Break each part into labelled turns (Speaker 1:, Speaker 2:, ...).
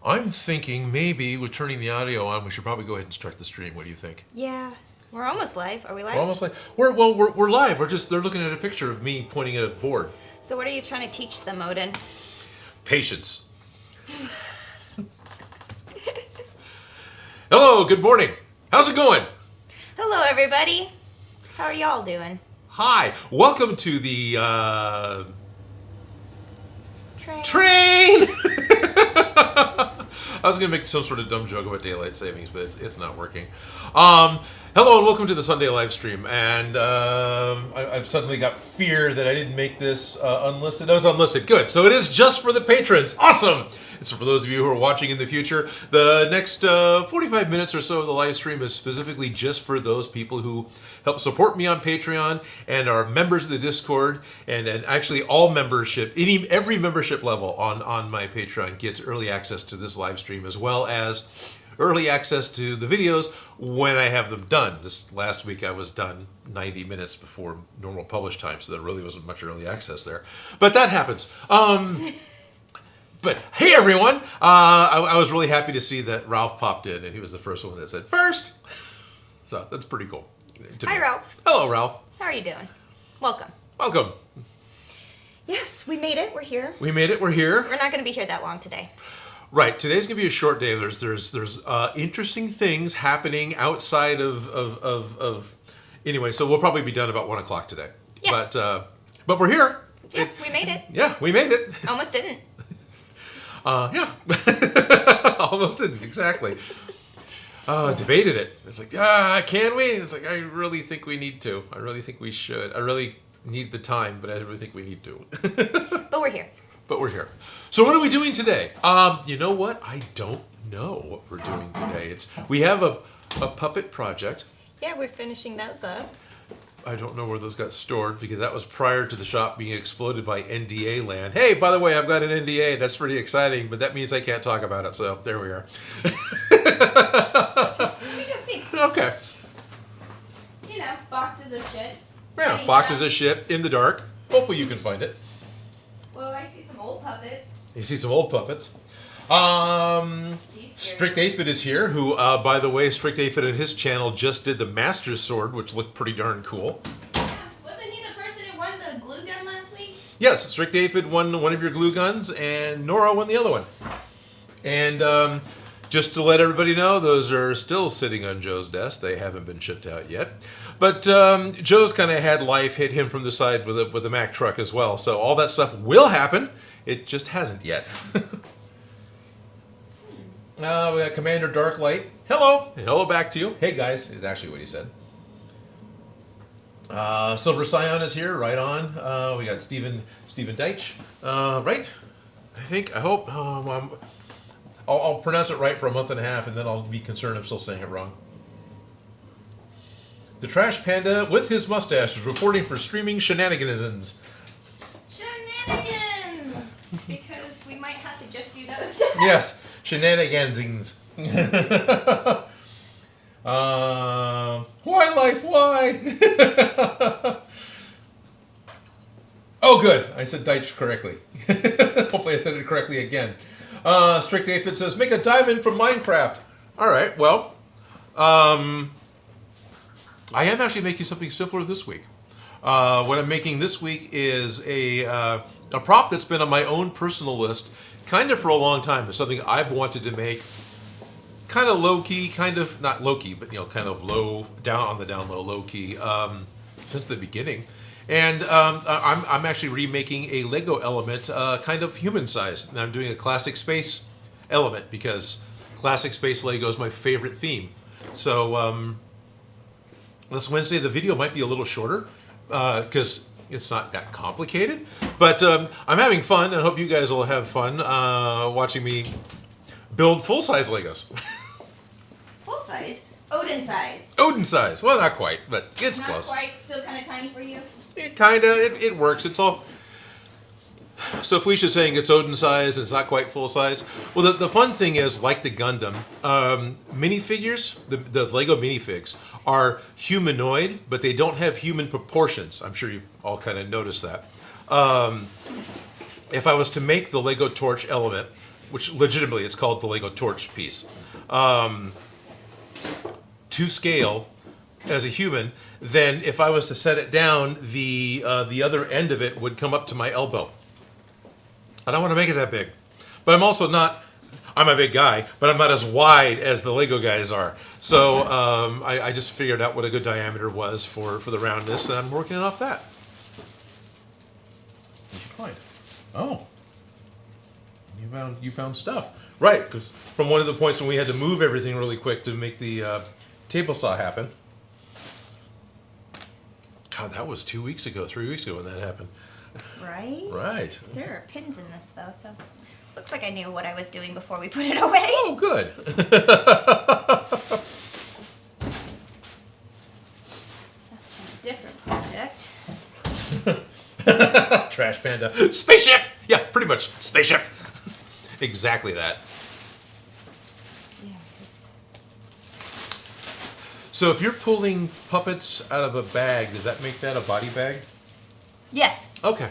Speaker 1: I'm thinking maybe with turning the audio on, we should probably go ahead and start the stream. What do you think?
Speaker 2: Yeah. We're almost live. Are we live?
Speaker 1: We're almost live. We're live. They're looking at a picture of me pointing at a board.
Speaker 2: So what are you trying to teach them, Odin?
Speaker 1: Patience. Hello, good morning. How's it going?
Speaker 2: Hello, everybody. How are y'all doing?
Speaker 1: Hi. Welcome to the
Speaker 2: Train.
Speaker 1: I was going to make some sort of dumb joke about daylight savings, but it's not working. Hello and welcome to the Sunday live stream. And I've suddenly got fear that I didn't make this unlisted. No, it's unlisted. Good. So it is just for the patrons. Awesome. It's for those of you who are watching in the future. The next 45 minutes or so of the live stream is specifically just for those people who help support me on Patreon and are members of the Discord, and actually all membership, every membership level on my Patreon gets early access to this live stream, as well as early access to the videos when I have them done. This last week I was done 90 minutes before normal publish time, so there really wasn't much early access there. But that happens. But hey everyone, I was really happy to see that Ralph popped in, and he was the first one that said first. So that's pretty cool.
Speaker 2: Hi, Ralph.
Speaker 1: Hello, Ralph.
Speaker 2: How are you doing? Welcome.
Speaker 1: Welcome.
Speaker 2: Yes, we made it. We're here.
Speaker 1: We made it. We're here.
Speaker 2: We're not going to be here that long today.
Speaker 1: Right. Today's going to be a short day. There's interesting things happening outside of anyway. So we'll probably be done about 1 o'clock today.
Speaker 2: Yeah.
Speaker 1: But we're here.
Speaker 2: Yeah, we made it.
Speaker 1: Yeah, we made it.
Speaker 2: Almost didn't.
Speaker 1: Yeah. Almost didn't, exactly. Debated it. It's like, can we? It's like, I really think we need to. I really think we should. I really need the time, but I really think we need to.
Speaker 2: But we're here.
Speaker 1: But we're here. So what are we doing today? You know what? I don't know what we're doing today. We have a puppet project.
Speaker 2: Yeah, we're finishing those up.
Speaker 1: I don't know where those got stored because that was prior to the shop being exploded by NDA land. Hey, by the way, I've got an NDA. That's pretty exciting, but that means I can't talk about it. So there we are.
Speaker 2: Let me go see.
Speaker 1: Okay.
Speaker 2: You know, boxes of shit.
Speaker 1: Yeah, boxes of shit in the dark. Hopefully you can find it.
Speaker 2: Well, I see some old puppets.
Speaker 1: You see some old puppets. Strict Aphid is here, who, by the way, Strict Aphid and his channel just did the Master's Sword, which looked pretty darn cool.
Speaker 2: Yeah. Wasn't he the person who won the glue gun last week?
Speaker 1: Yes, Strict Aphid won one of your glue guns, and Nora won the other one. And just to let everybody know, those are still sitting on Joe's desk. They haven't been shipped out yet. But Joe's kind of had life hit him from the side with a Mack truck as well. So all that stuff will happen. It just hasn't yet. We got Commander Darklight. Hello. Hello back to you. Hey, guys, is actually what he said. Silver Scion is here, right on. We got Stephen Deitch, right? I hope. I'll pronounce it right for a month and a half, and then I'll be concerned I'm still saying it wrong. The Trash Panda with his mustache is reporting for streaming shenanigans.
Speaker 2: Shenanigans! Because we might have to just do those.
Speaker 1: Yes, shenanigans. Why life? Why? Oh, good. I said Deitch correctly. Hopefully I said it correctly again. Strict Aphid says, make a diamond from Minecraft. All right, well, I am actually making something simpler this week. What I'm making this week is a prop that's been on my own personal list kind of for a long time. It's something I've wanted to make kind of low-key, kind of, not low-key, but, kind of low, down on the down low, low-key, since the beginning. And I'm actually remaking a Lego element, kind of human size. And I'm doing a classic space element because classic space Lego is my favorite theme. So this Wednesday the video might be a little shorter because it's not that complicated. But I'm having fun, and I hope you guys will have fun watching me build full-size Legos.
Speaker 2: Full size? Odin size?
Speaker 1: Odin size. Well, not quite, but it's
Speaker 2: Not
Speaker 1: close.
Speaker 2: quite. Still kind of tiny for you?
Speaker 1: It works. It's all. So Felicia's saying it's Odin size and it's not quite full size. Well, the fun thing is, like the Gundam, minifigures, the Lego minifigs, are humanoid, but they don't have human proportions. I'm sure you all kind of noticed that. If I was to make the Lego torch element, which legitimately it's called the Lego torch piece, to scale as a human, then if I was to set it down, the other end of it would come up to my elbow. I don't want to make it that big, but I'm also not. I'm a big guy, but I'm not as wide as the Lego guys are. So I just figured out what a good diameter was for the roundness, and I'm working it off that. What'd you find? Oh, you found stuff, right? Because from one of the points when we had to move everything really quick to make the table saw happen. God, that was 2 weeks ago, 3 weeks ago when that happened.
Speaker 2: Right?
Speaker 1: Right.
Speaker 2: There are pins in this, though, so looks like I knew what I was doing before we put it away.
Speaker 1: Oh, good.
Speaker 2: That's from a different project.
Speaker 1: Trash Panda. Spaceship! Yeah, pretty much. Spaceship. Exactly that.
Speaker 2: Yeah, 'cause
Speaker 1: So if you're pulling puppets out of a bag, does that make that a body bag?
Speaker 2: yes.
Speaker 1: Okay.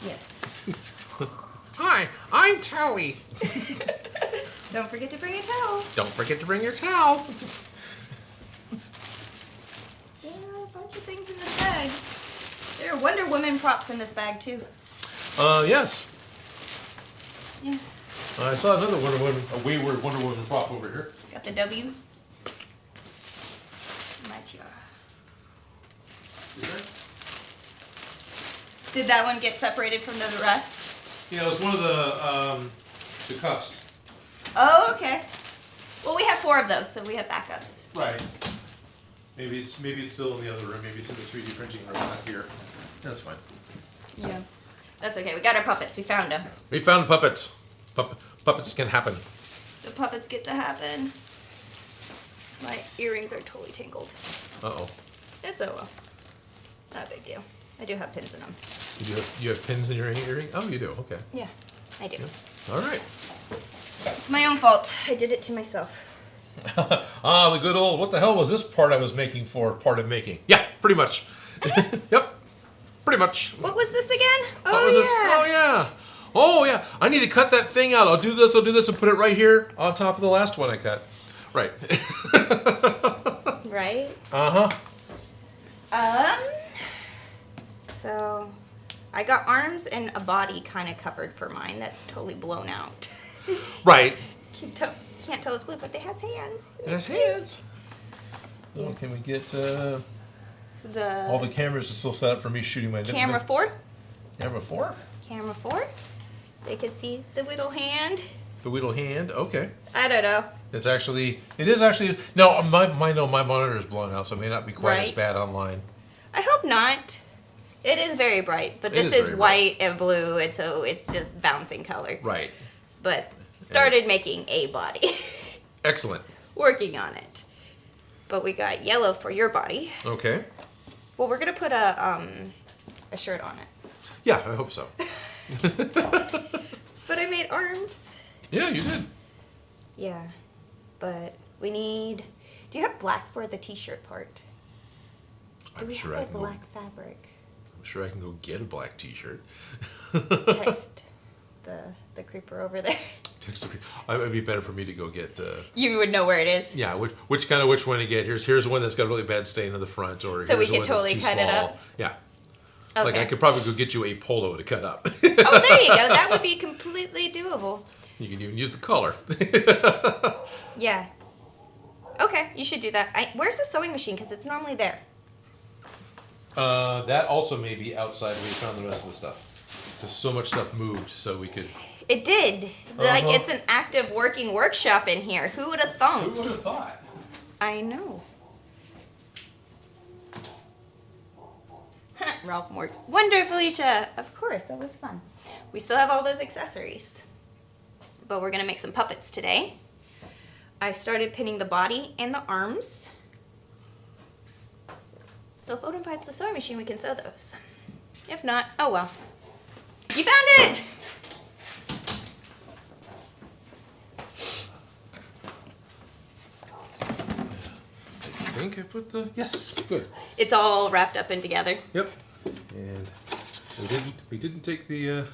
Speaker 2: Yes.
Speaker 1: Hi, I'm Tally.
Speaker 2: Don't forget to bring a towel.
Speaker 1: Don't forget to bring your towel.
Speaker 2: There are a bunch of things in this bag. There are Wonder Woman props in this bag, too.
Speaker 1: Yes.
Speaker 2: Yeah.
Speaker 1: I saw another Wonder Woman, a wayward Wonder Woman prop over here.
Speaker 2: Got the W. My tiara. Did that one get separated from the rest?
Speaker 1: Yeah, it was one of the cuffs.
Speaker 2: Oh, okay. Well, we have 4 of those, so we have backups.
Speaker 1: Right. Maybe it's still in the other room. Maybe it's in the 3D printing room, not here. That's fine.
Speaker 2: Yeah. That's okay. We got our puppets. We found them.
Speaker 1: We found puppets. Puppets can happen.
Speaker 2: The puppets get to happen. My earrings are totally tangled.
Speaker 1: Uh-oh.
Speaker 2: It's oh well. Not a big deal. I do have pins in them.
Speaker 1: You have pins in your earring? Oh, you do. Okay.
Speaker 2: Yeah, I do.
Speaker 1: All right.
Speaker 2: It's my own fault. I did it to myself.
Speaker 1: Ah, the good old, what the hell was this part I was making for part of making? Yeah, pretty much. Yep, pretty much.
Speaker 2: What was this again?
Speaker 1: What was this? Oh, yeah. Oh, yeah. I need to cut that thing out. I'll do this, and put it right here on top of the last one I cut. Right.
Speaker 2: Right?
Speaker 1: Uh-huh.
Speaker 2: So I got arms and a body kind of covered for mine. That's totally blown out.
Speaker 1: Right.
Speaker 2: Can't tell it's blue, but it has hands.
Speaker 1: It has hands.
Speaker 2: Yeah.
Speaker 1: Oh, can we get all the cameras are still set up for me shooting my...
Speaker 2: Camera 4?
Speaker 1: Camera 4?
Speaker 2: Camera 4? They can see the little hand.
Speaker 1: The little hand, okay.
Speaker 2: I don't know.
Speaker 1: It is actually, no, my monitor is blown out, so it may not be quite as
Speaker 2: Right.
Speaker 1: bad online.
Speaker 2: I hope not. It is very bright, but this is
Speaker 1: very
Speaker 2: white and blue, and so it's just bouncing color.
Speaker 1: Right.
Speaker 2: But started making a body.
Speaker 1: Excellent.
Speaker 2: Working on it. But we got yellow for your body.
Speaker 1: Okay.
Speaker 2: Well, we're gonna put a shirt on it.
Speaker 1: Yeah, I hope so.
Speaker 2: But I made arms.
Speaker 1: Yeah, you did.
Speaker 2: Yeah. But we need... Do you have black for the t-shirt part?
Speaker 1: I'm sure I can
Speaker 2: black fabric?
Speaker 1: I'm sure I can go get a black t-shirt.
Speaker 2: Text the creeper over there.
Speaker 1: Text the it would be better for me to go get
Speaker 2: You would know where it is.
Speaker 1: yeah, which one to get. Here's one that's got a really bad stain on the front, or
Speaker 2: So we
Speaker 1: here's
Speaker 2: can
Speaker 1: one
Speaker 2: totally
Speaker 1: that's too
Speaker 2: cut it
Speaker 1: small.
Speaker 2: up?
Speaker 1: Yeah.
Speaker 2: Okay.
Speaker 1: Like I could probably go get you a polo to cut up.
Speaker 2: Oh, there you go. That would be completely doable.
Speaker 1: You can even use the collar.
Speaker 2: Yeah. Okay, you should do that. Where's the sewing machine? Because it's normally there.
Speaker 1: That also may be outside where you found the rest of the stuff. Because so much stuff moved, so we could...
Speaker 2: It did. Like, it's an active working workshop in here. Who would have thought?
Speaker 1: Who would have thought?
Speaker 2: I know. Ralph Moore. Wonder, Felicia. Of course, that was fun. We still have all those accessories. But we're going to make some puppets today. I started pinning the body and the arms. So if Odin finds the sewing machine, we can sew those. If not, oh well. You found it!
Speaker 1: I think I put the... Yes, good.
Speaker 2: It's all wrapped up and together.
Speaker 1: Yep. And we didn't take the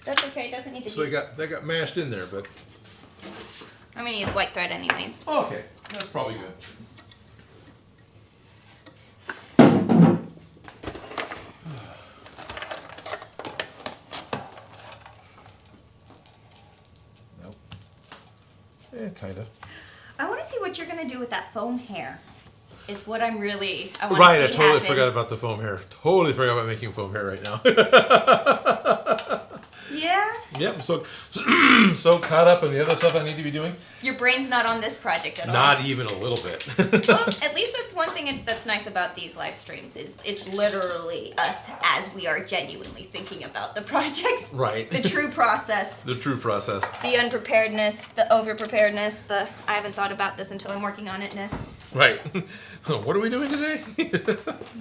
Speaker 2: That's okay. It doesn't need to
Speaker 1: So
Speaker 2: be.
Speaker 1: they got mashed in there, but
Speaker 2: I'm going to use white thread anyways.
Speaker 1: okay, that's probably good. Nope. Yeah, kind of.
Speaker 2: I want to see what you're going to do with that foam hair. Is what I'm really. I want
Speaker 1: Right,
Speaker 2: to
Speaker 1: I
Speaker 2: see
Speaker 1: totally
Speaker 2: happen.
Speaker 1: forgot about the foam hair. Totally forgot about making foam hair right now.
Speaker 2: Yeah?
Speaker 1: Yep, so so caught up in the other stuff I need to be doing.
Speaker 2: Your brain's not on this project at all.
Speaker 1: Not even a little bit.
Speaker 2: Well, at least that's one thing that's nice about these live streams is it's literally us as we are genuinely thinking about the projects.
Speaker 1: Right.
Speaker 2: The true process.
Speaker 1: The true process.
Speaker 2: The unpreparedness, the over-preparedness, the I haven't thought about this until I'm working on it-ness.
Speaker 1: Right. What are we doing today?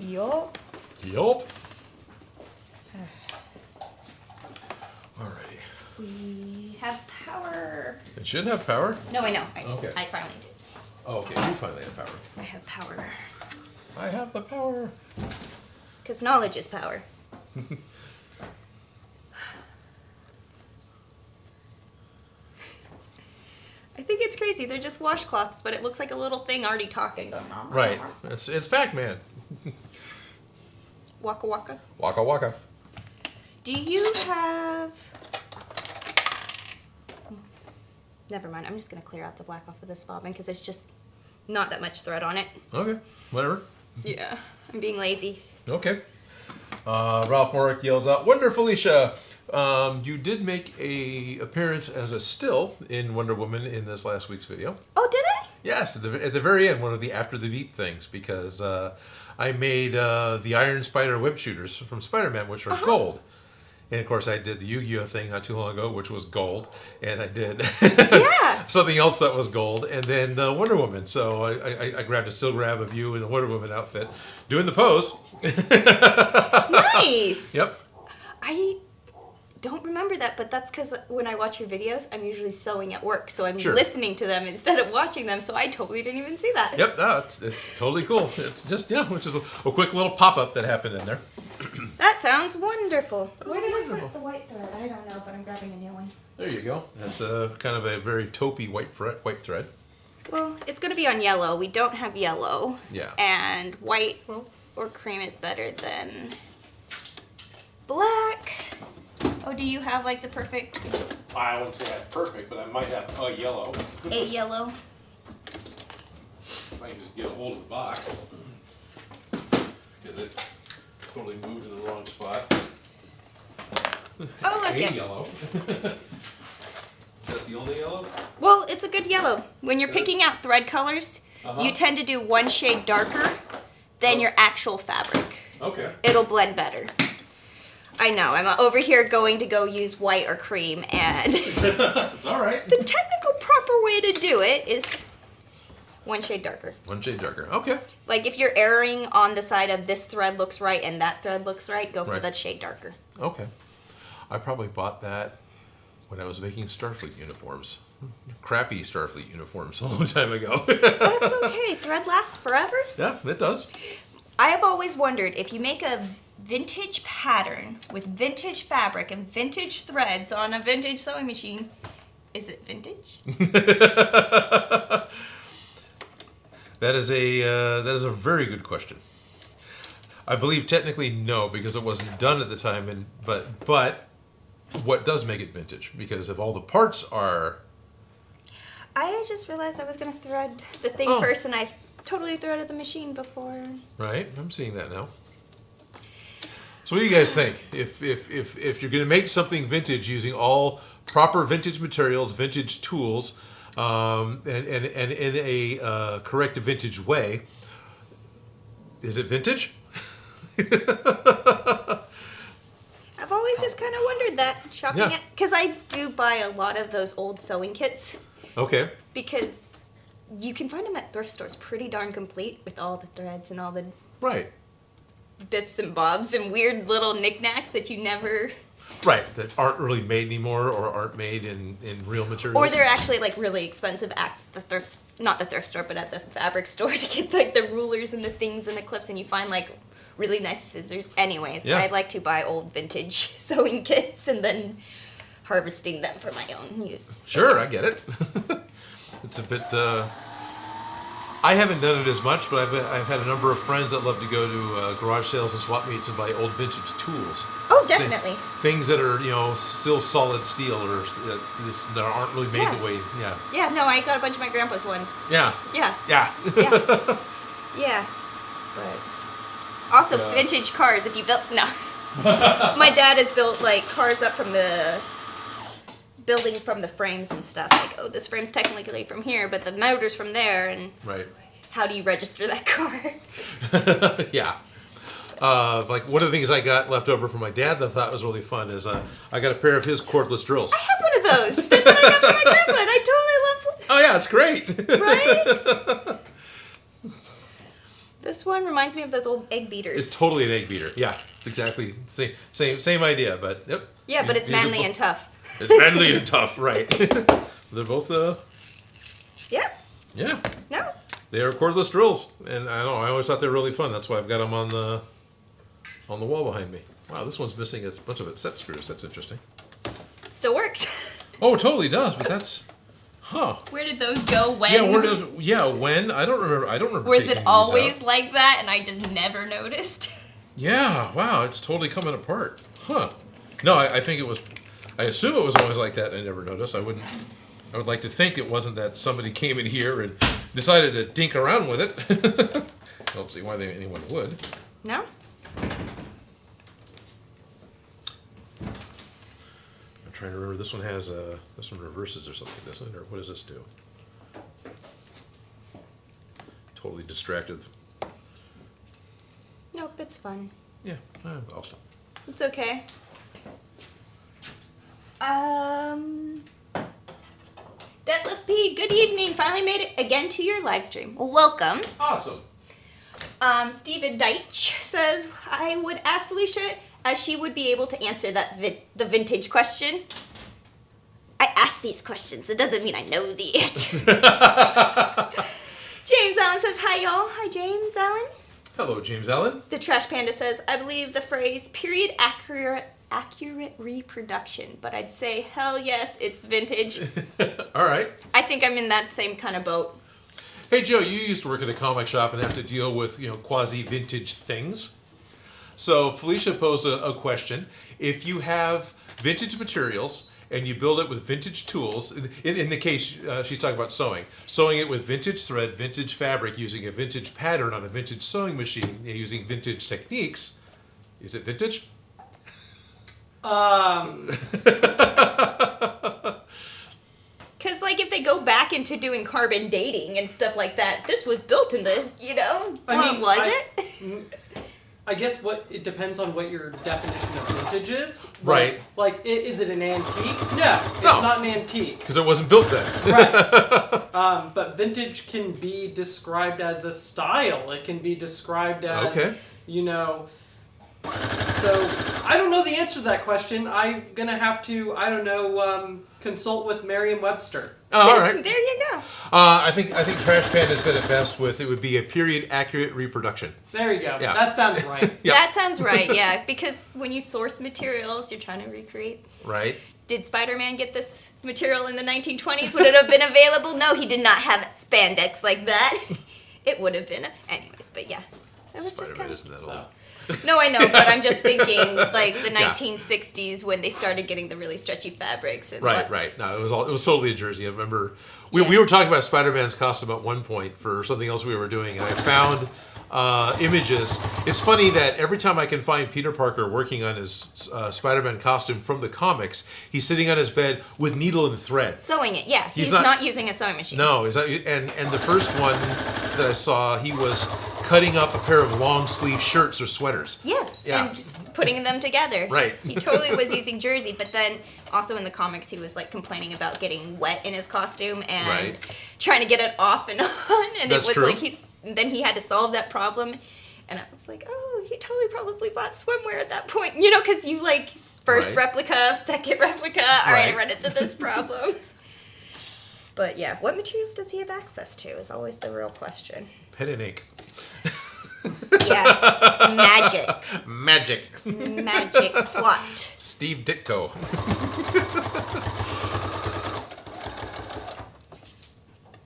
Speaker 2: Yup.
Speaker 1: Yup. Alrighty.
Speaker 2: We have power.
Speaker 1: It should have power.
Speaker 2: No, I know.
Speaker 1: Okay.
Speaker 2: I finally did.
Speaker 1: Oh, okay, you finally have power.
Speaker 2: I have power.
Speaker 1: I have the power.
Speaker 2: Because knowledge is power. I think it's crazy. They're just washcloths, but it looks like a little thing already talking. Going,
Speaker 1: Right. It's Pac-Man.
Speaker 2: Waka waka.
Speaker 1: Waka waka.
Speaker 2: Do you have... Never mind. I'm just going to clear out the black off of this bobbin because there's just not that much thread on it.
Speaker 1: Okay, whatever.
Speaker 2: Yeah. I'm being lazy.
Speaker 1: Okay. Ralph Morick yells out, "Wonder Felicia! You did make a appearance as a still in Wonder Woman in this last week's video."
Speaker 2: Oh, did I?
Speaker 1: Yes, at the very end, one of the after the beat things, because I made the Iron Spider web shooters from Spider-Man, which are gold. And of course, I did the Yu-Gi-Oh thing not too long ago, which was gold, and I did
Speaker 2: Yeah.
Speaker 1: something else that was gold, and then the Wonder Woman. So I grabbed a still grab of you in the Wonder Woman outfit, doing the pose.
Speaker 2: Nice.
Speaker 1: Yep.
Speaker 2: I don't remember that, but that's because when I watch your videos, I'm usually sewing at work, so I'm
Speaker 1: Sure.
Speaker 2: listening to them instead of watching them, so I totally didn't even see that.
Speaker 1: Yep, no, it's totally cool. It's just, which is a quick little pop-up that happened in there.
Speaker 2: That sounds wonderful. Where did I
Speaker 1: wonderful.
Speaker 2: put the white thread? I don't know, but I'm grabbing a new one.
Speaker 1: There you go. That's kind of a very taupey white thread.
Speaker 2: Well, it's going to be on yellow. We don't have yellow.
Speaker 1: Yeah.
Speaker 2: And white or cream is better than black. Oh, do you have like the perfect
Speaker 1: I wouldn't say that's perfect, but I might have a yellow.
Speaker 2: a yellow?
Speaker 1: If I can just get a hold of the box. Because it totally moved in the wrong spot.
Speaker 2: Oh, look
Speaker 1: A
Speaker 2: at.
Speaker 1: yellow. Is that the only yellow?
Speaker 2: Well, it's a good yellow. When you're picking out thread colors, you tend to do one shade darker than your actual fabric.
Speaker 1: Okay.
Speaker 2: It'll blend better. I know, I'm over here going to go use white or cream, and
Speaker 1: It's all right.
Speaker 2: the technical proper way to do it is one shade darker.
Speaker 1: One shade darker. Okay.
Speaker 2: Like if you're erring on the side of this thread looks right and that thread looks right, go for
Speaker 1: Right.
Speaker 2: the shade darker.
Speaker 1: Okay. I probably bought that when I was making Starfleet uniforms. Crappy Starfleet uniforms a long time ago.
Speaker 2: That's okay, thread lasts forever.
Speaker 1: Yeah, it does.
Speaker 2: I have always wondered if you make a vintage pattern with vintage fabric and vintage threads on a vintage sewing machine, is it vintage?
Speaker 1: That is a very good question. I believe technically no, because it wasn't done at the time, but what does make it vintage? Because if all the parts are
Speaker 2: I just realized I was going to thread the thing
Speaker 1: Oh.
Speaker 2: first, and I totally threaded the machine before.
Speaker 1: right, I'm seeing that now. So what do you guys think? If you're going to make something vintage using all proper vintage materials, vintage tools, and in a correct vintage way, is it vintage?
Speaker 2: I've always just kind of wondered that, shopping
Speaker 1: Yeah.
Speaker 2: it, because I do buy a lot of those old sewing kits,
Speaker 1: Okay.
Speaker 2: because you can find them at thrift stores pretty darn complete with all the threads and all the
Speaker 1: Right.
Speaker 2: bits and bobs and weird little knickknacks that you never...
Speaker 1: Right. That aren't really made anymore or aren't made in real materials.
Speaker 2: Or they're actually like really expensive at the thrift, not the thrift store, but at the fabric store to get like the rulers and the things and the clips, and you find like really nice scissors. Anyways,
Speaker 1: Yeah.
Speaker 2: I like to buy old vintage sewing kits and then harvesting them for my own use.
Speaker 1: Sure, I get it. It's a bit. I haven't done it as much, but I've had a number of friends that love to go to garage sales and swap meets and buy old vintage tools.
Speaker 2: Oh, definitely.
Speaker 1: Things that are still solid steel or that aren't really made the way. Yeah.
Speaker 2: Yeah. No, I got a bunch of my grandpa's one.
Speaker 1: Yeah.
Speaker 2: Yeah.
Speaker 1: Yeah.
Speaker 2: Yeah. Yeah. But also vintage cars. If you built my dad has built like cars up from the building from the frames and stuff. Like, oh, this frame's technically from here, but the motor's from there, and
Speaker 1: right.
Speaker 2: How do you register that car?
Speaker 1: Yeah. Like one of the things I got left over from my dad that I thought was really fun is I got a pair of his cordless drills.
Speaker 2: I have one of those. That's what I got for my grandpa, and I totally love.
Speaker 1: Oh yeah, it's great.
Speaker 2: Right. This one reminds me of those old egg beaters.
Speaker 1: It's totally an egg beater. Yeah, it's exactly the same idea, but yep.
Speaker 2: Yeah, but it's manly and tough.
Speaker 1: It's manly and tough, right? They're both.
Speaker 2: Yep.
Speaker 1: Yeah.
Speaker 2: No.
Speaker 1: They are cordless drills, and I always thought they were really fun. That's why I've got them on the wall behind me. Wow, this one's missing a bunch of its set screws. That's interesting.
Speaker 2: Still works.
Speaker 1: Oh, it totally does, but that's. Huh.
Speaker 2: Where did those go? When?
Speaker 1: Yeah, when? I don't remember.
Speaker 2: Was it always like that, and I just never noticed?
Speaker 1: Yeah. Wow, it's totally coming apart. Huh. No, I think it was. I assume it was always like that. And I never noticed. I would like to think it wasn't that somebody came in here and decided to dink around with it. I don't see why anyone would.
Speaker 2: No.
Speaker 1: I'm trying to remember. This one has this one reverses or something, doesn't it? Or what does this do? Totally distracted.
Speaker 2: Nope, it's fun.
Speaker 1: Yeah, I'll stop.
Speaker 2: It's okay. Detlef P, good evening. Finally made it again to your live stream. Well, welcome.
Speaker 1: Awesome.
Speaker 2: Steven Deitch says, I would ask Felicia as she would be able to answer the vintage question. I ask these questions. It doesn't mean I know the answer. James Allen says, hi, y'all. Hi, James Allen.
Speaker 1: Hello, James Allen.
Speaker 2: The Trash Panda says, I believe the phrase period accurate reproduction, but I'd say hell yes, it's vintage.
Speaker 1: All right.
Speaker 2: I think I'm in that same kind of boat.
Speaker 1: Hey Joe, you used to work at a comic shop and have to deal with quasi vintage things. So Felicia posed a question: if you have vintage materials and you build it with vintage tools, in the case she's talking about sewing it with vintage thread, vintage fabric, using a vintage pattern on a vintage sewing machine, using vintage techniques, is it vintage?
Speaker 2: Because, like, if they go back into doing carbon dating and stuff like that, this was built in the, was it?
Speaker 3: I guess it depends on what your definition of vintage is.
Speaker 1: Right.
Speaker 3: Like, is it an antique? No, it's not an antique.
Speaker 1: Because it wasn't built then.
Speaker 3: Right. But vintage can be described as a style. It can be described as, So, I don't know the answer to that question. I'm going to have to, consult with Merriam-Webster.
Speaker 1: Oh, all right.
Speaker 2: There you go.
Speaker 1: I think Trash Panda said it best with it would be a period accurate reproduction.
Speaker 3: There you go.
Speaker 1: Yeah.
Speaker 3: That sounds right.
Speaker 1: Yep.
Speaker 2: That sounds right, yeah. Because when you source materials, you're trying to recreate.
Speaker 1: Right.
Speaker 2: Did Spider-Man get this material in the 1920s? Would it have been available? No, he did not have spandex like that. It would have been. Anyways, but yeah. It was
Speaker 1: Spider-Man isn't that old.
Speaker 2: No, I know, but I'm just thinking like the 1960s when they started getting the really stretchy fabrics. And
Speaker 1: Right. No, it was totally a jersey. I remember we were talking about Spider-Man's costume at one point for something else we were doing, and I found images. It's funny that every time I can find Peter Parker working on his Spider-Man costume from the comics, he's sitting on his bed with needle and thread.
Speaker 2: Sewing it, yeah. He's not using a sewing machine.
Speaker 1: No, and the first one that I saw, he was cutting up a pair of long sleeve shirts or sweaters.
Speaker 2: Yes,
Speaker 1: yeah.
Speaker 2: And just putting them together.
Speaker 1: Right.
Speaker 2: He totally was using jersey, but then also in the comics he was like complaining about getting wet in his costume and trying to get it off and on, and
Speaker 1: That's
Speaker 2: it was
Speaker 1: true.
Speaker 2: like then he had to solve that problem, and I was like, oh, he totally probably bought swimwear at that point, because you like first replica, second replica, all right, I run into this problem. But yeah, what materials does he have access to is always the real question.
Speaker 1: Pen and ink.
Speaker 2: Yeah, magic
Speaker 1: Magic
Speaker 2: plot.
Speaker 1: Steve Ditko.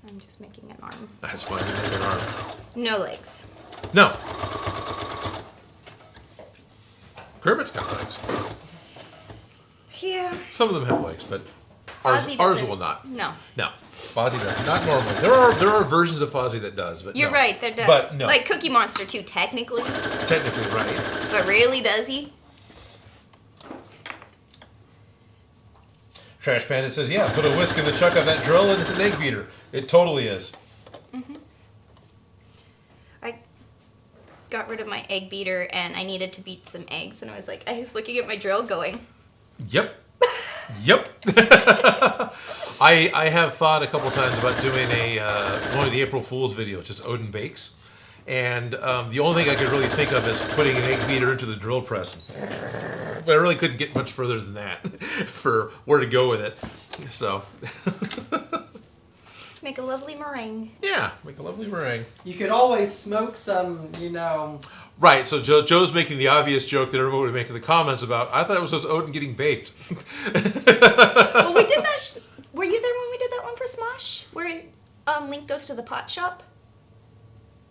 Speaker 2: I'm just making an arm.
Speaker 1: That's fine. Make an arm.
Speaker 2: No legs.
Speaker 1: No. Kermit's got legs.
Speaker 2: Yeah.
Speaker 1: Some of them have legs, but ours
Speaker 2: Fozzie
Speaker 1: will not.
Speaker 2: No.
Speaker 1: No. Fozzie doesn't. Not normally. There are versions of Fozzie that does, but
Speaker 2: You're
Speaker 1: no.
Speaker 2: right. They're dead.
Speaker 1: But no.
Speaker 2: Like Cookie Monster too, technically.
Speaker 1: Technically, right.
Speaker 2: But really, does he?
Speaker 1: Trash Panda says, yeah, put a whisk in the chuck of that drill and it's an egg beater. It totally is.
Speaker 2: Mm-hmm. I got rid of my egg beater and I needed to beat some eggs. And I was looking at my drill going,
Speaker 1: Yep. Yep. I have thought a couple times about doing one of the April Fool's videos, just Odin Bakes. And the only thing I could really think of is putting an egg beater into the drill press. But I really couldn't get much further than that for where to go with it. So.
Speaker 2: make a lovely meringue.
Speaker 1: Yeah, make a lovely meringue.
Speaker 3: You could always smoke some,
Speaker 1: Right, so Joe's making the obvious joke that everyone would make in the comments about, I thought it was just Odin getting baked.
Speaker 2: Well, we did that. Were you there when we did that one for Smosh? Where Link goes to the pot shop?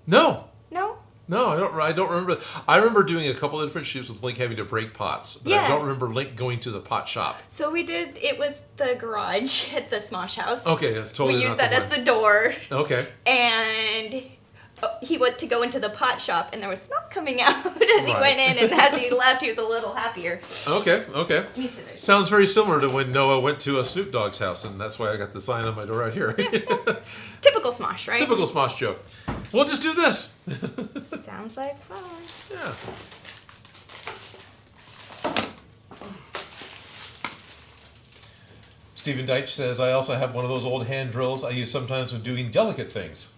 Speaker 1: No.
Speaker 2: No?
Speaker 1: No, I don't remember. I remember doing a couple of different shoots with Link having to break pots, but I don't remember Link going to the pot shop.
Speaker 2: So we did. It was the garage at the Smosh house.
Speaker 1: Okay, that's totally.
Speaker 2: We used that as the door.
Speaker 1: Okay.
Speaker 2: And he went to go into the pot shop, and there was smoke coming out as he went in, and as he left, he was a little happier.
Speaker 1: Okay.
Speaker 2: Need scissors.
Speaker 1: Sounds very similar to when Noah went to a Snoop Dogg's house, and that's why I got the sign on my door right here.
Speaker 2: Typical Smosh, right?
Speaker 1: Typical Smosh joke. We'll just do this.
Speaker 2: Sounds like fun.
Speaker 1: Yeah. Stephen Deitch says, I also have one of those old hand drills I use sometimes when doing delicate things.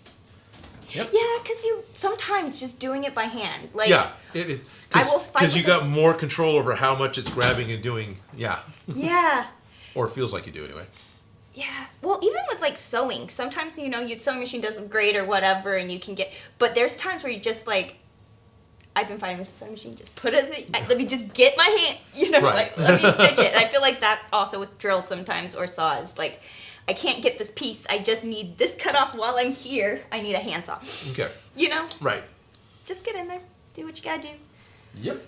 Speaker 1: Yep.
Speaker 2: Yeah, because you sometimes just doing it by hand. Like,
Speaker 1: yeah,
Speaker 2: I will fight
Speaker 1: because you
Speaker 2: with
Speaker 1: got more control over how much it's grabbing and doing. Yeah.
Speaker 2: Yeah.
Speaker 1: Or it feels like you do anyway.
Speaker 2: Yeah. Well, even with like sewing, sometimes your sewing machine doesn't great or whatever, and you can get. But there's times where you just like. I've been fighting with the sewing machine. Just put it. Let me just get my hand.
Speaker 1: Right.
Speaker 2: Let me stitch it. And I feel like that also with drills sometimes or saws. Like, I can't get this piece. I just need this cut off while I'm here. I need a handsaw.
Speaker 1: Okay. Right.
Speaker 2: Just get in there. Do what you gotta do.
Speaker 1: Yep.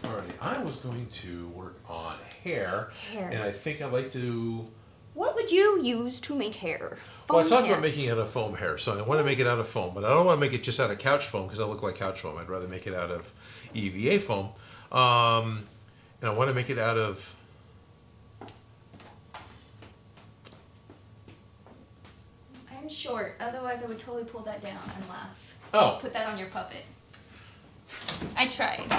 Speaker 1: Alrighty. I was going to work on hair. And I think I'd like to.
Speaker 2: What would you use to make hair?
Speaker 1: Well, I talked about making it out of foam hair, so I want to make it out of foam, but I don't want to make it just out of couch foam because I look like couch foam. I'd rather make it out of EVA foam. And I want to make it out of...
Speaker 2: I'm short, otherwise I would totally pull that down and laugh.
Speaker 1: Oh.
Speaker 2: Put that on your puppet. I tried.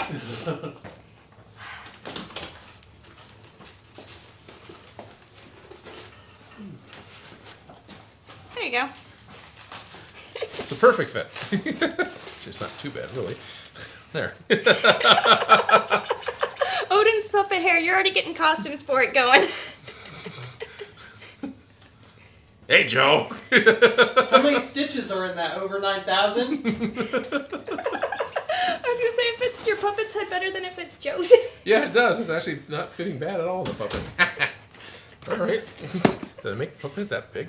Speaker 2: There you go.
Speaker 1: It's a perfect fit. It's not too bad, really. There.
Speaker 2: Odin's puppet hair. You're already getting costumes for it going.
Speaker 1: Hey, Joe.
Speaker 3: How many stitches are in that? Over 9,000?
Speaker 2: I was going to say it fits your puppet's head better than it fits Joe's.
Speaker 1: Yeah, it does. It's actually not fitting bad at all, the puppet. All right. Did I make the puppet that big?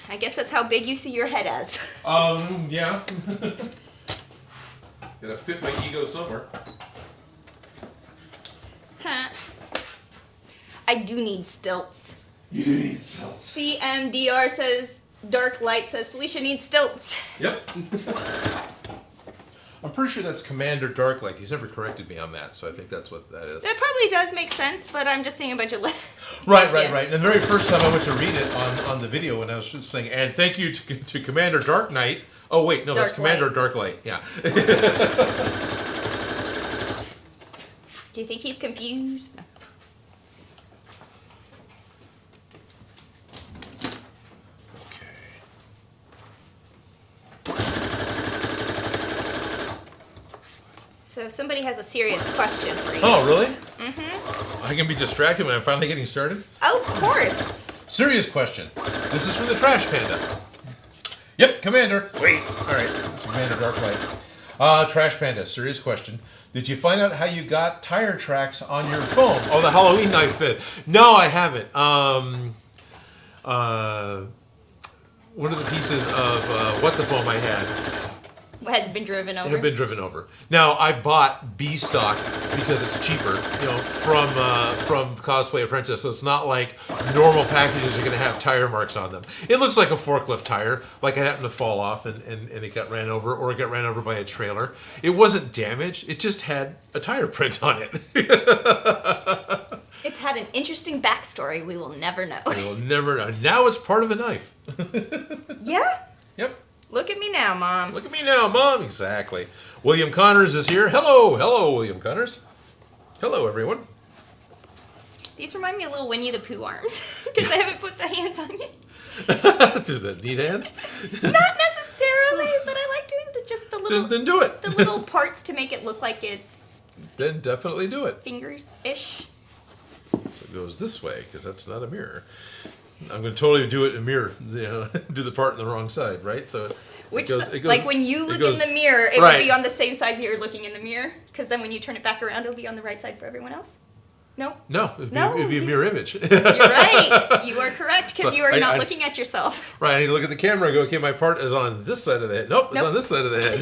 Speaker 2: I guess that's how big you see your head as.
Speaker 1: Yeah. Gotta fit my ego somewhere.
Speaker 2: Huh. I do need stilts.
Speaker 1: You do need stilts.
Speaker 2: CMDR says, Dark Light says, Felicia needs stilts.
Speaker 1: Yep. I'm pretty sure that's Commander Darklight. He's never corrected me on that, so I think that's what that is.
Speaker 2: That probably does make sense, but I'm just saying a bunch of...
Speaker 1: Right. And the very first time I went to read it on the video when I was just saying, and thank you to Commander Dark Knight. Oh, wait, no, that's Commander Darklight. Yeah.
Speaker 2: Do you think he's confused? So somebody has a serious question for you.
Speaker 1: Oh, really? Mm-hmm. I can be distracted when I'm finally getting started?
Speaker 2: Oh, of course.
Speaker 1: Serious question. This is from the Trash Panda. Yep, Commander. Sweet. All right, it's Commander Darklight. Trash Panda, serious question. Did you find out how you got tire tracks on your phone? Oh, the Halloween night fit. No, I haven't. One of the pieces of what the foam I had
Speaker 2: Had been driven over.
Speaker 1: had been driven over. Now, I bought B stock because it's cheaper, from Cosplay Apprentice. So it's not like normal packages are going to have tire marks on them. It looks like a forklift tire, like it happened to fall off and it got ran over, or it got ran over by a trailer. It wasn't damaged. It just had a tire print on it.
Speaker 2: It's had an interesting backstory we will never know.
Speaker 1: We will never know. Now it's part of a knife.
Speaker 2: Yeah?
Speaker 1: Yep.
Speaker 2: Look at me now, Mom.
Speaker 1: Look at me now, Mom. Exactly. William Connors is here. Hello. Hello, William Connors. Hello, everyone.
Speaker 2: These remind me a little Winnie the Pooh arms. Because I haven't put the hands on it.
Speaker 1: Do the neat hands?
Speaker 2: Not necessarily, but I like doing just the little...
Speaker 1: Then do it.
Speaker 2: The little parts to make it look like it's...
Speaker 1: Then definitely do it.
Speaker 2: Fingers-ish.
Speaker 1: So it goes this way, because that's not a mirror. I'm going to totally do it in a mirror. Do the part on the wrong side, right? So
Speaker 2: Which
Speaker 1: it goes,
Speaker 2: like when you look in the mirror, it would be on the same side as you're looking in the mirror. Because then when you turn it back around, it'll be on the right side for everyone else. No?
Speaker 1: No, it'd be a mirror image.
Speaker 2: You're right. You are correct, because you are not looking at yourself.
Speaker 1: Right, I need to look at the camera and go, okay, my part is on this side of the head. Nope, it's on this side of the head.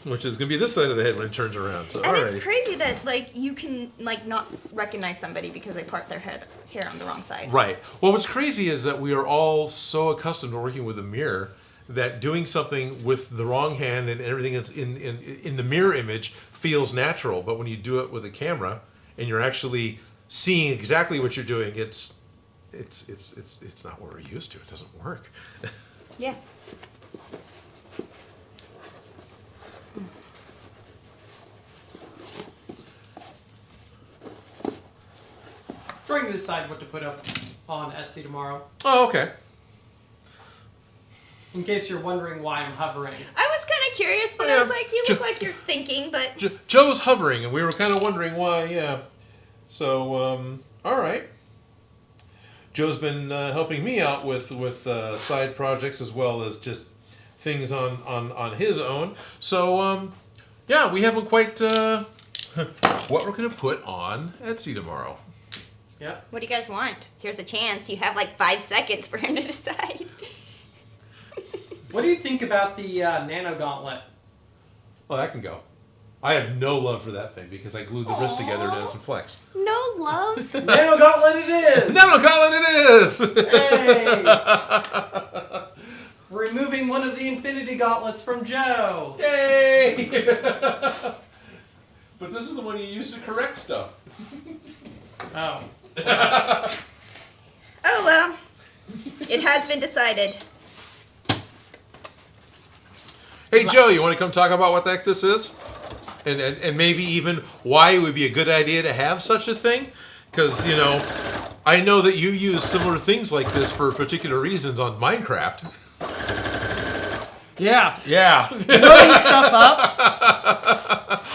Speaker 1: Which is going to be this side of the head when it turns around. So,
Speaker 2: and it's crazy that you can not recognize somebody because they part their hair on the wrong side.
Speaker 1: Right. Well, what's crazy is that we are all so accustomed to working with a mirror that doing something with the wrong hand and everything that's in the mirror image feels natural. But when you do it with a camera and you're actually seeing exactly what you're doing, it's not what we're used to. It doesn't work.
Speaker 2: Yeah.
Speaker 3: Trying to decide what to put up on Etsy tomorrow.
Speaker 1: Oh, okay.
Speaker 3: In case you're wondering why I'm hovering.
Speaker 2: I was kind of curious, but I was like, you look like you're thinking, but...
Speaker 1: Joe's hovering, and we were kind of wondering why, yeah. So, all right. Joe's been helping me out with side projects as well as just things on his own. So, yeah, we haven't quite what we're going to put on Etsy tomorrow.
Speaker 3: Yeah.
Speaker 2: What do you guys want? Here's a chance. You have 5 seconds for him to decide.
Speaker 3: What do you think about the Nano Gauntlet?
Speaker 1: Well, that can go. I have no love for that thing because I glued the wrist together and it doesn't flex.
Speaker 2: No love?
Speaker 3: Nano Gauntlet it is!
Speaker 1: Nano Gauntlet it is!
Speaker 3: Hey! Removing one of the Infinity Gauntlets from Joe.
Speaker 1: Yay! But this is the one you use to correct stuff.
Speaker 3: Oh.
Speaker 2: Oh, well. It has been decided.
Speaker 1: Hey, Joe, you want to come talk about what the heck this is? And maybe even why it would be a good idea to have such a thing? Because, I know that you use similar things like this for particular reasons on Minecraft.
Speaker 3: Yeah.
Speaker 1: Yeah.
Speaker 3: Blowing stuff up.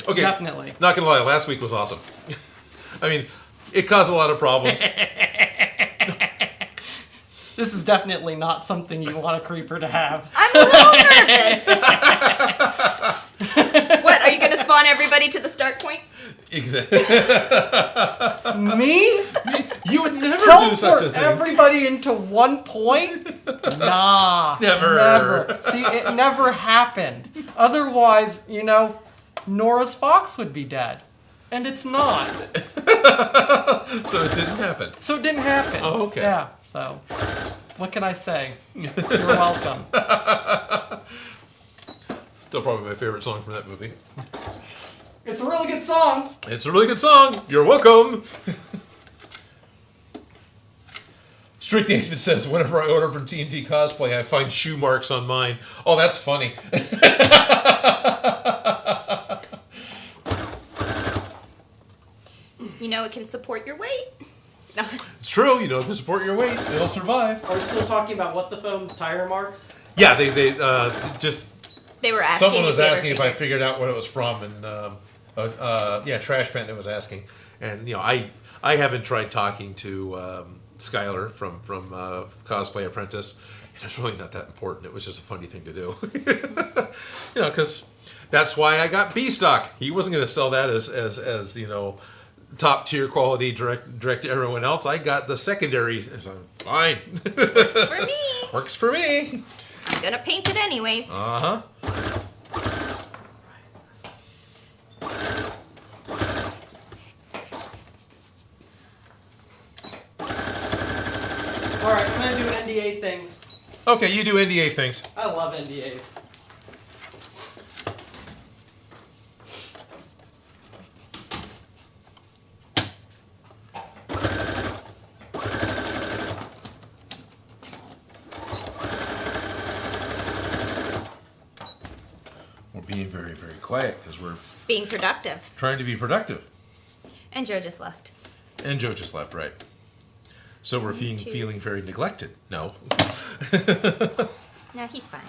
Speaker 1: Okay.
Speaker 3: Definitely.
Speaker 1: Not going to lie, last week was awesome. I mean, it caused a lot of problems.
Speaker 3: This is definitely not something you want a creeper to have.
Speaker 2: I'm a little nervous. What, are you going to spawn everybody to the start point?
Speaker 1: Exactly.
Speaker 3: Me?
Speaker 1: You would never do such a
Speaker 3: Teleport
Speaker 1: thing.
Speaker 3: everybody into one point? Nah.
Speaker 1: Never.
Speaker 3: See, it never happened. Otherwise, Nora's fox would be dead. And it's not.
Speaker 1: So it didn't happen.
Speaker 3: So it didn't happen.
Speaker 1: Oh, okay.
Speaker 3: Yeah, so what can I say? You're welcome.
Speaker 1: Still probably my favorite song from that movie.
Speaker 3: It's a really good song.
Speaker 1: It's a really good song. You're welcome. Strict David says, whenever I order from TNT Cosplay, I find shoe marks on mine. Oh, that's funny.
Speaker 2: It can support your weight. No.
Speaker 1: It's true. It can support your weight. It'll survive.
Speaker 3: Are we still talking about what the foam's tire marks?
Speaker 1: Yeah, they just...
Speaker 2: They were asking.
Speaker 1: Someone was asking if I figured out what it was from, and Trash Panda was asking, and I haven't tried talking to Skylar from Cosplay Apprentice. It's really not that important. It was just a funny thing to do, because That's why I got B stock. He wasn't going to sell that as you know, top tier quality direct to everyone else. I got the secondary. So fine.
Speaker 2: Works for me.
Speaker 1: Works for me.
Speaker 2: I'm gonna paint it anyways.
Speaker 1: Uh huh.
Speaker 3: All right, I'm gonna do NDA things.
Speaker 1: Okay, you do NDA things.
Speaker 3: I love NDAs.
Speaker 1: We're being very, very quiet because we're
Speaker 2: Being productive.
Speaker 1: trying to be productive.
Speaker 2: And Joe just left.
Speaker 1: And Joe just left, right? So we're feeling very neglected. No.
Speaker 2: No, he's fine.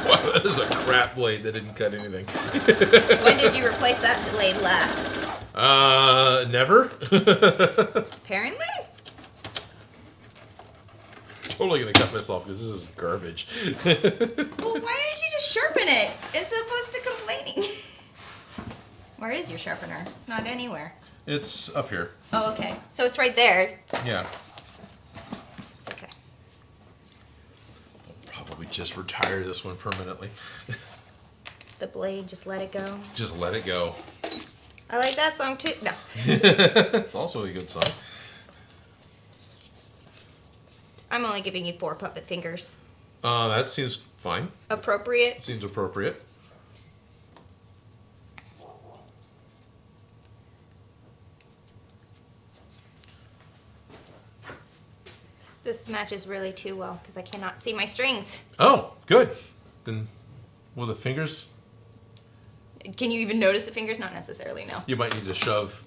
Speaker 1: Wow, that is a crap blade that didn't cut anything.
Speaker 2: When did you replace that blade last?
Speaker 1: Never.
Speaker 2: Apparently.
Speaker 1: Totally gonna cut myself because this is garbage.
Speaker 2: Well, why didn't you just sharpen it? It's opposed to complaining. Where is your sharpener? It's not anywhere.
Speaker 1: It's up here.
Speaker 2: Oh, okay. So it's right there.
Speaker 1: Yeah.
Speaker 2: It's okay.
Speaker 1: I'll probably just retire this one permanently.
Speaker 2: The blade, just let it go.
Speaker 1: Just let it go.
Speaker 2: I like that song too. No.
Speaker 1: It's also a good song.
Speaker 2: I'm only giving you 4 puppet fingers.
Speaker 1: That seems fine.
Speaker 2: Appropriate.
Speaker 1: Seems appropriate.
Speaker 2: This matches really too well because I cannot see my strings.
Speaker 1: Oh, good. Then, will the fingers?
Speaker 2: Can you even notice the fingers? Not necessarily, no.
Speaker 1: You might need to shove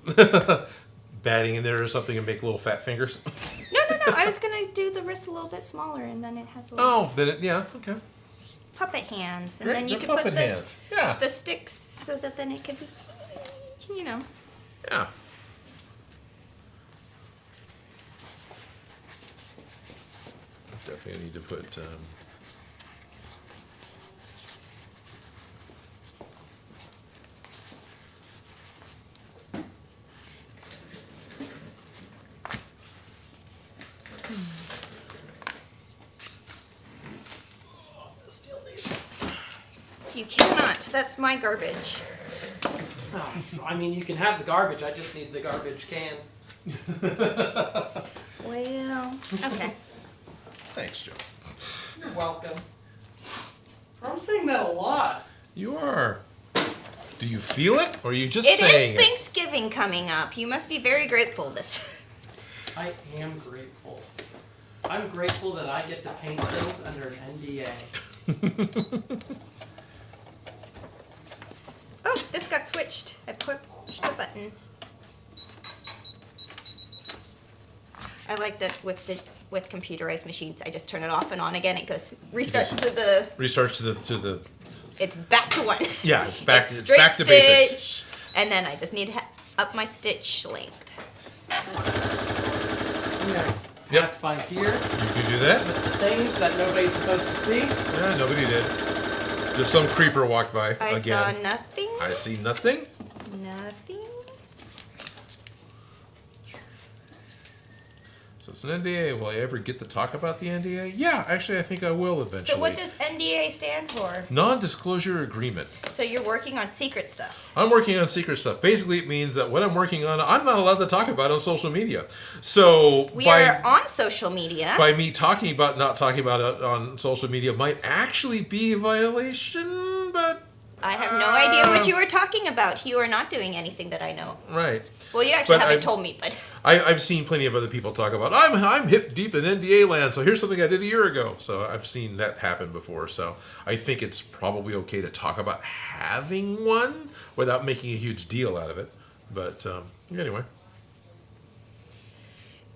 Speaker 1: batting in there or something and make little fat fingers.
Speaker 2: No. I was going to do the wrist a little bit smaller and then it has a little
Speaker 1: Oh, then yeah, okay.
Speaker 2: puppet hands. And
Speaker 1: Great,
Speaker 2: then you
Speaker 1: the
Speaker 2: can
Speaker 1: puppet
Speaker 2: put
Speaker 1: hands. Yeah.
Speaker 2: the sticks so that then it could be, you know.
Speaker 1: Yeah. Definitely need to put.
Speaker 3: Steal these.
Speaker 2: You cannot. That's my garbage.
Speaker 3: Oh, I mean, you can have the garbage. I just need the garbage can.
Speaker 2: Well, okay.
Speaker 1: Thanks, Joe.
Speaker 3: You're welcome. I'm saying that a lot.
Speaker 1: You are. Do you feel it, or are you just
Speaker 2: It
Speaker 1: saying
Speaker 2: is Thanksgiving coming up. You must be very grateful this.
Speaker 3: I am grateful. I'm grateful that I get to paint things under an NDA.
Speaker 2: Oh, this got switched. I pushed a button. I like that with computerized machines. I just turn it off and on again. It goes restarts to the.
Speaker 1: Restarts to the.
Speaker 2: It's back to 1.
Speaker 1: Yeah, it's back. It's
Speaker 2: straight
Speaker 1: back to
Speaker 2: stitch,
Speaker 1: basics.
Speaker 2: and then I just need to up my stitch length.
Speaker 3: I'm gonna
Speaker 1: Yep.
Speaker 3: pass by here
Speaker 1: You can do that.
Speaker 3: with the things that nobody's supposed to see.
Speaker 1: Yeah, nobody did. Just some creeper walked by
Speaker 2: I
Speaker 1: again.
Speaker 2: saw nothing.
Speaker 1: I see nothing.
Speaker 2: Nothing.
Speaker 1: So it's an NDA. Will I ever get to talk about the NDA? Yeah, actually, I think I will eventually.
Speaker 2: So what does NDA stand for?
Speaker 1: Non-disclosure agreement.
Speaker 2: So you're working on secret stuff.
Speaker 1: I'm working on secret stuff. Basically, it means that what I'm working on, I'm not allowed to talk about on social media. So
Speaker 2: We are on social media.
Speaker 1: by me talking about not talking about it on social media might actually be a violation, but
Speaker 2: I have no idea what you were talking about. You are not doing anything that I know.
Speaker 1: right.
Speaker 2: Well, you actually
Speaker 1: But
Speaker 2: haven't
Speaker 1: I-
Speaker 2: told me, but
Speaker 1: I've seen plenty of other people talk about I'm hip deep in NDA land, so here's something I did a year ago. So I've seen that happen before. So I think it's probably okay to talk about having one without making a huge deal out of it. But anyway.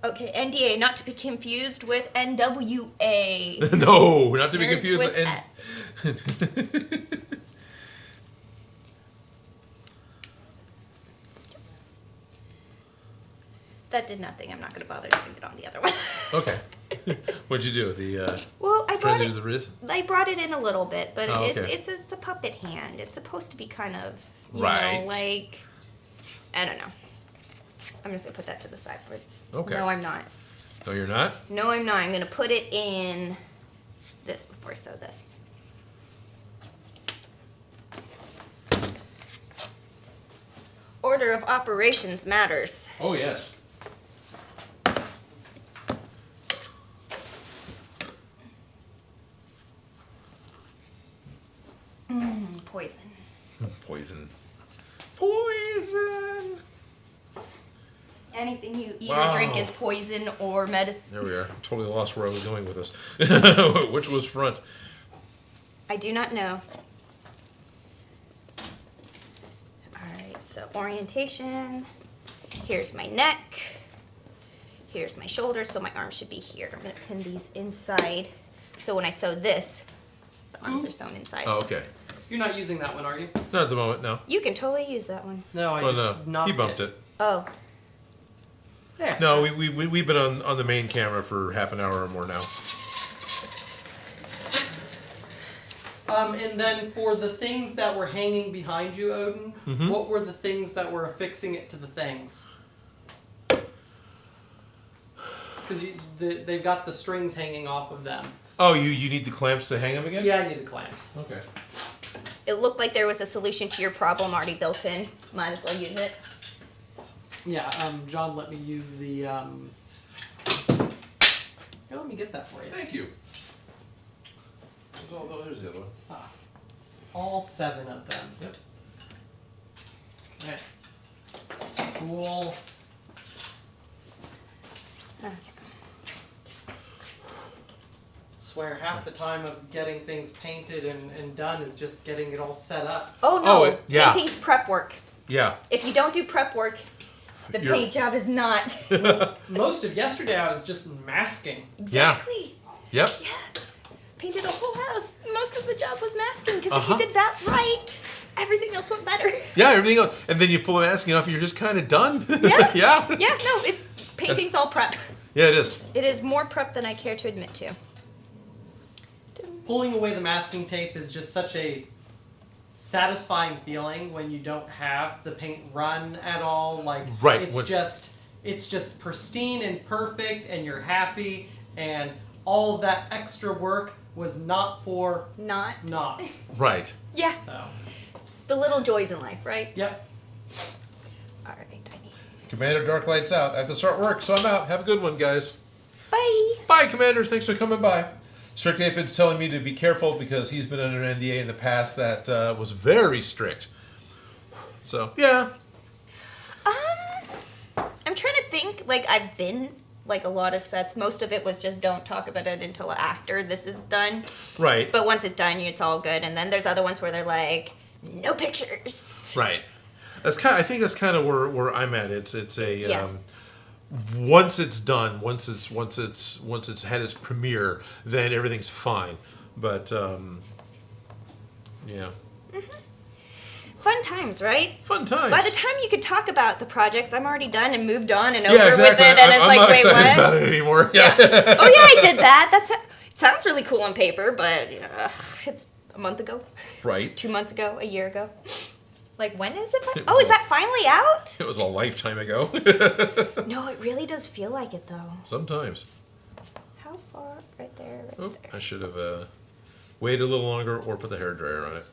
Speaker 2: okay, NDA, not to be confused with NWA.
Speaker 1: No, not to be
Speaker 2: Nerds
Speaker 1: confused
Speaker 2: with
Speaker 1: with
Speaker 2: That did nothing. I'm not going to bother doing it on the other one.
Speaker 1: Okay. What'd you do? The
Speaker 2: Well, I
Speaker 1: trying to do the wrist?
Speaker 2: I brought it in a little bit, but
Speaker 1: Oh, okay.
Speaker 2: it's a puppet hand. It's supposed to be kind of, you
Speaker 1: Right.
Speaker 2: know, like, I don't know. I'm just going to put that to the side.
Speaker 1: Okay.
Speaker 2: No, I'm not.
Speaker 1: No, you're not?
Speaker 2: No, I'm not. I'm going to put it in this before I sew this. Order of operations matters.
Speaker 1: Oh, yes.
Speaker 2: Poison.
Speaker 1: Poison. Poison!
Speaker 2: Anything you eat
Speaker 1: Wow.
Speaker 2: or drink is poison or medicine.
Speaker 1: There we are. Totally lost where I was going with this. Which was front?
Speaker 2: I do not know. Alright, so orientation. Here's my neck. Here's my shoulder, so my arms should be here. I'm going to pin these inside. So when I sew this, the arms are sewn inside.
Speaker 1: Oh, okay.
Speaker 3: You're not using that one, are you?
Speaker 1: Not at the moment, no.
Speaker 2: You can totally use that one.
Speaker 3: No, I
Speaker 1: Well,
Speaker 3: just
Speaker 1: no.
Speaker 3: knocked
Speaker 1: He bumped it.
Speaker 2: Oh,
Speaker 3: Yeah.
Speaker 1: No, we've been on the main camera for half an hour or more now.
Speaker 3: And then for the things that were hanging behind you, Odin, what were the things that were affixing it to the things? Because they've got the strings hanging off of them.
Speaker 1: Oh, you need the clamps to hang them again?
Speaker 3: Yeah, I need the clamps.
Speaker 1: Okay.
Speaker 2: it looked like there was a solution to your problem already built in. Might as well use it.
Speaker 3: Yeah, John let me use the, Here, let me get that for you.
Speaker 1: Thank you. There's the other one.
Speaker 3: Ah, all 7 of them.
Speaker 1: Yep.
Speaker 3: Okay. Cool.
Speaker 2: Okay.
Speaker 3: Swear half the time of getting things painted and done is just getting it all set up.
Speaker 2: Oh no,
Speaker 1: Oh, yeah.
Speaker 2: painting's prep work.
Speaker 1: Yeah.
Speaker 2: If you don't do prep work, the
Speaker 1: You're-
Speaker 2: paint job is not.
Speaker 3: Most of yesterday I was just masking.
Speaker 2: Exactly.
Speaker 1: Yep.
Speaker 2: Yeah. Painted a whole house. Most of the job was masking because
Speaker 1: Uh-huh.
Speaker 2: if you did that right, everything else went better.
Speaker 1: Yeah, everything else. And then you pull the masking off and you're just kind of done.
Speaker 2: Yeah.
Speaker 1: Yeah.
Speaker 2: Yeah, no, it's painting's all prep.
Speaker 1: Yeah, it is.
Speaker 2: It is more prep than I care to admit to.
Speaker 3: Pulling away the masking tape is just such a satisfying feeling when you don't have the paint run at all. Like
Speaker 1: Right,
Speaker 3: it's
Speaker 1: when-
Speaker 3: just pristine and perfect, and you're happy, and all of that extra work was not for
Speaker 2: Not.
Speaker 3: not.
Speaker 1: Right.
Speaker 2: Yeah.
Speaker 3: So,
Speaker 2: The little joys in life, right?
Speaker 3: yep.
Speaker 2: All right, I need.
Speaker 1: Commander Darklight's out. I have to start work, so I'm out. Have a good one, guys.
Speaker 2: Bye.
Speaker 1: Bye, Commander. Thanks for coming by. Strict Aphid's telling me to be careful because he's been under an NDA in the past that was very strict. So, yeah.
Speaker 2: I'm trying to think. Like I've been like a lot of sets. Most of it was just don't talk about it until after this is done.
Speaker 1: Right.
Speaker 2: But once it's done, it's all good. And then there's other ones where they're like, no pictures.
Speaker 1: Right. I think that's kind of where I'm at. It's a
Speaker 2: Yeah.
Speaker 1: once it's done, once it's had its premiere, then everything's fine. But yeah,
Speaker 2: Fun times, right?
Speaker 1: fun times.
Speaker 2: By the time you could talk about the projects, I'm already done and moved on and over
Speaker 1: yeah, exactly.
Speaker 2: with it. And it's
Speaker 1: I'm
Speaker 2: like,
Speaker 1: not
Speaker 2: wait,
Speaker 1: excited
Speaker 2: what?
Speaker 1: about it anymore. Yeah.
Speaker 2: Oh yeah, I did that. It sounds really cool on paper, but it's a month ago,
Speaker 1: Right.
Speaker 2: 2 months ago, a year ago. Like when is it? Oh, is that finally out?
Speaker 1: It was a lifetime ago.
Speaker 2: No, it really does feel like it though.
Speaker 1: Sometimes.
Speaker 2: How far? Right there, right
Speaker 1: Oh,
Speaker 2: there.
Speaker 1: I should have waited a little longer or put the hairdryer on it.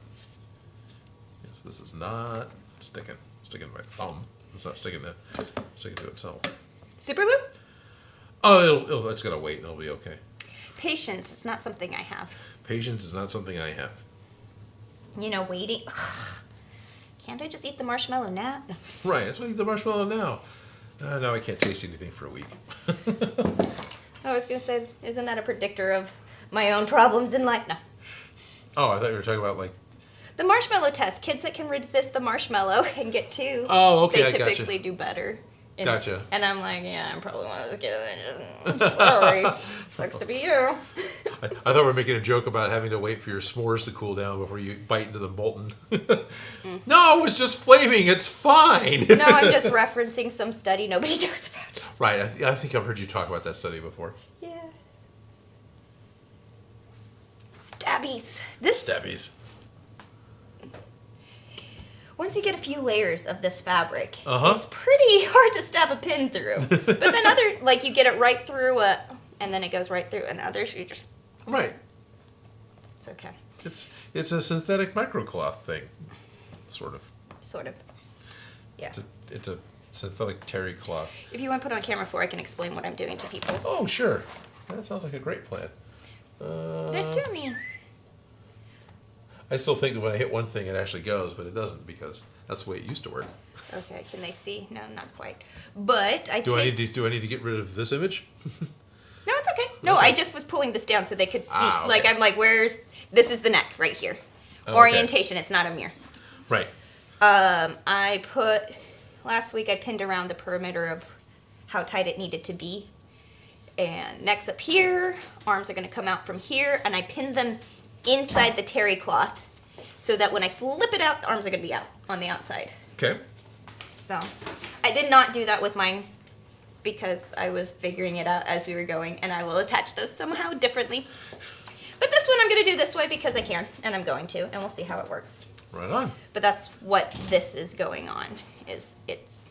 Speaker 1: Yes, this is not sticking. Sticking to my thumb. It's not sticking to itself.
Speaker 2: Super loop?
Speaker 1: Oh, it's gonna wait and it'll be okay.
Speaker 2: Patience. It's not something I have.
Speaker 1: Patience is not something I have.
Speaker 2: You know, waiting. Can't I just eat the marshmallow now? No.
Speaker 1: Right, that's why I eat the marshmallow now. Now I can't taste anything for a week.
Speaker 2: I was gonna say, isn't that a predictor of my own problems in life? No.
Speaker 1: Oh, I thought you were talking about like.
Speaker 2: The marshmallow test. Kids that can resist the marshmallow and get 2.
Speaker 1: Oh, okay, I
Speaker 2: They
Speaker 1: gotcha.
Speaker 2: typically do better. And,
Speaker 1: Gotcha.
Speaker 2: And I'm like, yeah, I'm probably one of those kids. Sorry. Sucks to be you.
Speaker 1: I thought we were making a joke about having to wait for your s'mores to cool down before you bite into the molten. No, it was just flaming. It's fine.
Speaker 2: No, I'm just referencing some study nobody knows about.
Speaker 1: Right, I think I've heard you talk about that study before.
Speaker 2: Yeah. stabbies.
Speaker 1: Stabbies.
Speaker 2: Once you get a few layers of this fabric,
Speaker 1: Uh-huh.
Speaker 2: it's pretty hard to stab a pin through. But then you get it right through and then it goes right through, and others you just...
Speaker 1: Right.
Speaker 2: It's okay.
Speaker 1: It's a synthetic microcloth thing, sort of.
Speaker 2: Sort of. Yeah.
Speaker 1: It's a synthetic terry cloth.
Speaker 2: If you want to put on camera I can explain what I'm doing to people.
Speaker 1: Oh, sure. That sounds like a great plan.
Speaker 2: There's two of me.
Speaker 1: I still think that when I hit one thing, it actually goes, but it doesn't because that's the way it used to work.
Speaker 2: Okay, can they see? No, not quite. But
Speaker 1: Do I need to get rid of this image?
Speaker 2: No, it's okay. No,
Speaker 1: Okay.
Speaker 2: I just was pulling this down so they could see.
Speaker 1: Okay.
Speaker 2: Like, I'm like, this is the neck right here.
Speaker 1: Okay.
Speaker 2: Orientation, it's not a mirror.
Speaker 1: Right.
Speaker 2: Last week I pinned around the perimeter of how tight it needed to be. And neck's up here, arms are gonna come out from here, and I pinned them inside the terry cloth so that when I flip it out, the arms are gonna be out on the outside.
Speaker 1: Okay.
Speaker 2: So, I did not do that with mine because I was figuring it out as we were going, and I will attach those somehow differently. But this one I'm going to do this way because I can, and I'm going to, and we'll see how it works.
Speaker 1: Right on.
Speaker 2: But that's what this is going on, is it's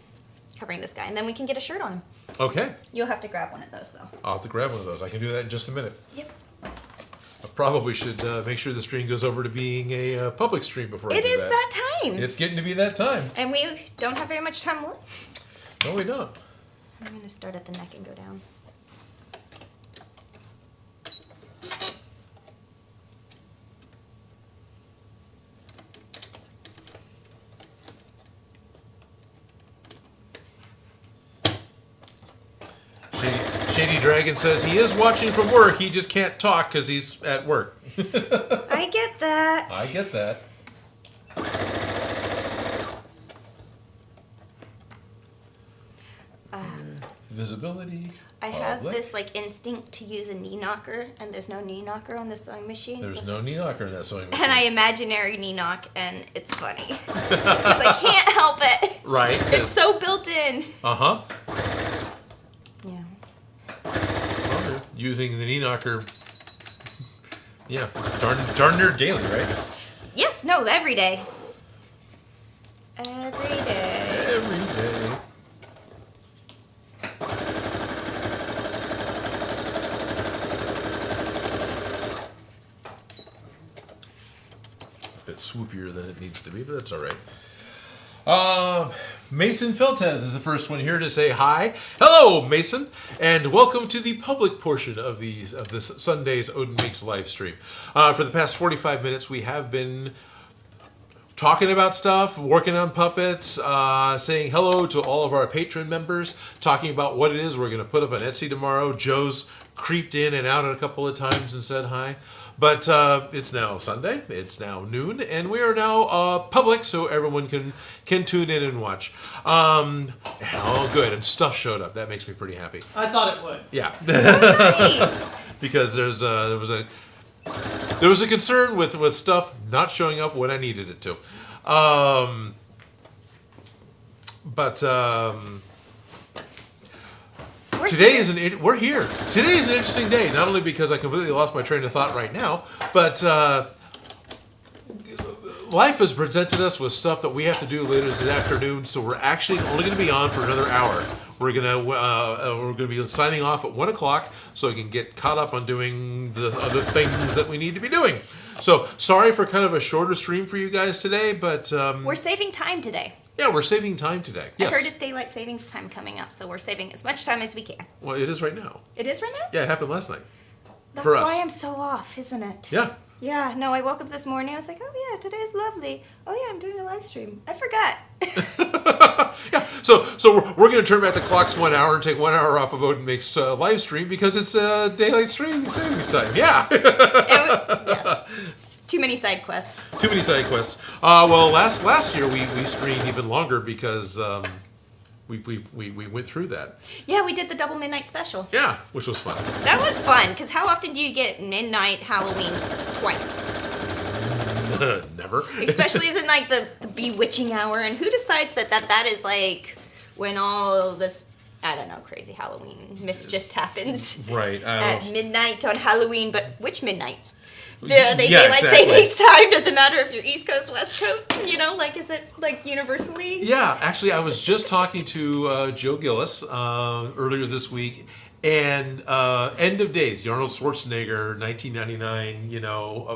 Speaker 2: covering this guy, and then we can get a shirt on him.
Speaker 1: Okay.
Speaker 2: You'll have to grab one of those, though.
Speaker 1: I'll have to grab one of those. I can do that in just a minute.
Speaker 2: Yep.
Speaker 1: I probably should make sure the stream goes over to being a public stream before I
Speaker 2: It
Speaker 1: do
Speaker 2: is
Speaker 1: that.
Speaker 2: that time.
Speaker 1: It's getting to be that time.
Speaker 2: And we don't have very much time left.
Speaker 1: No, we don't.
Speaker 2: I'm going to start at the neck and go down.
Speaker 1: Shady Dragon says he is watching from work. He just can't talk because he's at work.
Speaker 2: I get that.
Speaker 1: I get that. Visibility.
Speaker 2: I have
Speaker 1: public.
Speaker 2: this instinct to use a knee knocker, and there's no knee knocker on the sewing machine.
Speaker 1: There's
Speaker 2: so-
Speaker 1: no knee knocker in that sewing machine.
Speaker 2: And I imaginary knee knock, and it's funny because I can't help it.
Speaker 1: Right.
Speaker 2: It's so built in.
Speaker 1: Uh-huh.
Speaker 2: Yeah.
Speaker 1: Well, you're using the knee knocker. Yeah, darn near daily, right?
Speaker 2: Yes. No. Every day. Every day.
Speaker 1: Every day. A bit swoopier than it needs to be, but that's all right. Mason Feltez is the first one here to say hi. Hello, Mason, and welcome to the public portion of this Sunday's Odin Makes live stream. For the past 45 minutes, we have been talking about stuff, working on puppets, saying hello to all of our patron members, talking about what it is we're going to put up on Etsy tomorrow. Joe's creeped in and out a couple of times and said hi. But it's now Sunday, it's now noon, and we are now public, so everyone can tune in and watch. Oh, good, and stuff showed up. That makes me pretty happy.
Speaker 3: I thought it would.
Speaker 1: Yeah.
Speaker 2: Nice.
Speaker 1: Because there was a concern with stuff not showing up when I needed it to. We're here. Today is an interesting day, not only because I completely lost my train of thought right now, but life has presented us with stuff that we have to do later this afternoon, so we're actually only going to be on for another hour. We're gonna be signing off at 1 o'clock, so we can get caught up on doing the other things that we need to be doing. So sorry for kind of a shorter stream for you guys today, but
Speaker 2: We're saving time today.
Speaker 1: yeah, we're saving time today. Yes.
Speaker 2: I heard it's daylight savings time coming up, so we're saving as much time as we can.
Speaker 1: Well, it is right now.
Speaker 2: It is right now?
Speaker 1: Yeah, it happened last night.
Speaker 2: That's
Speaker 1: for us.
Speaker 2: why I'm so off, isn't it?
Speaker 1: Yeah.
Speaker 2: Yeah, no, I woke up this morning, I was like, oh yeah, today's lovely. Oh yeah, I'm doing a live stream. I forgot.
Speaker 1: Yeah. So we're going to turn back the clocks 1 hour and take 1 hour off of Odin Makes live stream because it's daylight stream savings time. Yeah.
Speaker 2: Yeah. Too many side quests.
Speaker 1: Too many side quests. Well, last year we streamed even longer because we went through that.
Speaker 2: Yeah, we did the double midnight special.
Speaker 1: Yeah, which was fun.
Speaker 2: That was fun, because how often do you get midnight Halloween twice?
Speaker 1: Never.
Speaker 2: Especially as in the bewitching hour, and who decides that is when all this, I don't know, crazy Halloween mischief happens.
Speaker 1: Right.
Speaker 2: At midnight on Halloween, but which midnight? Daylight savings time. Doesn't matter if you're East Coast, West Coast. You know, like, is it like universally?
Speaker 1: Yeah, actually, I was just talking to Joe Gillis earlier this week, and End of Days, the Arnold Schwarzenegger 1999,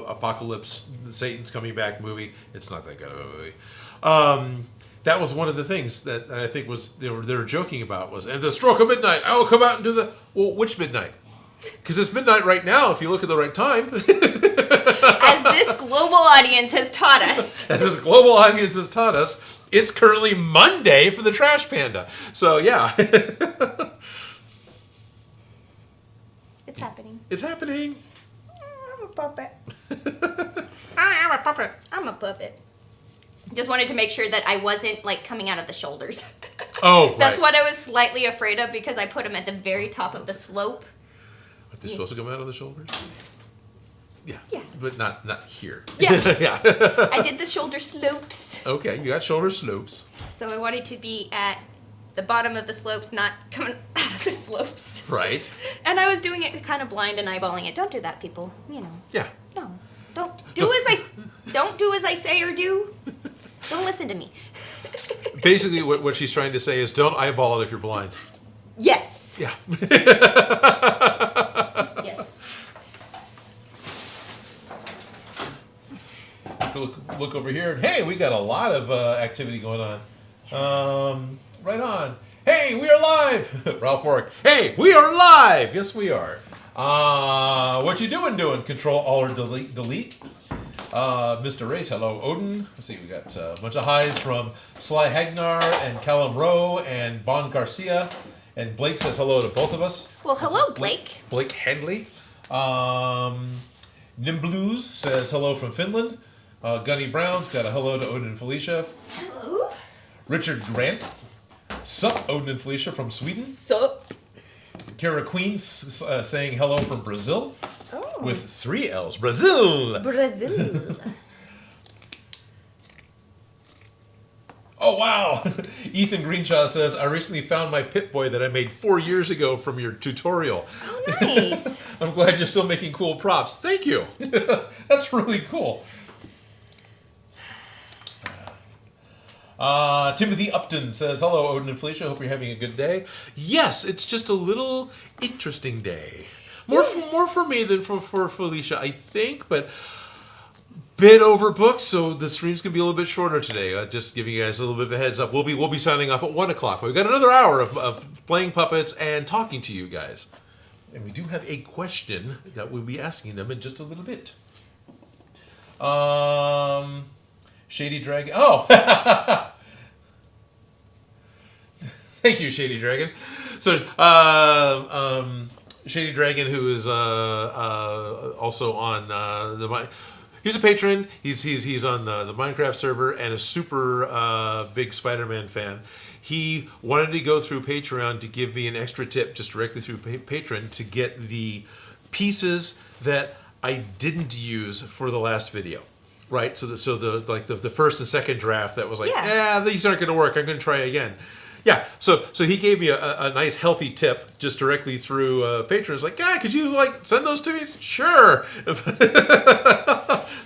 Speaker 1: apocalypse, Satan's coming back movie. It's not that good of a movie. That was one of the things that I think was they were joking about was, and the stroke of midnight, I will come out and do the, well, which midnight? Because it's midnight right now if you look at the right time.
Speaker 2: As this global audience has taught us.
Speaker 1: It's currently Monday for the Trash Panda. So, yeah.
Speaker 2: It's happening.
Speaker 1: It's happening.
Speaker 2: I'm a puppet.
Speaker 1: I am a puppet.
Speaker 2: I'm a puppet. Just wanted to make sure that I wasn't, like, coming out of the shoulders.
Speaker 1: Oh, right.
Speaker 2: That's what I was slightly afraid of because I put them at the very top of the slope.
Speaker 1: Are they supposed to come out of the shoulders? Yeah.
Speaker 2: Yeah.
Speaker 1: But not here.
Speaker 2: Yeah.
Speaker 1: Yeah.
Speaker 2: I did the shoulder slopes.
Speaker 1: Okay, you got shoulder slopes.
Speaker 2: So I wanted to be at the bottom of the slopes, not coming out of the slopes.
Speaker 1: Right.
Speaker 2: And I was doing it kind of blind and eyeballing it. Don't do that, people.
Speaker 1: Yeah.
Speaker 2: No. Don't do as I say or do. Don't listen to me.
Speaker 1: Basically, what she's trying to say is don't eyeball it if you're blind.
Speaker 2: Yes.
Speaker 1: Yeah.
Speaker 2: Yes.
Speaker 1: Look over here. Hey, we got a lot of activity going on. Right on. Hey, we are live. Ralph Warwick. Hey, we are live. Yes, we are. What you doing? Control, Alt, or delete. Mr. Race, hello. Odin. Let's see, we got a bunch of highs from Sly Hagnar and Callum Rowe and Bon Garcia. And Blake says hello to both of us.
Speaker 2: Well, hello, Blake.
Speaker 1: Blake Headley. Nimblues says hello from Finland. Gunny Brown's got a hello to Odin and Felicia.
Speaker 2: Hello.
Speaker 1: Richard Grant. Sup, Odin and Felicia from Sweden.
Speaker 2: Sup.
Speaker 1: Kara Queen saying hello from Brazil.
Speaker 2: Oh.
Speaker 1: With 3 L's. Brazil!
Speaker 2: Brazil.
Speaker 1: Oh, wow! Ethan Greenshaw says, I recently found my Pip-Boy that I made 4 years ago from your tutorial.
Speaker 2: Oh, nice.
Speaker 1: I'm glad you're still making cool props. Thank you. That's really cool. Timothy Upton says, hello, Odin and Felicia. Hope you're having a good day. Yes, it's just a little interesting day. More for me than for Felicia, I think, but bit overbooked, so the stream's gonna be a little bit shorter today. Just giving you guys a little bit of a heads up. We'll be signing off at 1 o'clock. We've got another hour of playing puppets and talking to you guys, and we do have a question that we'll be asking them in just a little bit. Shady Dragon. Oh, thank you, Shady Dragon. So, Shady Dragon, who is also on he's a patron. He's on the Minecraft server and a super big Spider-Man fan. He wanted to go through Patreon to give me an extra tip just directly through Patreon to get the pieces that I didn't use for the last video. Right, so the first and second draft that was like, these aren't going to work. I'm going to try again. Yeah, so he gave me a nice healthy tip just directly through Patreon. It's like, could you send those to me? Sure.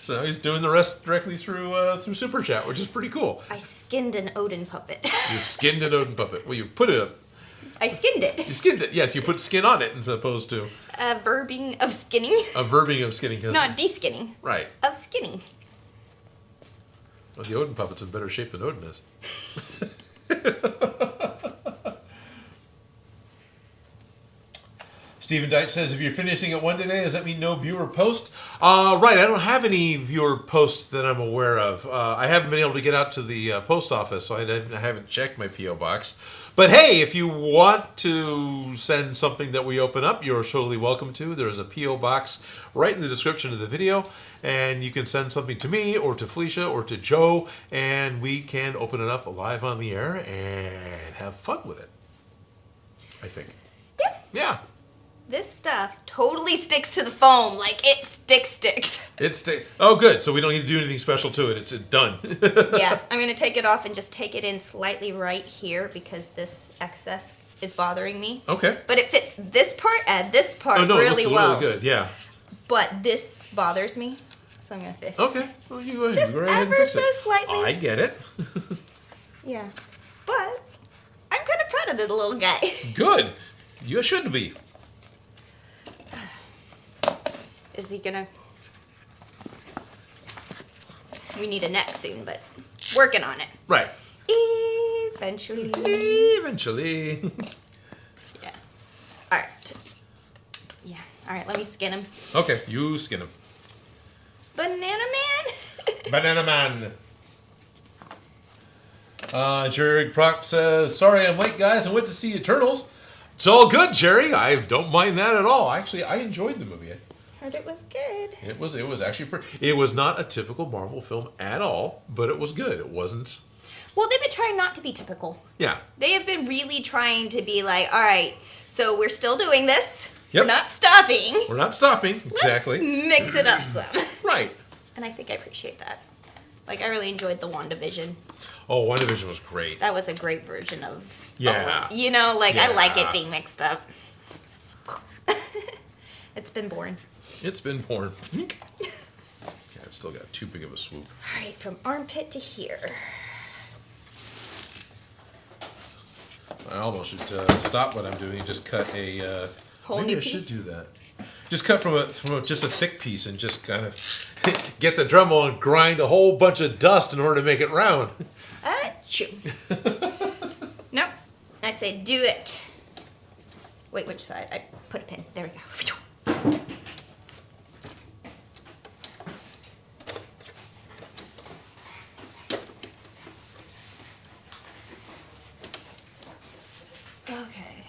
Speaker 1: So he's doing the rest directly through Super Chat, which is pretty cool.
Speaker 2: I skinned an Odin puppet.
Speaker 1: You skinned an Odin puppet. Well, you put it up.
Speaker 2: I skinned it.
Speaker 1: You skinned it. Yes, you put skin on it as opposed to
Speaker 2: a verbing of skinning.
Speaker 1: A verbing of skinning.
Speaker 2: Not de-skinning.
Speaker 1: Right.
Speaker 2: Of skinning.
Speaker 1: Well, the Odin puppet's in better shape than Odin is. Stephen Dyke says, if you're finishing at 1 today, does that mean no viewer post? Right, I don't have any viewer posts that I'm aware of. I haven't been able to get out to the post office, so I haven't checked my P.O. box. But hey, if you want to send something that we open up, you're totally welcome to. There's a P.O. box right in the description of the video, and you can send something to me or to Felicia or to Joe, and we can open it up live on the air and have fun with it, I think.
Speaker 2: Yeah.
Speaker 1: Yeah.
Speaker 2: This stuff totally sticks to the foam. Like, it sticks.
Speaker 1: Oh, good. So we don't need to do anything special to it. It's done.
Speaker 2: Yeah. I'm going to take it off and just take it in slightly right here because this excess is bothering me.
Speaker 1: Okay.
Speaker 2: But it fits this part and this part
Speaker 1: really well. Oh, no, it looks
Speaker 2: well.
Speaker 1: really good. Yeah.
Speaker 2: but this bothers me, so I'm gonna fix it.
Speaker 1: Okay. Well, you go ahead.
Speaker 2: Just
Speaker 1: Go right ahead and
Speaker 2: ever
Speaker 1: fix
Speaker 2: so
Speaker 1: it.
Speaker 2: slightly.
Speaker 1: I get it.
Speaker 2: Yeah, but I'm kind of proud of the little guy.
Speaker 1: Good. You should be.
Speaker 2: Is he gonna? We need a neck soon, but working on it.
Speaker 1: Right.
Speaker 2: Eventually.
Speaker 1: Eventually.
Speaker 2: Yeah. All right. Yeah. All right. Let me skin him.
Speaker 1: Okay, you skin him.
Speaker 2: Banana Man.
Speaker 1: Banana Man. Jerry Prop says, sorry I'm late, guys. I went to see Eternals. It's all good, Jerry. I don't mind that at all. Actually, I enjoyed the movie.
Speaker 2: Heard it was good.
Speaker 1: It was actually pretty. It was not a typical Marvel film at all, but it was good. It wasn't.
Speaker 2: Well, they've been trying not to be typical.
Speaker 1: Yeah.
Speaker 2: They have been really trying to be like, all right, so we're still doing this.
Speaker 1: Yep.
Speaker 2: We're not stopping.
Speaker 1: We're not stopping. Exactly.
Speaker 2: Let's mix it up some.
Speaker 1: Right.
Speaker 2: And I think I appreciate that. Like, I really enjoyed the WandaVision.
Speaker 1: Oh, WandaVision was great.
Speaker 2: That was a great version of...
Speaker 1: Yeah.
Speaker 2: You know, like, I like it
Speaker 1: Yeah.
Speaker 2: being mixed up. It's been boring.
Speaker 1: It's been porn. Yeah, it's still got too big of a swoop.
Speaker 2: All right, from armpit to here.
Speaker 1: I almost should stop what I'm doing and just cut a.
Speaker 2: Whole
Speaker 1: maybe
Speaker 2: new
Speaker 1: I should
Speaker 2: piece?
Speaker 1: do that. Just cut from just a thick piece and just kind of get the Dremel and grind a whole bunch of dust in order to make it round.
Speaker 2: Achoo. Nope. I say do it. Wait, which side? I put a pin. There we go. Okay.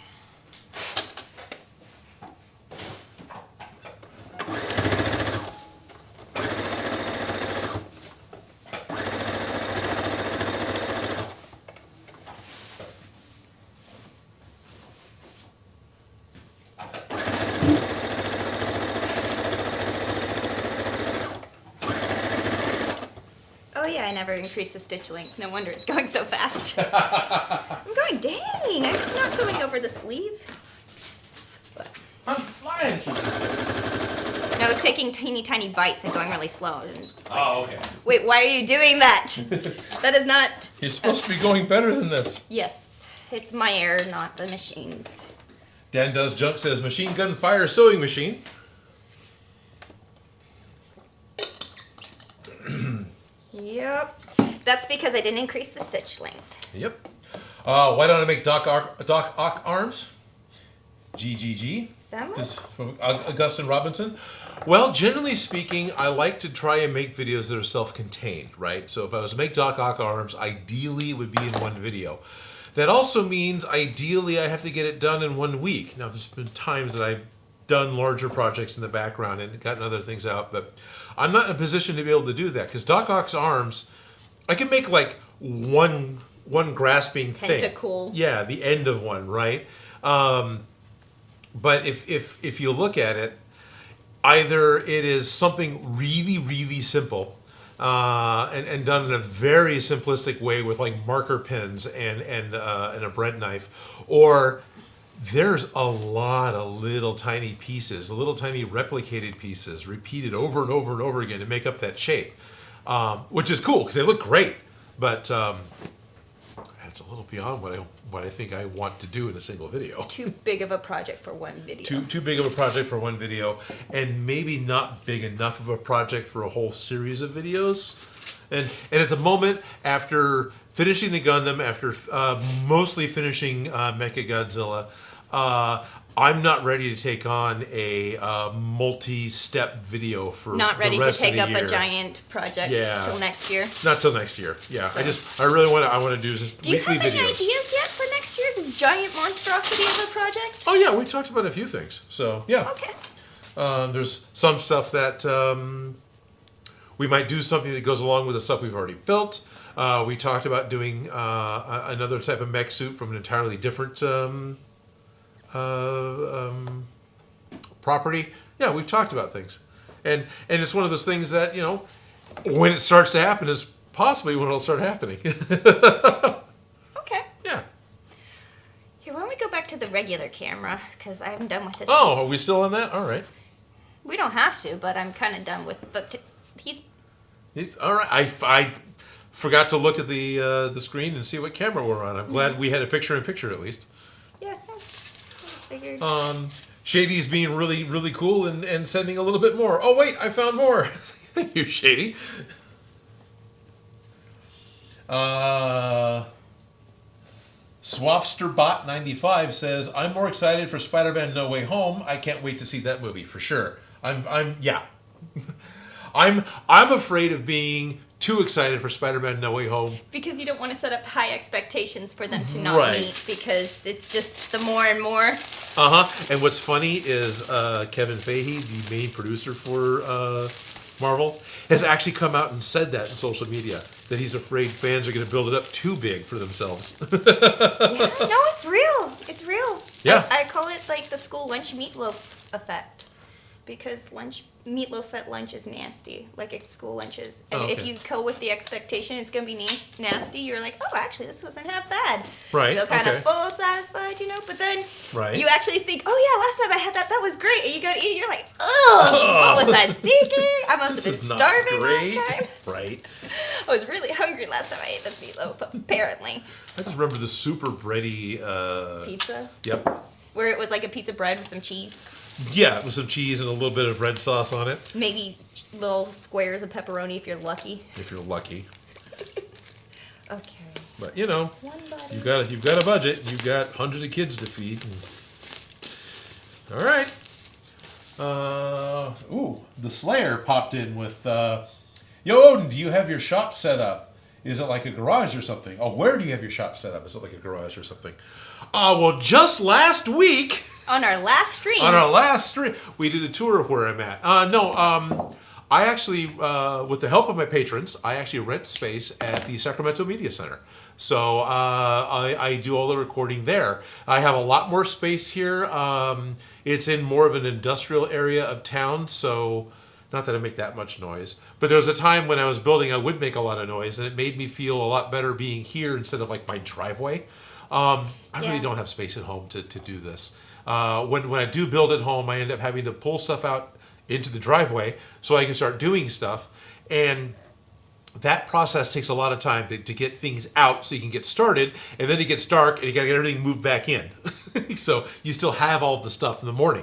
Speaker 2: Oh yeah, I never increased the stitch length. No wonder it's going so fast. I'm going, dang, I'm not sewing over the sleeve. But,
Speaker 1: I'm flying through this thing.
Speaker 2: no, I was taking teeny tiny bites and going really slow. And just like,
Speaker 1: Oh, okay.
Speaker 2: wait, why are you doing that? That is not...
Speaker 1: You're supposed to be going better than this.
Speaker 2: Yes, it's my error, not the machine's.
Speaker 1: Dan Does Junk says machine gun fire sewing machine.
Speaker 2: Yep. That's because I didn't increase the stitch length.
Speaker 1: Yep. Why don't I make Doc Ock arms? GGG.
Speaker 2: That one?
Speaker 1: This is from Augustine Robinson. Well, generally speaking, I like to try and make videos that are self-contained, right? So if I was to make Doc Ock arms, ideally it would be in one video. That also means ideally I have to get it done in 1 week. Now, there's been times that I've done larger projects in the background and gotten other things out, but I'm not in a position to be able to do that because Doc Ock's arms, I can make like one grasping thing.
Speaker 2: Tentacle.
Speaker 1: Yeah, the end of one, right? But if you look at it, either it is something really, really simple and done in a very simplistic way with like marker pens and a bread knife, or there's a lot of little tiny pieces, little tiny replicated pieces, repeated over and over and over again to make up that shape, which is cool because they look great, but it's a little beyond what I think I want to do in a single video.
Speaker 2: Too big of a project for one video.
Speaker 1: Too big of a project for one video, and maybe not big enough of a project for a whole series of videos. And at the moment, after finishing the Gundam, after mostly finishing Mechagodzilla, I'm not ready to take on a multi-step video for
Speaker 2: Not ready
Speaker 1: the
Speaker 2: to
Speaker 1: rest
Speaker 2: take
Speaker 1: of the
Speaker 2: up
Speaker 1: year.
Speaker 2: a giant project
Speaker 1: Yeah.
Speaker 2: till next year.
Speaker 1: Not till next year. Yeah,
Speaker 2: So-
Speaker 1: I really want to do just
Speaker 2: Do you
Speaker 1: weekly
Speaker 2: have any
Speaker 1: videos.
Speaker 2: ideas yet for next year's giant monstrosity of a project?
Speaker 1: Oh yeah, we talked about a few things. So yeah.
Speaker 2: Okay.
Speaker 1: There's some stuff that we might do something that goes along with the stuff we've already built. We talked about doing another type of mech suit from an entirely different property. Yeah, we've talked about things, and it's one of those things that, you know, when it starts to happen is possibly when it'll start happening.
Speaker 2: Okay.
Speaker 1: Yeah.
Speaker 2: Here, why don't we go back to the regular camera? Because I haven't done with this
Speaker 1: Oh,
Speaker 2: piece.
Speaker 1: are we still on that? All right.
Speaker 2: We don't have to, but I'm kind of done with. But
Speaker 1: He's all right. I forgot to look at the screen and see what camera we're on. I'm glad we had a picture-in-picture at least.
Speaker 2: Yeah. I just figured.
Speaker 1: Shady's being really, really cool and sending a little bit more. Oh, wait, I found more. Thank you, Shady. Swafsterbot95 says, I'm more excited for Spider-Man No Way Home. I can't wait to see that movie for sure. Yeah. I'm afraid of being too excited for Spider-Man No Way Home.
Speaker 2: Because you don't want to set up high expectations for them to not meet, because it's just the more and more.
Speaker 1: And what's funny is Kevin Feige, the main producer for Marvel, has actually come out and said that in social media, that he's afraid fans are going to build it up too big for themselves.
Speaker 2: No, it's real. It's real.
Speaker 1: Yeah.
Speaker 2: I call it like the school lunch meatloaf effect. Because meatloaf at lunch is nasty, like at school lunches. And if you go with the expectation it's going to be nasty, you're like, oh, actually, this wasn't half bad.
Speaker 1: Right.
Speaker 2: You feel kind of full, satisfied, But then
Speaker 1: right.
Speaker 2: you actually think, oh, yeah, last time I had that was great. And you go to eat, you're like, oh, what was I thinking? I must have been starving last time.
Speaker 1: Right.
Speaker 2: I was really hungry last time I ate this meatloaf, apparently.
Speaker 1: I just remember the super bready...
Speaker 2: pizza?
Speaker 1: Yep.
Speaker 2: Where it was like a piece of bread with some cheese.
Speaker 1: Yeah, with some cheese and a little bit of red sauce on it.
Speaker 2: Maybe little squares of pepperoni if you're lucky.
Speaker 1: If you're lucky.
Speaker 2: Okay.
Speaker 1: But you've got a budget. You've got hundreds of kids to feed. All right. The Slayer popped in with, Yo, Odin, do you have your shop set up? Is it like a garage or something? Oh, where do you have your shop set up? Is it like a garage or something? Well, just last week...
Speaker 2: On our last stream,
Speaker 1: we did a tour of where I'm at. I actually, with the help of my patrons, I actually rent space at the Sacramento Media Center. So I do all the recording there. I have a lot more space here. It's in more of an industrial area of town, so not that I make that much noise. But there was a time when I was building, I would make a lot of noise, and it made me feel a lot better being here instead of like my driveway. I really don't have space at home to do this. When I do build at home, I end up having to pull stuff out into the driveway so I can start doing stuff. And that process takes a lot of time to get things out so you can get started. And then it gets dark and you got to get everything moved back in. So you still have all of the stuff in the morning.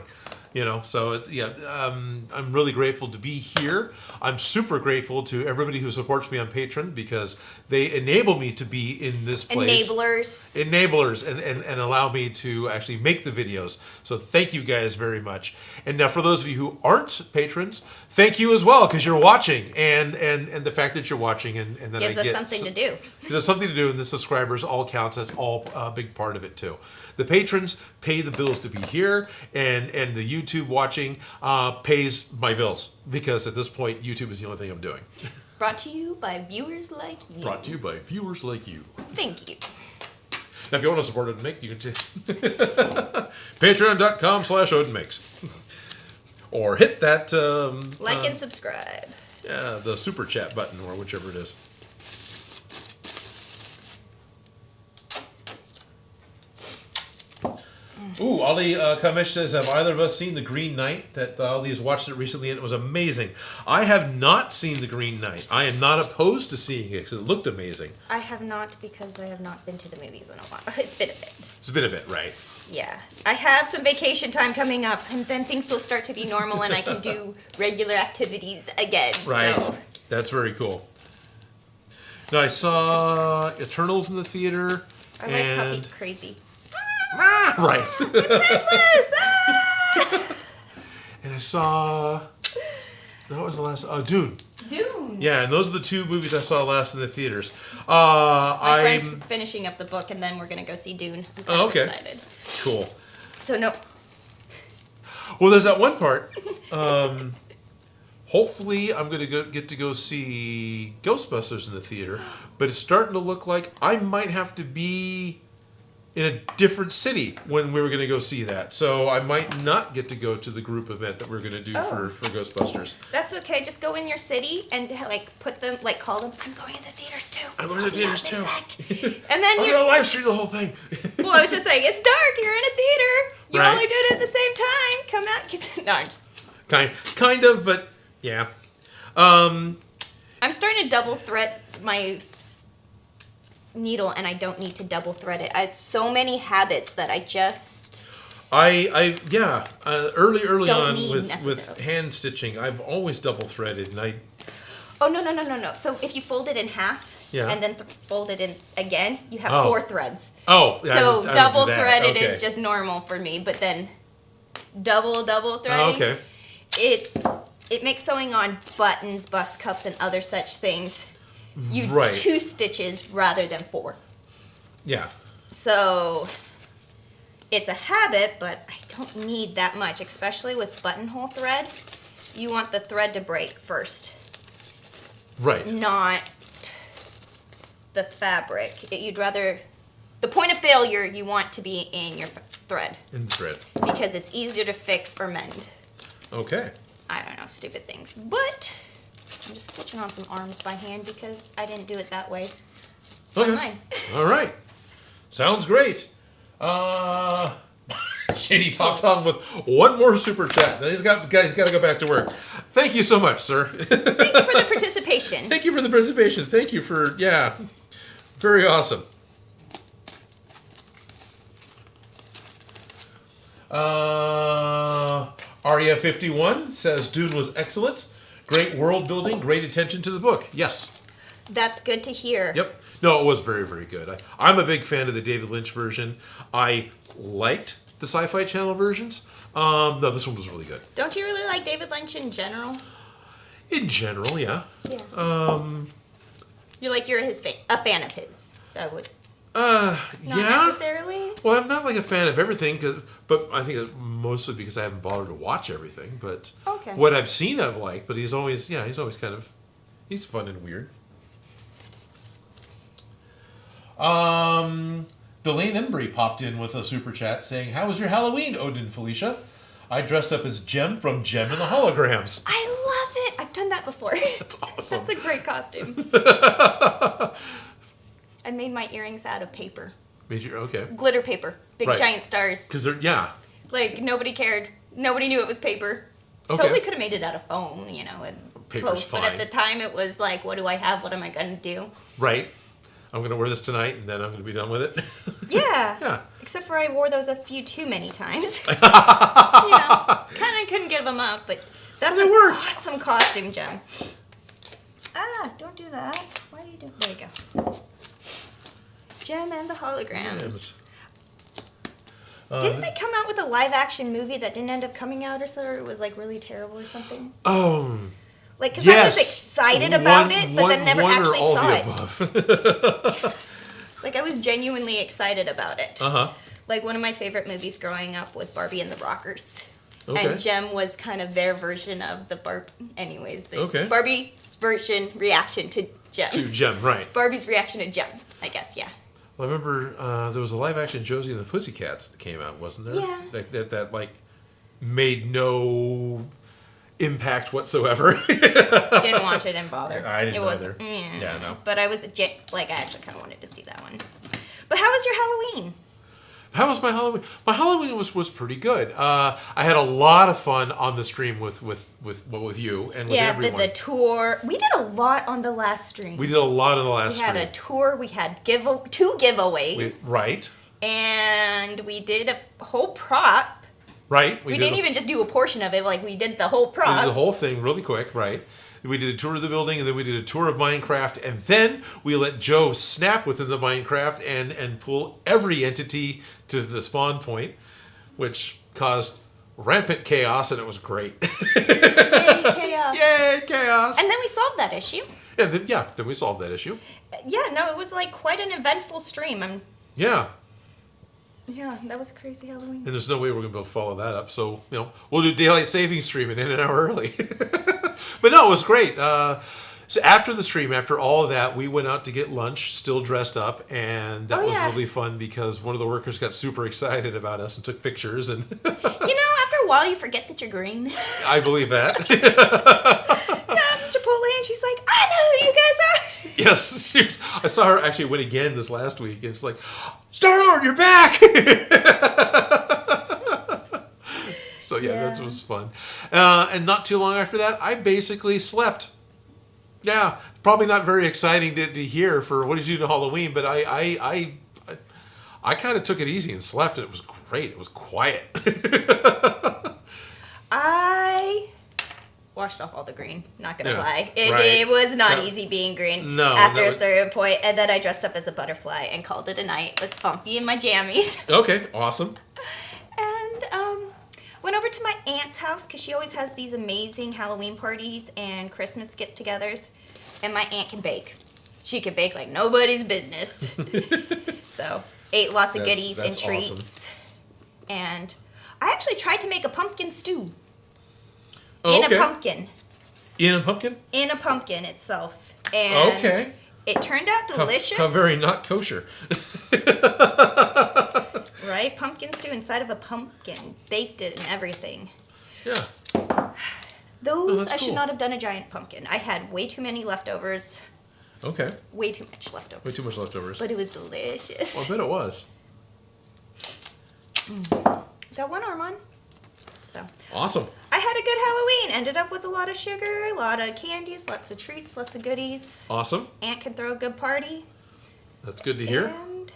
Speaker 1: So I'm really grateful to be here. I'm super grateful to everybody who supports me on Patreon because they enable me to be in this place. Enablers and allow me to actually make the videos. So thank you guys very much. And now for those of you who aren't patrons, thank you as well because you're watching and the fact that you're watching and then
Speaker 2: gives us something to do.
Speaker 1: Gives us something to do, and the subscribers all counts. That's all a big part of it too. The patrons pay the bills to be here, and the YouTube watching pays my bills because at this point YouTube is the only thing I'm doing.
Speaker 2: Brought to you by viewers like you.
Speaker 1: Thank you.
Speaker 2: you.
Speaker 1: Now, if you want to support Odin Makes, you can Patreon.com/Odin Makes. Or hit that
Speaker 2: like and subscribe.
Speaker 1: Yeah, the super chat button or whichever it is. Ali Kamesh says, have either of us seen The Green Knight? That Ali's watched it recently and it was amazing. I have not seen The Green Knight. I am not opposed to seeing it because it looked amazing.
Speaker 2: I have not because I have not been to the movies in a while. It's been a bit.
Speaker 1: It's been a bit, right?
Speaker 2: Yeah. I have some vacation time coming up and then things will start to be normal and I can do regular activities again.
Speaker 1: Right.
Speaker 2: So.
Speaker 1: That's very cool. Now, I saw Eternals in the theater.
Speaker 2: I like Puppy Crazy.
Speaker 1: Right.
Speaker 2: Headless!
Speaker 1: And I saw... That was the last... Dune.
Speaker 2: Dune.
Speaker 1: Yeah, and those are the two movies I saw last in the theaters.
Speaker 2: My friend's finishing up the book, and then we're going to go see Dune.
Speaker 1: Oh, okay.
Speaker 2: Excited.
Speaker 1: Cool.
Speaker 2: So, no.
Speaker 1: Well, there's that one part. Hopefully, I'm going to get to go see Ghostbusters in the theater, but it's starting to look like I might have to be in a different city when we were going to go see that. So I might not get to go to the group event that we're going to do for Ghostbusters.
Speaker 2: That's okay. Just go in your city and put them, call them, I'm going to the theaters too.
Speaker 1: I'm going to the theaters too.
Speaker 2: And then
Speaker 1: I'm going to live stream the whole thing.
Speaker 2: Well, I was just saying, it's dark. You're in a theater. You all are doing it at the same time. Come out. No, I'm just...
Speaker 1: Kind of, but yeah.
Speaker 2: I'm starting to double thread my needle, and I don't need to double thread it. I had so many habits that I just...
Speaker 1: early
Speaker 2: don't
Speaker 1: on
Speaker 2: need
Speaker 1: with
Speaker 2: necessarily.
Speaker 1: hand stitching, I've always double threaded, and I...
Speaker 2: Oh, no. So if you fold it in half,
Speaker 1: Yeah.
Speaker 2: and then fold it in again, you have 4 threads.
Speaker 1: Oh, yeah,
Speaker 2: So
Speaker 1: I don't
Speaker 2: double
Speaker 1: do that.
Speaker 2: threaded
Speaker 1: Okay.
Speaker 2: is just normal for me, but then double threading,
Speaker 1: Oh, okay.
Speaker 2: it makes sewing on buttons, bust cups, and other such things. You
Speaker 1: Right.
Speaker 2: 2 stitches rather than 4.
Speaker 1: Yeah.
Speaker 2: So it's a habit, but I don't need that much, especially with buttonhole thread. You want the thread to break first,
Speaker 1: Right.
Speaker 2: not the fabric. You'd rather, the point of failure you want to be in your thread,
Speaker 1: In the thread.
Speaker 2: because it's easier to fix or mend.
Speaker 1: Okay.
Speaker 2: I don't know, stupid things. But I'm just stitching on some arms by hand because I didn't do it that way.
Speaker 1: Okay.
Speaker 2: On mine.
Speaker 1: All right. Sounds great. Shady popped on with one more super chat. Now guys got to go back to work. Thank you so much, sir.
Speaker 2: Thank you for the participation.
Speaker 1: Thank you for the participation. Thank you for, very awesome. Aria51 says Dune was excellent. Great world building, great attention to the book. Yes.
Speaker 2: That's good to hear.
Speaker 1: Yep. No, it was very, very good. I'm a big fan of the David Lynch version. I liked the Sci-Fi Channel versions. No, this one was really good.
Speaker 2: Don't you really like David Lynch in general?
Speaker 1: In general, yeah.
Speaker 2: Yeah. You're a fan of his, so it's not
Speaker 1: yeah.
Speaker 2: necessarily.
Speaker 1: Well, I'm not like a fan of everything, but I think it's mostly because I haven't bothered to watch everything. But
Speaker 2: Okay.
Speaker 1: what I've seen, I've liked. But he's always kind of, he's fun and weird. Delane Embry popped in with a super chat saying, "How was your Halloween, Odin Felicia? I dressed up as Jem from Jem and the Holograms."
Speaker 2: I love it. I've done that before.
Speaker 1: That's awesome.
Speaker 2: That's a great costume. I made my earrings out of paper.
Speaker 1: Okay.
Speaker 2: Glitter paper. Big
Speaker 1: Right.
Speaker 2: giant stars.
Speaker 1: Because they're,
Speaker 2: Like, nobody cared. Nobody knew it was paper.
Speaker 1: Okay.
Speaker 2: Totally could have made it out of foam, and
Speaker 1: Paper's
Speaker 2: post. But
Speaker 1: fine.
Speaker 2: at the time, it was like, what do I have? What am I going to do?
Speaker 1: right. I'm going to wear this tonight, and then I'm going to be done with it.
Speaker 2: Yeah.
Speaker 1: Yeah.
Speaker 2: Except for I wore those a few too many times. Kind of couldn't give them up, but that's
Speaker 1: They
Speaker 2: an
Speaker 1: worked.
Speaker 2: awesome costume, Jem. Don't do that. Why do you do? There you go. Jem and the Holograms. Didn't they come out with a live-action movie that didn't end up coming out, or so? Or it was like really terrible or something?
Speaker 1: Oh.
Speaker 2: Like, because I was
Speaker 1: Yes.
Speaker 2: excited about it, but then never
Speaker 1: one or
Speaker 2: actually
Speaker 1: all
Speaker 2: saw
Speaker 1: the
Speaker 2: it.
Speaker 1: above.
Speaker 2: Like, I was genuinely excited about it.
Speaker 1: Uh-huh.
Speaker 2: Like, one of my favorite movies growing up was Barbie and the Rockers.
Speaker 1: Okay.
Speaker 2: And Jem was kind of their version of the
Speaker 1: Okay.
Speaker 2: Barbie's version reaction to Jem.
Speaker 1: To Jem, right.
Speaker 2: Barbie's reaction to Jem, I guess, yeah.
Speaker 1: Well, I remember there was a live-action Josie and the Pussycats that came out, wasn't there?
Speaker 2: Yeah.
Speaker 1: That like, made no impact whatsoever.
Speaker 2: Didn't watch it and bother.
Speaker 1: I didn't
Speaker 2: it was,
Speaker 1: either. Yeah, no.
Speaker 2: But I was, I actually kind of wanted to see that one. But how was your Halloween?
Speaker 1: How was my Halloween? My Halloween was pretty good. I had a lot of fun on the stream with you and with everyone.
Speaker 2: The tour. We did a lot on the last stream.
Speaker 1: We did a lot on the last
Speaker 2: We had
Speaker 1: stream.
Speaker 2: a tour. We had 2 giveaways.
Speaker 1: Right.
Speaker 2: And we did a whole prop.
Speaker 1: Right.
Speaker 2: We didn't even just do a portion of it. Like, we did the whole
Speaker 1: We
Speaker 2: prop.
Speaker 1: did the whole thing really quick, right? We did a tour of the building, and then we did a tour of Minecraft, and then we let Joe snap within the Minecraft and pull every entity to the spawn point, which caused rampant chaos, and it was great.
Speaker 2: Yay, chaos.
Speaker 1: Yay, chaos!
Speaker 2: And then we solved that issue.
Speaker 1: And then we solved that issue.
Speaker 2: Yeah, no, it was like quite an eventful stream.
Speaker 1: Yeah.
Speaker 2: Yeah, that was a crazy Halloween.
Speaker 1: And there's no way we're going to be able to follow that up. So, we'll do daylight savings streaming in an hour early. But no, it was great. So after the stream, after all of that, we went out to get lunch, still dressed up. And that was really fun because one of the workers got super excited about us and took pictures. And
Speaker 2: After a while, you forget that you're green.
Speaker 1: I believe that.
Speaker 2: Chipotle, and she's like, I know who you guys are.
Speaker 1: Yes. I saw her actually win again this last week. And it's like, Star-Lord, you're back! So that was fun. And not too long after that, I basically slept. Yeah, probably not very exciting to hear for what did you do to Halloween, but I kind of took it easy and slept, and it was great. It was quiet.
Speaker 2: I washed off all the green, not gonna lie.
Speaker 1: Right.
Speaker 2: It was not easy being green after a certain point, and then I dressed up as a butterfly and called it a night. It was funky in my jammies.
Speaker 1: Okay, awesome.
Speaker 2: And went over to my aunt's house because she always has these amazing Halloween parties and Christmas get-togethers, and my aunt can bake. She can bake like nobody's business. So ate lots of goodies and treats. Awesome. And I actually tried to make a pumpkin stew. In a pumpkin.
Speaker 1: In a pumpkin?
Speaker 2: In a pumpkin itself. And it turned out delicious.
Speaker 1: How very not kosher.
Speaker 2: Right? Pumpkin stew inside of a pumpkin. Baked it and everything.
Speaker 1: Yeah.
Speaker 2: Those, I should not have done a giant pumpkin. I had way too many leftovers.
Speaker 1: Okay.
Speaker 2: Way too much leftovers.
Speaker 1: Way too much leftovers.
Speaker 2: But it was delicious.
Speaker 1: Well, I bet it was.
Speaker 2: Got one arm on. So.
Speaker 1: Awesome.
Speaker 2: I had a good Halloween. Ended up with a lot of sugar, a lot of candies, lots of treats, lots of goodies.
Speaker 1: Awesome.
Speaker 2: Aunt can throw a good party.
Speaker 1: That's good to hear.
Speaker 2: And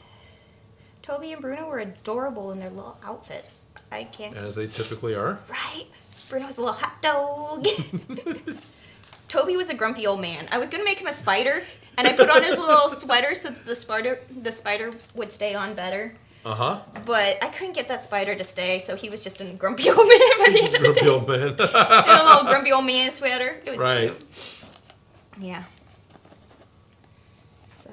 Speaker 2: Toby and Bruno were adorable in their little outfits. I can't.
Speaker 1: As they typically are.
Speaker 2: Right. Bruno's a little hot dog. Toby was a grumpy old man. I was gonna make him a spider, and I put on his little sweater so that the spider would stay on better. But I couldn't get that spider to stay, so he was just a grumpy old man by the end of the day.
Speaker 1: Grumpy old man.
Speaker 2: In a little grumpy old man sweater. It was cute. Yeah. So,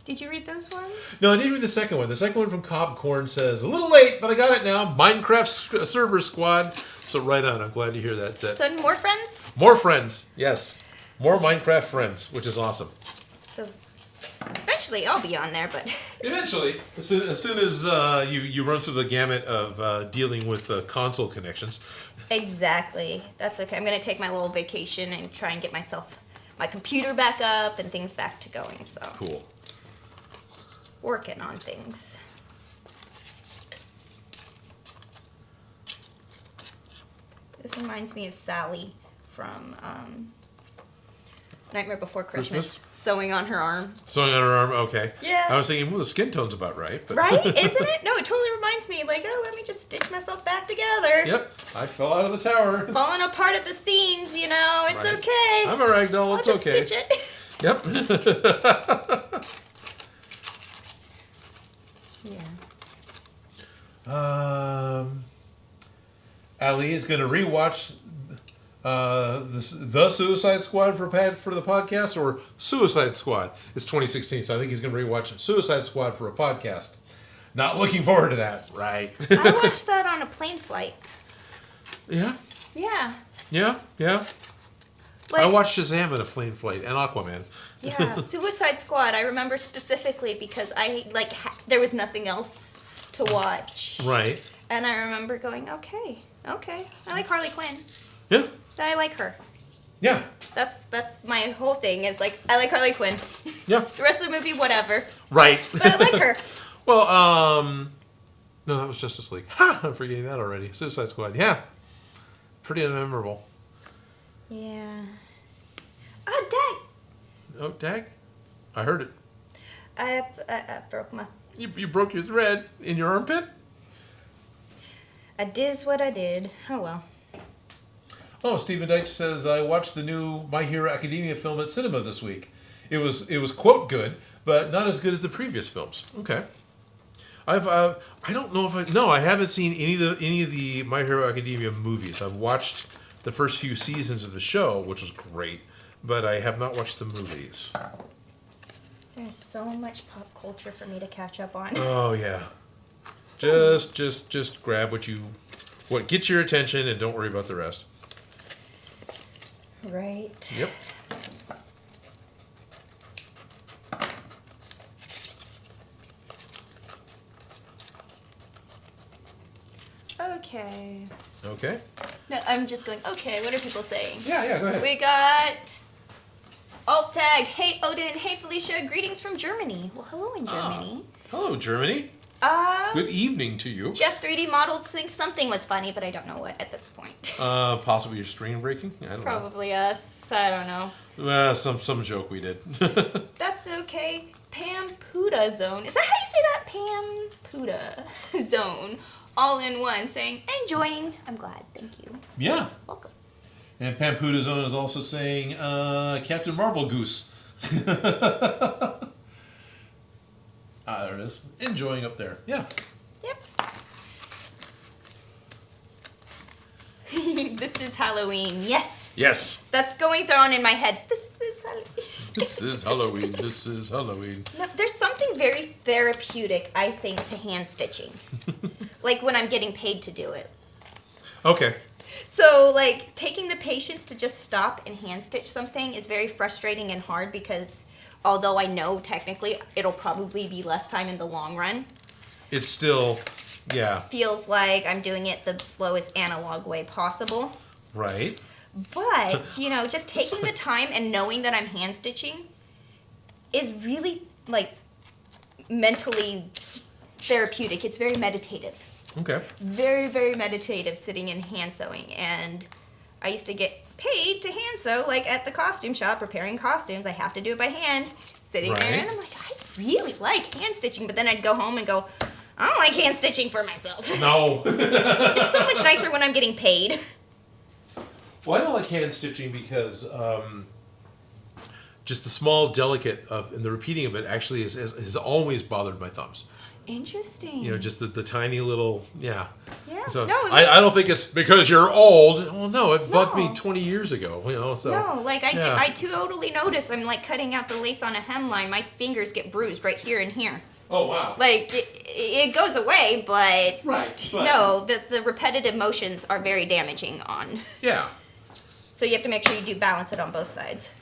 Speaker 2: did you read those ones?
Speaker 1: No, I didn't read the second one. The second one from Cobcorn says, a little late, but I got it now. Minecraft server squad. So right on. I'm glad to hear that.
Speaker 2: So more friends?
Speaker 1: More friends. Yes. More Minecraft friends, which is awesome.
Speaker 2: So eventually I'll be on there, but...
Speaker 1: Eventually. As soon as you run through the gamut of dealing with console connections.
Speaker 2: Exactly. That's okay. I'm going to take my little vacation and try and get my computer back up and things back to going. So
Speaker 1: cool.
Speaker 2: Working on things. This reminds me of Sally from Nightmare Before Christmas. Sewing on her arm.
Speaker 1: Sewing on her arm, okay.
Speaker 2: Yeah.
Speaker 1: I was thinking, well, the skin tone's about right. But
Speaker 2: right? Isn't it? No, it totally reminds me, like, oh, let me just stitch myself back together.
Speaker 1: Yep. I fell out of the tower.
Speaker 2: Falling apart at the seams, you know. It's
Speaker 1: right.
Speaker 2: okay.
Speaker 1: I'm a ragdoll. It's
Speaker 2: I'll just
Speaker 1: okay.
Speaker 2: stitch it.
Speaker 1: Yep.
Speaker 2: Yeah.
Speaker 1: Ali is going to rewatch the Suicide Squad for the podcast, or Suicide Squad. It's 2016, so I think he's going to rewatch Suicide Squad for a podcast. Not looking forward to that, right?
Speaker 2: I watched that on a plane flight.
Speaker 1: Yeah?
Speaker 2: Yeah.
Speaker 1: Yeah, yeah.
Speaker 2: Like,
Speaker 1: I watched Shazam in a plane flight, and Aquaman.
Speaker 2: Yeah, Suicide Squad, I remember specifically because there was nothing else to watch.
Speaker 1: Right.
Speaker 2: And I remember going, okay, I like Harley Quinn.
Speaker 1: Yeah.
Speaker 2: I like her.
Speaker 1: Yeah.
Speaker 2: That's my whole thing is like, I like Harley Quinn.
Speaker 1: Yeah.
Speaker 2: The rest of the movie, whatever.
Speaker 1: Right.
Speaker 2: But I like her.
Speaker 1: Well, no, that was Justice League. Ha! I'm forgetting that already. Suicide Squad. Yeah. Pretty unmemorable.
Speaker 2: Yeah. Oh, Dag!
Speaker 1: Oh, Dag? I heard it.
Speaker 2: I broke my...
Speaker 1: You broke your thread in your armpit?
Speaker 2: I did what I did. Oh, well.
Speaker 1: Oh, Stephen Deitch says, I watched the new My Hero Academia film at cinema this week. It was quote good, but not as good as the previous films. Okay. I don't know if I haven't seen any of the My Hero Academia movies. I've watched the first few seasons of the show, which was great, but I have not watched the movies.
Speaker 2: There's so much pop culture for me to catch up on.
Speaker 1: Oh yeah. Just grab what gets your attention and don't worry about the rest.
Speaker 2: Right.
Speaker 1: Yep.
Speaker 2: Okay.
Speaker 1: Okay.
Speaker 2: No, I'm just going, okay, what are people saying?
Speaker 1: Yeah, go ahead.
Speaker 2: We got alt tag, hey Odin, hey Felicia, greetings from Germany. Well, hello in Germany.
Speaker 1: Hello, Germany. Good evening to you.
Speaker 2: Jeff 3D Models thinks something was funny, but I don't know what at this point.
Speaker 1: Possibly your screen breaking? I don't know.
Speaker 2: Probably us. I don't know.
Speaker 1: Some joke we did.
Speaker 2: That's okay. Pam Puda Zone. Is that how you say that? Pam Puda Zone. All in one, saying, enjoying. I'm glad. Thank you.
Speaker 1: Yeah.
Speaker 2: Welcome.
Speaker 1: And Pampuda Zone is also saying Captain Marvel Goose. There it is. Enjoying up there. Yeah.
Speaker 2: Yep. This is Halloween. Yes.
Speaker 1: Yes.
Speaker 2: That's going on in my head. This is Halloween.
Speaker 1: This is Halloween. This is Halloween.
Speaker 2: No, there's something very therapeutic, I think, to hand stitching. Like when I'm getting paid to do it.
Speaker 1: Okay.
Speaker 2: So, like, taking the patience to just stop and hand stitch something is very frustrating and hard because although I know technically it'll probably be less time in the long run,
Speaker 1: It's still, yeah.
Speaker 2: feels like I'm doing it the slowest analog way possible.
Speaker 1: Right.
Speaker 2: But, you know, just taking the time and knowing that I'm hand stitching is really, like, mentally therapeutic. It's very meditative.
Speaker 1: Okay.
Speaker 2: Very, very meditative sitting and hand sewing. And I used to get paid to hand sew, like at the costume shop, preparing costumes. I have to do it by hand, sitting there.
Speaker 1: Right.
Speaker 2: And I'm like, I really like hand stitching. But then I'd go home and go, I don't like hand stitching for myself.
Speaker 1: No.
Speaker 2: It's so much nicer when I'm getting paid.
Speaker 1: Well, I don't like hand stitching because just the small, delicate and the repeating of it actually has always bothered my thumbs.
Speaker 2: Interesting.
Speaker 1: You know, just the tiny little, yeah.
Speaker 2: Yeah.
Speaker 1: So
Speaker 2: No, it
Speaker 1: I don't think it's because you're old. Well, no, it bugged me
Speaker 2: No.
Speaker 1: 20 years ago. You know, so
Speaker 2: No, like
Speaker 1: yeah.
Speaker 2: I totally notice. I'm like cutting out the lace on a hemline. My fingers get bruised right here and here.
Speaker 1: Oh wow.
Speaker 2: Like it goes away, but
Speaker 1: Right. But,
Speaker 2: no, the repetitive motions are very damaging on.
Speaker 1: Yeah.
Speaker 2: So you have to make sure you do balance it on both sides.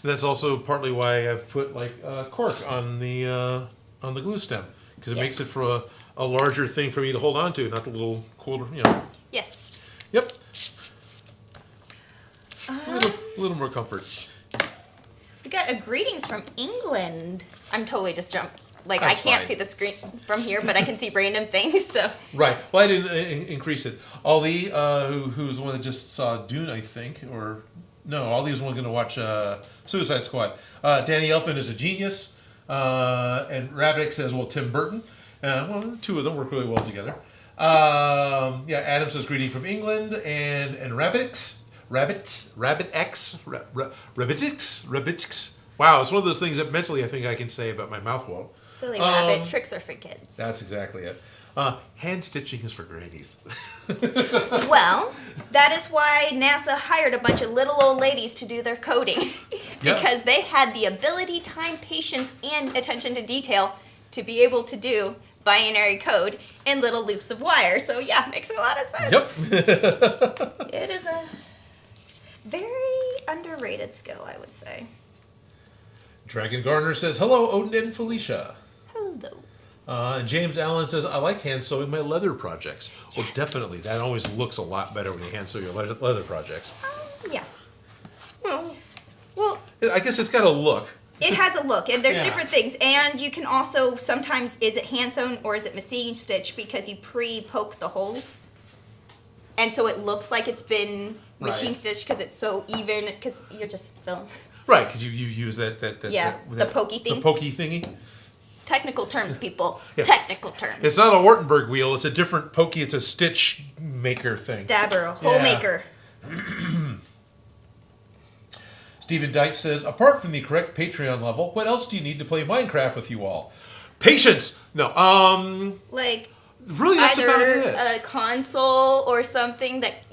Speaker 1: And that's also partly why I've put like cork on the glue stem because it makes it
Speaker 2: Yes.
Speaker 1: for a larger thing for me to hold on to, not the little quarter. You know.
Speaker 2: Yes.
Speaker 1: Yep. A little more comfort.
Speaker 2: We got a greetings from England. I'm totally just jumped. Like
Speaker 1: That's
Speaker 2: I can't
Speaker 1: fine.
Speaker 2: see the screen from here, but I can see random things. So
Speaker 1: Right. Well, I didn't increase it. Ali, who's the one that just saw Dune, I think, or no, Ali was the one going to watch Suicide Squad. Danny Elfman is a genius, and Rabbit says, well, Tim Burton. Well, the two of them work really well together. Yeah, Adam says greeting from England, and Rabbitix. Wow, it's one of those things that mentally I think I can say about my mouth wall.
Speaker 2: silly rabbit tricks are for kids.
Speaker 1: That's exactly it. Hand stitching is for grannies.
Speaker 2: Well, that is why NASA hired a bunch of little old ladies to do their coding.
Speaker 1: Yeah.
Speaker 2: Because they had the ability, time, patience, and attention to detail to be able to do binary code in little loops of wire. So yeah, makes a lot of sense.
Speaker 1: Yep.
Speaker 2: It is a very underrated skill, I would say.
Speaker 1: Dragon Garner says, hello, Odin and Felicia.
Speaker 2: Hello.
Speaker 1: And James Allen says, I like hand sewing my leather projects. Well,
Speaker 2: Yes.
Speaker 1: definitely. That always looks a lot better when you hand sew your leather projects.
Speaker 2: Yeah.
Speaker 1: Well,
Speaker 2: Well,
Speaker 1: I guess it's got a look.
Speaker 2: it has a look, and there's
Speaker 1: Yeah.
Speaker 2: different things. And you can also, sometimes, is it hand sewn or is it machine stitch because you pre-poke the holes? And so it looks like it's been machine
Speaker 1: Right.
Speaker 2: stitched because it's so even, because you're just filling.
Speaker 1: Right, because you use that
Speaker 2: Yeah, the pokey thing.
Speaker 1: The pokey thingy.
Speaker 2: Technical terms, people.
Speaker 1: Yeah.
Speaker 2: Technical terms.
Speaker 1: It's not a Wartenberg wheel. It's a different pokey. It's a stitch maker thing.
Speaker 2: Stabber, hole
Speaker 1: Yeah.
Speaker 2: maker.
Speaker 1: Stephen Dyke says, apart from the correct Patreon level, what else do you need to play Minecraft with you all? Patience! No,
Speaker 2: Like,
Speaker 1: really that's about
Speaker 2: either
Speaker 1: it.
Speaker 2: a console or something that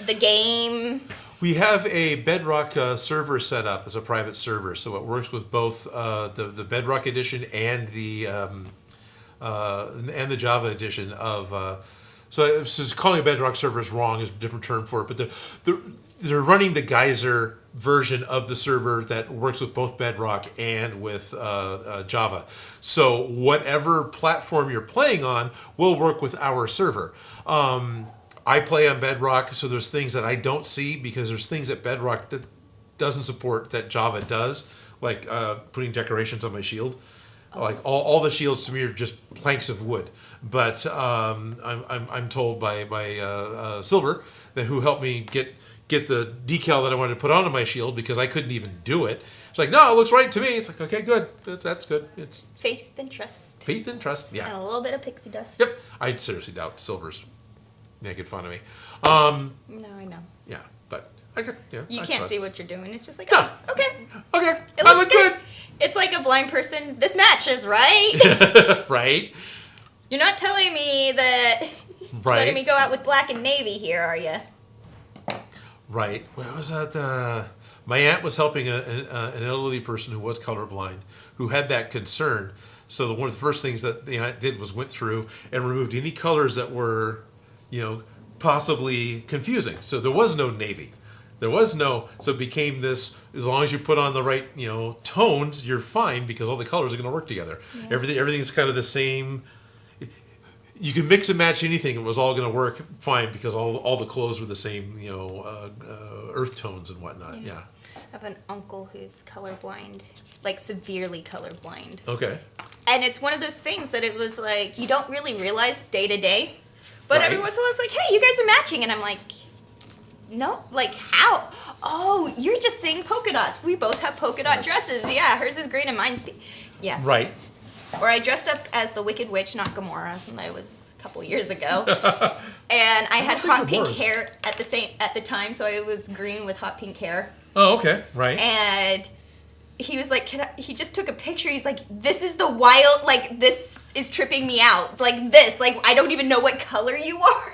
Speaker 2: the game.
Speaker 1: We have a Bedrock server set up as a private server, so it works with both the Bedrock edition and the Java edition of. So calling a Bedrock server is wrong; is a different term for it. But they're running the Geyser version of the server that works with both Bedrock and with Java. So whatever platform you're playing on will work with our server. I play on Bedrock, so there's things that I don't see because there's things that Bedrock doesn't support that Java does, like putting decorations on my shield. Like all the shields to me are just planks of wood. But I'm told by Silver, who helped me get the decal that I wanted to put onto my shield because I couldn't even do it. It's like, no, it looks right to me. It's like, okay, good. That's good. It's
Speaker 2: faith and trust.
Speaker 1: Faith and trust, yeah.
Speaker 2: And a little bit of pixie dust.
Speaker 1: Yep. I seriously doubt Silver's making fun of me.
Speaker 2: No, I know.
Speaker 1: Yeah, but I could. Yeah,
Speaker 2: you
Speaker 1: I
Speaker 2: can't
Speaker 1: trust.
Speaker 2: see what you're doing. It's just like,
Speaker 1: No.
Speaker 2: oh, okay.
Speaker 1: Okay,
Speaker 2: It
Speaker 1: I
Speaker 2: looks
Speaker 1: look good.
Speaker 2: It's like a blind person. This matches, right?
Speaker 1: Right.
Speaker 2: You're not telling me that.
Speaker 1: Right.
Speaker 2: Letting me go out with black and navy here, are you?
Speaker 1: Right. Where was that? My aunt was helping an elderly person who was colorblind, who had that concern. So one of the first things that the aunt did was went through and removed any colors that were, possibly confusing. So there was no navy. There was no. So it became this. As long as you put on the right, tones, you're fine because all the colors are going to work together. Yeah. Everything's kind of the same. You can mix and match anything; it was all going to work fine because all the clothes were the same, earth tones and whatnot. Yeah.
Speaker 2: I have an uncle who's colorblind, like severely colorblind.
Speaker 1: Okay.
Speaker 2: And it's one of those things that it was like you don't really realize day to day, but every once in a while it's like, hey, you guys are matching, and I'm like, no, like how? Oh, you're just seeing polka dots. We both have polka dot dresses. Yeah, hers is green and mine's yeah.
Speaker 1: Right.
Speaker 2: Or I dressed up as the Wicked Witch, not Gamora. That was a couple years ago. And I had hot pink hair at the time, so I was green with hot pink hair.
Speaker 1: Oh, okay, right.
Speaker 2: And he was like, he just took a picture. He's like, this is the wild, like this is tripping me out. Like this, like I don't even know what color you are.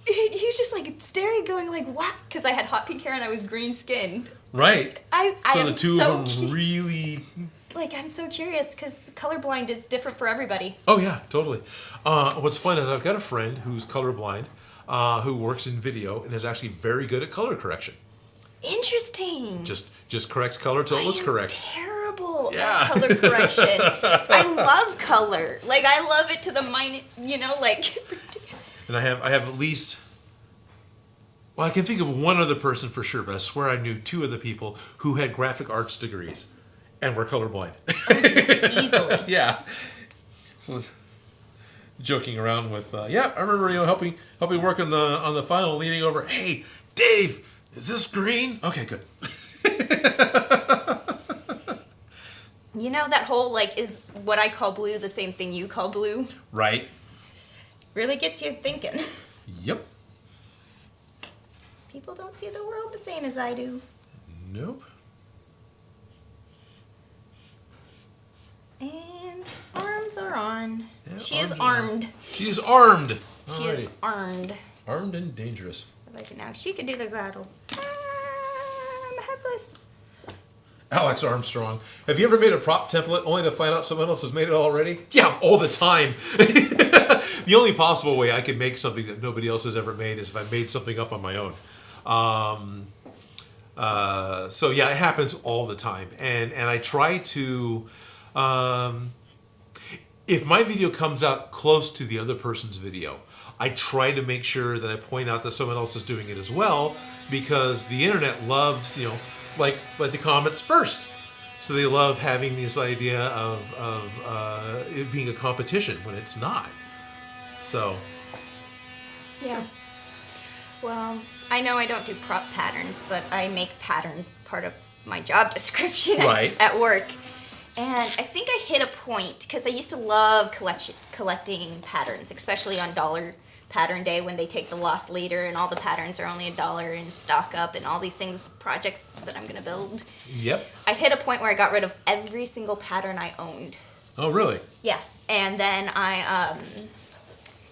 Speaker 2: He was just like staring, going like, what? Because I had hot pink hair and I was green skinned.
Speaker 1: Right. So the two
Speaker 2: so
Speaker 1: of them really.
Speaker 2: Like, I'm so curious because colorblind is different for everybody.
Speaker 1: Oh yeah, totally. What's fun is I've got a friend who's colorblind, who works in video and is actually very good at color correction.
Speaker 2: Interesting.
Speaker 1: Just corrects color till it looks correct.
Speaker 2: Terrible at color correction. I love color. Like I love it to the minute. Like.
Speaker 1: And I have at least. Well, I can think of one other person for sure, but I swear I knew two other people who had graphic arts degrees and were colorblind.
Speaker 2: Easily.
Speaker 1: Yeah. So, joking around with, I remember helping work on the final, leaning over. Hey, Dave, is this green? Okay, good.
Speaker 2: That whole is what I call blue the same thing you call blue?
Speaker 1: Right.
Speaker 2: Really gets you thinking.
Speaker 1: Yep.
Speaker 2: People don't see the world the same as I do.
Speaker 1: Nope.
Speaker 2: And arms are on.
Speaker 1: Yeah,
Speaker 2: she is armed.
Speaker 1: She is armed.
Speaker 2: She is armed.
Speaker 1: Armed and dangerous.
Speaker 2: Like now, she can do the battle. I'm headless.
Speaker 1: Alex Armstrong. Have you ever made a prop template only to find out someone else has made it already? Yeah, all the time. The only possible way I can make something that nobody else has ever made is if I made something up on my own. So yeah, it happens all the time. And I try to, if my video comes out close to the other person's video, I try to make sure that I point out that someone else is doing it as well, because the internet loves, like the comments first. So they love having this idea of it being a competition when it's not. So.
Speaker 2: Yeah. Well, I know I don't do prop patterns, but I make patterns. It's part of my job description at work. And I think I hit a point, because I used to love collecting patterns, especially on Dollar Pattern Day when they take the lost leader and all the patterns are only $1 and stock up and all these things, projects that I'm going to build.
Speaker 1: Yep.
Speaker 2: I hit a point where I got rid of every single pattern I owned.
Speaker 1: Oh, really?
Speaker 2: Yeah. And then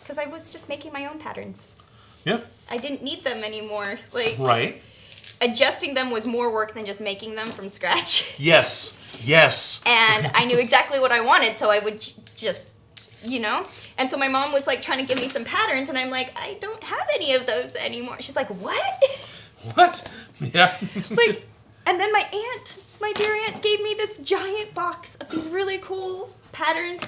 Speaker 2: because I was just making my own patterns.
Speaker 1: Yeah.
Speaker 2: I didn't need them anymore.
Speaker 1: Right.
Speaker 2: Adjusting them was more work than just making them from scratch.
Speaker 1: Yes.
Speaker 2: And I knew exactly what I wanted, so I would just, And so my mom was trying to give me some patterns, and I'm like, I don't have any of those anymore. She's like, what?
Speaker 1: What? Yeah.
Speaker 2: And then my dear aunt, gave me this giant box of these really cool patterns,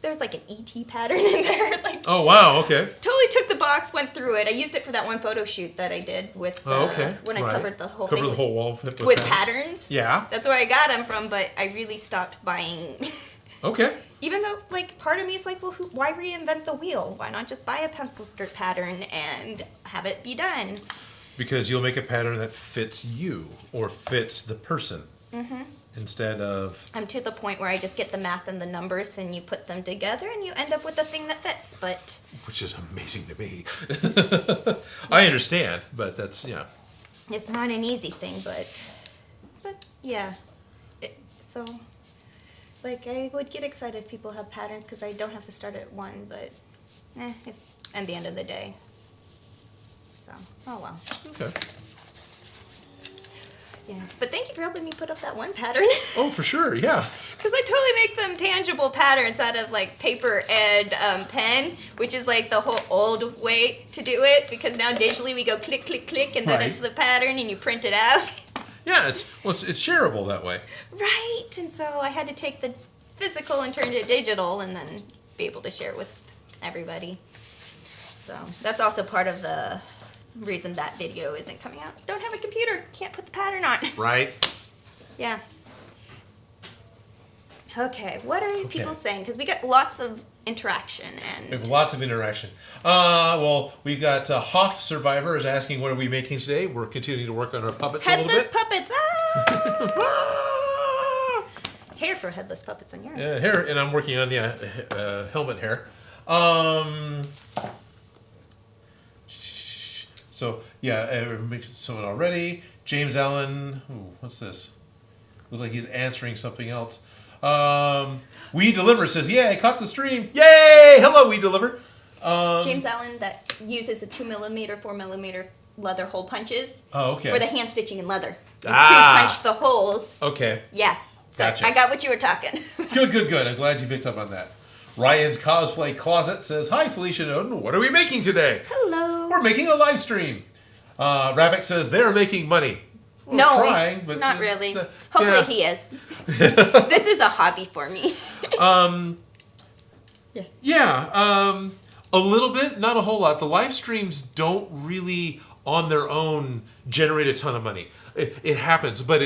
Speaker 2: there's like an ET pattern in there. Like,
Speaker 1: Oh, wow, okay.
Speaker 2: totally took the box, went through it. I used it for that one photo shoot that I did with when I covered the whole thing
Speaker 1: the whole wall
Speaker 2: with patterns.
Speaker 1: Yeah.
Speaker 2: That's where I got them from, but I really stopped buying.
Speaker 1: Okay.
Speaker 2: Even though, like, part of me is like, well, why reinvent the wheel? Why not just buy a pencil skirt pattern and have it be done?
Speaker 1: Because you'll make a pattern that fits you or fits the person. Mm-hmm. Instead of...
Speaker 2: I'm to the point where I just get the math and the numbers and you put them together and you end up with a thing that fits, but...
Speaker 1: Which is amazing to me. I understand, but that's, yeah.
Speaker 2: It's not an easy thing, but yeah. So, like, I would get excited if people have patterns because I don't have to start at one, but at the end of the day. So, oh well.
Speaker 1: Okay.
Speaker 2: Yeah, but thank you for helping me put up that one pattern.
Speaker 1: Oh, for sure, yeah.
Speaker 2: Because I totally make them tangible patterns out of like paper and pen, which is like the whole old way to do it. Because now digitally we go click, click, click, and then
Speaker 1: Right.
Speaker 2: it's the pattern, and you print it out.
Speaker 1: Yeah, it's shareable that way.
Speaker 2: Right, and so I had to take the physical and turn it digital, and then be able to share it with everybody. So that's also part of the reason that video isn't coming out. Don't have a computer, can't put the pattern on.
Speaker 1: Right.
Speaker 2: Yeah. Okay, what are people saying? Because we got lots of interaction
Speaker 1: We have
Speaker 2: and
Speaker 1: lots of interaction. Well, we got Hoff Survivor is asking, what are we making today? We're continuing to work on our puppets a
Speaker 2: headless
Speaker 1: little bit.
Speaker 2: puppets. Ah! Hair for headless puppets on yours.
Speaker 1: Hair, and I'm working on the helmet hair. So, yeah, we mixed someone already. James Allen, ooh, what's this? Looks like he's answering something else. We Deliver says, yeah, I caught the stream. Yay! Hello, We Deliver.
Speaker 2: James Allen that uses a 2mm, 4mm leather hole punches
Speaker 1: Oh, okay.
Speaker 2: for the hand stitching in leather. You
Speaker 1: Ah.
Speaker 2: pre-punch the holes.
Speaker 1: Okay.
Speaker 2: Yeah. So
Speaker 1: Gotcha.
Speaker 2: I got what you were talking.
Speaker 1: Good. I'm glad you picked up on that. Ryan's Cosplay Closet says, hi, Felicia and Odin. What are we making today?
Speaker 2: Hello.
Speaker 1: We're making a live stream. Rabbit says, they're making money. We're
Speaker 2: No,
Speaker 1: trying, but
Speaker 2: not really.
Speaker 1: yeah.
Speaker 2: Hopefully he is. This is a hobby for me.
Speaker 1: Yeah, a little bit, not a whole lot. The live streams don't really, on their own, generate a ton of money. It happens, but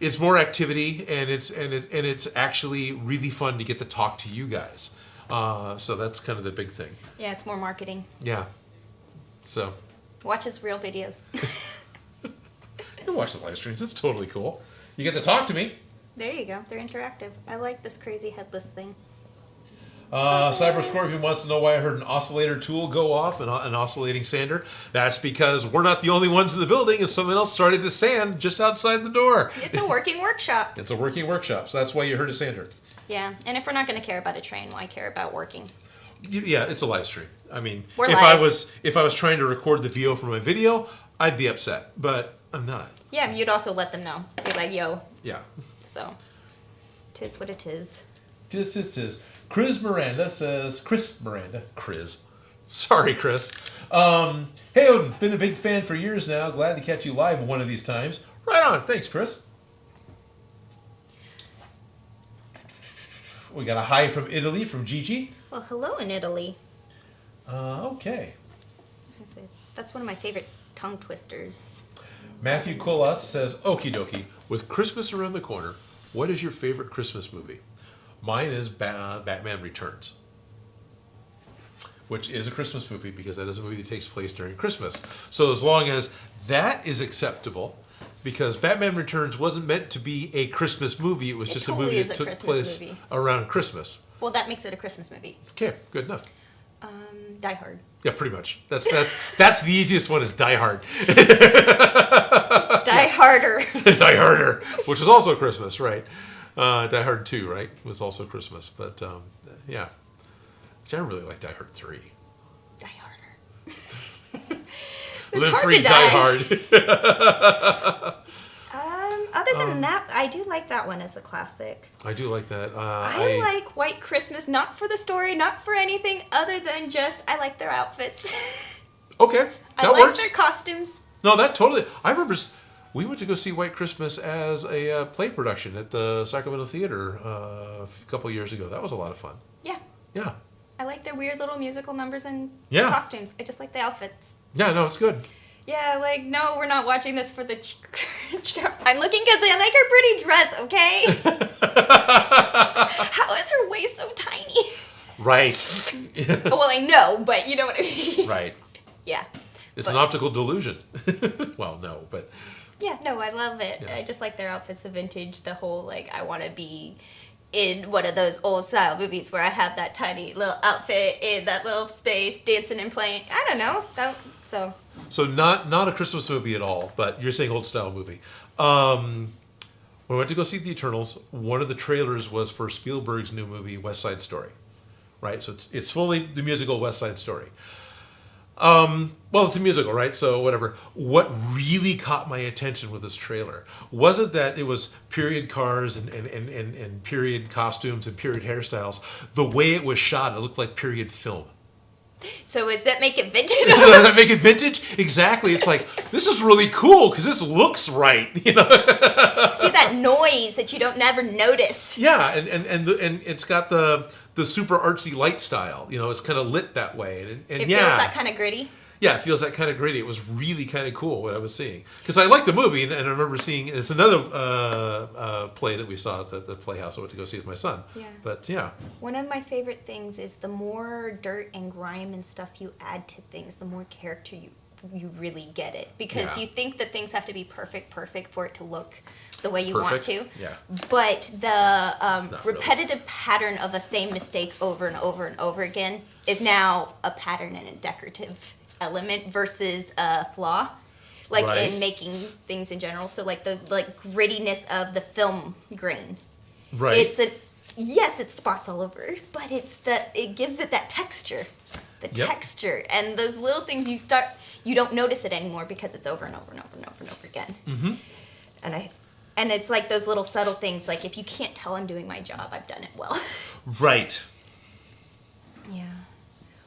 Speaker 1: it's more activity, and it's actually really fun to get to talk to you guys. So that's kind of the big thing.
Speaker 2: Yeah, it's more marketing.
Speaker 1: Yeah. So
Speaker 2: Watch his real videos.
Speaker 1: you can watch the live streams. It's totally cool. You get to talk to me.
Speaker 2: There you go. They're interactive. I like this crazy headless thing.
Speaker 1: Cyber Scorpion wants to know why I heard an oscillator tool go off, an oscillating sander. That's because we're not the only ones in the building, and someone else started to sand just outside the door.
Speaker 2: It's a working workshop.
Speaker 1: It's a working workshop, so that's why you heard a sander.
Speaker 2: Yeah, and if we're not going to care about a train, why care about working?
Speaker 1: Yeah, it's a live stream. I mean,
Speaker 2: We're
Speaker 1: if
Speaker 2: live.
Speaker 1: I was trying to record the VO for my video, I'd be upset, but I'm not.
Speaker 2: Yeah, you'd also let them know. Be like, yo.
Speaker 1: Yeah.
Speaker 2: So, tis what it is.
Speaker 1: Tis. Chris Miranda says, Chris. Sorry, Chris. Hey, Odin, been a big fan for years now. Glad to catch you live one of these times. Right on. Thanks, Chris. We got a hi from Italy, from Gigi.
Speaker 2: Well, hello in Italy.
Speaker 1: Okay.
Speaker 2: I was gonna say, that's one of my favorite tongue twisters.
Speaker 1: Matthew Colas says, okie dokie, with Christmas around the corner, what is your favorite Christmas movie? Mine is Batman Returns, which is a Christmas movie because that is a movie that takes place during Christmas. So as long as that is acceptable, because Batman Returns wasn't meant to be a Christmas movie, it was just
Speaker 2: totally
Speaker 1: a movie
Speaker 2: is
Speaker 1: that
Speaker 2: a
Speaker 1: took
Speaker 2: Christmas
Speaker 1: place
Speaker 2: movie.
Speaker 1: around Christmas.
Speaker 2: Well, that makes it a Christmas movie.
Speaker 1: Okay, good enough.
Speaker 2: Die Hard.
Speaker 1: Yeah, pretty much. That's the easiest one is Die Hard.
Speaker 2: Die Harder.
Speaker 1: Die Harder, which is also Christmas, right? Die Hard 2, right? Was also Christmas, but yeah. Which I really like Die Hard 3.
Speaker 2: Die Harder.
Speaker 1: Live
Speaker 2: hard
Speaker 1: free,
Speaker 2: to
Speaker 1: die
Speaker 2: die.
Speaker 1: hard.
Speaker 2: Other than that, I do like that one as a classic.
Speaker 1: I do like that.
Speaker 2: I like White Christmas, not for the story, not for anything other than just I like their outfits.
Speaker 1: Okay,
Speaker 2: I
Speaker 1: that
Speaker 2: like
Speaker 1: works.
Speaker 2: their costumes.
Speaker 1: No, that totally. I remember we went to go see White Christmas as a play production at the Sacramento Theater a couple of years ago. That was a lot of fun.
Speaker 2: Yeah,
Speaker 1: Yeah.
Speaker 2: I like their weird little musical numbers and
Speaker 1: Yeah.
Speaker 2: costumes. I just like the outfits.
Speaker 1: Yeah, no, it's good.
Speaker 2: Yeah, like, no, we're not watching this for the... I'm looking because I like her pretty dress, okay? How is her waist so tiny?
Speaker 1: Right.
Speaker 2: Well, I know, but you know what I mean.
Speaker 1: Right.
Speaker 2: Yeah.
Speaker 1: It's an optical delusion. Well, no, but...
Speaker 2: Yeah, no, I love it.
Speaker 1: Yeah.
Speaker 2: I just like their outfits, the vintage, the whole, like, I want to be in one of those old style movies where I have that tiny little outfit in that little space, dancing and playing. I don't know.
Speaker 1: So not a Christmas movie at all, but you're saying old style movie. When I went to go see The Eternals, one of the trailers was for Spielberg's new movie, West Side Story. Right? So it's fully the musical West Side Story. Well, it's a musical, right? So whatever. What really caught my attention with this trailer wasn't that it was period cars and period costumes and period hairstyles. The way it was shot, it looked like period film.
Speaker 2: So does that make it vintage?
Speaker 1: Does that make it vintage? Exactly. It's like, this is really cool because this looks right. You know?
Speaker 2: See that noise that you don't never notice.
Speaker 1: Yeah, and it's got the super artsy light style. You know, it's kind of lit that way. And
Speaker 2: It
Speaker 1: yeah,
Speaker 2: feels that kind of gritty.
Speaker 1: Yeah, it feels that kind of gritty. It was really kind of cool what I was seeing. Because I liked the movie, and I remember seeing, it's another play that we saw at the Playhouse I went to go see with my son.
Speaker 2: Yeah.
Speaker 1: But yeah.
Speaker 2: One of my favorite things is the more dirt and grime and stuff you add to things, the more character you really get it. Because
Speaker 1: Yeah.
Speaker 2: you think that things have to be perfect for it to look the way you
Speaker 1: Perfect.
Speaker 2: want to.
Speaker 1: Yeah.
Speaker 2: But the
Speaker 1: Not really.
Speaker 2: repetitive pattern of a same mistake over and over and over again is now a pattern and a decorative element versus a flaw, like
Speaker 1: Right.
Speaker 2: in making things in general. So like the grittiness of the film grain.
Speaker 1: Right.
Speaker 2: It's spots all over, but it gives it that texture,
Speaker 1: Yep.
Speaker 2: texture, and those little things you don't notice it anymore because it's over and over and over and over and over again.
Speaker 1: Mm-hmm.
Speaker 2: And it's like those little subtle things, like if you can't tell I'm doing my job, I've done it well.
Speaker 1: Right.
Speaker 2: Yeah.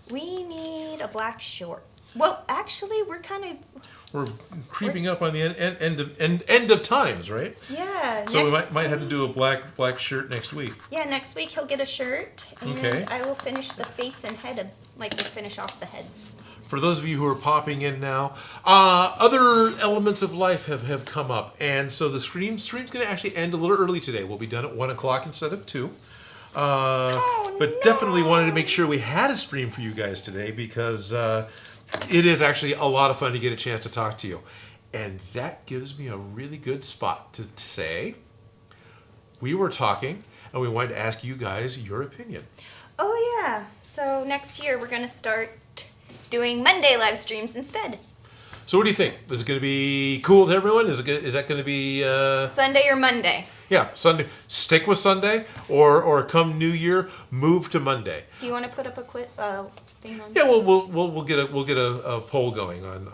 Speaker 2: We need a black short. Well, actually, we're
Speaker 1: We're creeping up on the end of times, right?
Speaker 2: yeah.
Speaker 1: So we might have to do a black shirt next week.
Speaker 2: Yeah, next week he'll get a shirt, and
Speaker 1: Okay.
Speaker 2: I will finish the face and head we'll finish off the heads.
Speaker 1: For those of you who are popping in now, other elements of life have come up, and so the stream's going to actually end a little early today. We'll be done at 1 o'clock instead of 2. But definitely wanted to make sure we had a stream for you guys today because it is actually a lot of fun to get a chance to talk to you. And that gives me a really good spot to say we were talking and we wanted to ask you guys your opinion.
Speaker 2: Oh, yeah. So next year we're going to start doing Monday live streams instead.
Speaker 1: So what do you think? Is it going to be cool to everyone? Is that going to be...
Speaker 2: Sunday or Monday?
Speaker 1: Yeah, Sunday. Stick with Sunday, or come New Year, move to Monday.
Speaker 2: Do you want to put up a quick thing on?
Speaker 1: Yeah, we'll get a poll going on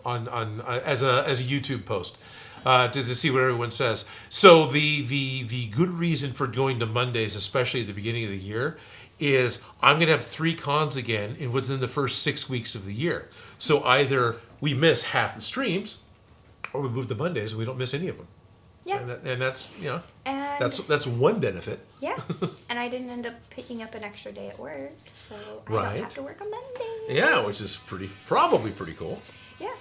Speaker 1: as a YouTube post to see what everyone says. So the good reason for going to Mondays, especially at the beginning of the year, is I'm going to have 3 cons again within the first 6 weeks of the year. So either we miss half the streams, or we move to Mondays and we don't miss any of them.
Speaker 2: Yeah.
Speaker 1: And that's,
Speaker 2: And
Speaker 1: that's one benefit.
Speaker 2: yeah. And I didn't end up picking up an extra day at work, so I
Speaker 1: Right.
Speaker 2: don't have to work on Monday.
Speaker 1: Yeah, which is probably pretty cool.
Speaker 2: Yeah.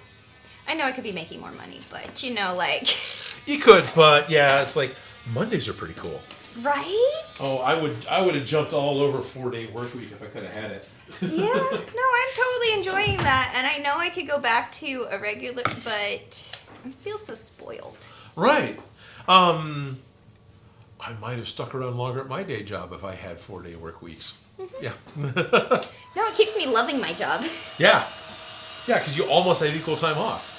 Speaker 2: I know I could be making more money, but
Speaker 1: You could, but yeah, it's like Mondays are pretty cool.
Speaker 2: right?
Speaker 1: Oh, I would have jumped all over 4-day work week if I could have had it.
Speaker 2: Yeah. No, I'm totally enjoying that, and I know I could go back to a regular, but I feel so spoiled.
Speaker 1: Right. I might have stuck around longer at my day job if I had 4-day work weeks.
Speaker 2: Mm-hmm.
Speaker 1: Yeah.
Speaker 2: No, it keeps me loving my job.
Speaker 1: Yeah. Yeah, because you almost have equal time off.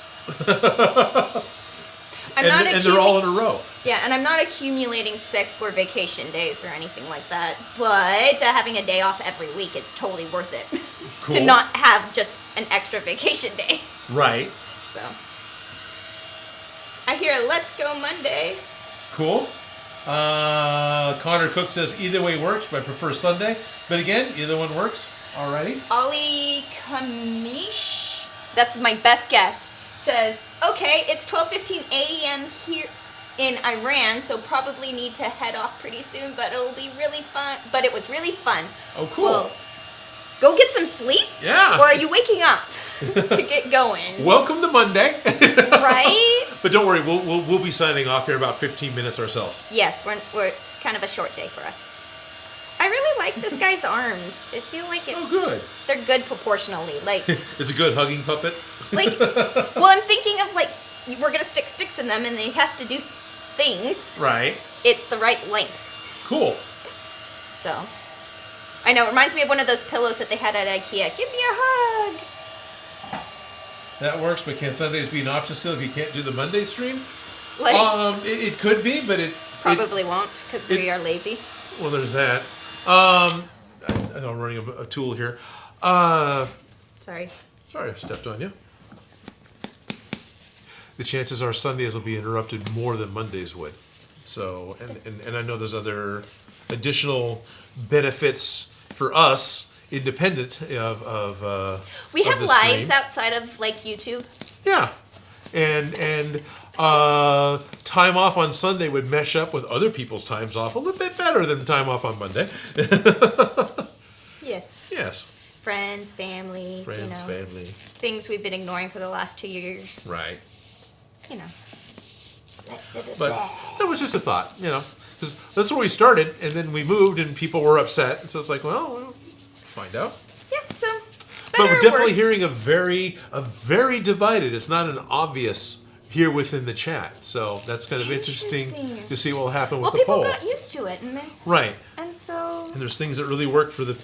Speaker 1: And they're all in a row.
Speaker 2: Yeah, and I'm not accumulating sick or vacation days or anything like that, but having a day off every week is totally worth it.
Speaker 1: Cool.
Speaker 2: To not have just an extra vacation day.
Speaker 1: Right.
Speaker 2: So, I hear Let's Go Monday.
Speaker 1: Cool. Connor Cook says either way works, but I prefer Sunday. But again, either one works. Alrighty.
Speaker 2: Ollie Kamish, that's my best guess, says, okay, it's 12:15 a.m. here. in Iran, so probably need to head off pretty soon, but it'll be really fun. But it was really fun.
Speaker 1: Oh, cool.
Speaker 2: Well, go get some sleep?
Speaker 1: Yeah.
Speaker 2: Or are you waking up to get going?
Speaker 1: Welcome to Monday.
Speaker 2: Right?
Speaker 1: But don't worry, we'll be signing off here about 15 minutes ourselves.
Speaker 2: Yes, it's kind of a short day for us. I really like this guy's arms. I feel like
Speaker 1: Oh, good.
Speaker 2: they're good proportionally. Like,
Speaker 1: It's a good hugging puppet.
Speaker 2: well, I'm thinking of like we're gonna stick sticks in them, and he has to do things.
Speaker 1: Right.
Speaker 2: It's the right length.
Speaker 1: Cool.
Speaker 2: So, I know it reminds me of one of those pillows that they had at IKEA. Give me a hug.
Speaker 1: That works, but can Sundays be an option still if you can't do the Monday stream?
Speaker 2: Like,
Speaker 1: It could be, but it
Speaker 2: probably won't because we are lazy.
Speaker 1: Well, there's that. I know I'm running a tool here.
Speaker 2: Sorry.
Speaker 1: Sorry, I stepped on you. The chances are Sundays will be interrupted more than Mondays would. So, and I know there's other additional benefits for us, independent of
Speaker 2: We
Speaker 1: of
Speaker 2: have
Speaker 1: the
Speaker 2: lives
Speaker 1: stream.
Speaker 2: outside of like YouTube.
Speaker 1: Yeah, and time off on Sunday would mesh up with other people's times off a little bit better than time off on Monday.
Speaker 2: Yes.
Speaker 1: Yes.
Speaker 2: Friends, family,
Speaker 1: Friends, family.
Speaker 2: things we've been ignoring for the last 2 years.
Speaker 1: Right.
Speaker 2: You know.
Speaker 1: But that was just a thought, because that's where we started, and then we moved, and people were upset, and so it's like, well, we'll find out.
Speaker 2: Yeah, so.
Speaker 1: But we're
Speaker 2: better or
Speaker 1: definitely
Speaker 2: worse.
Speaker 1: hearing a very divided. It's not an obvious here within the chat, so that's kind of interesting to see what will happen with
Speaker 2: Well,
Speaker 1: the
Speaker 2: people
Speaker 1: poll.
Speaker 2: got used to it,
Speaker 1: Right,
Speaker 2: and so.
Speaker 1: and there's things that really work for the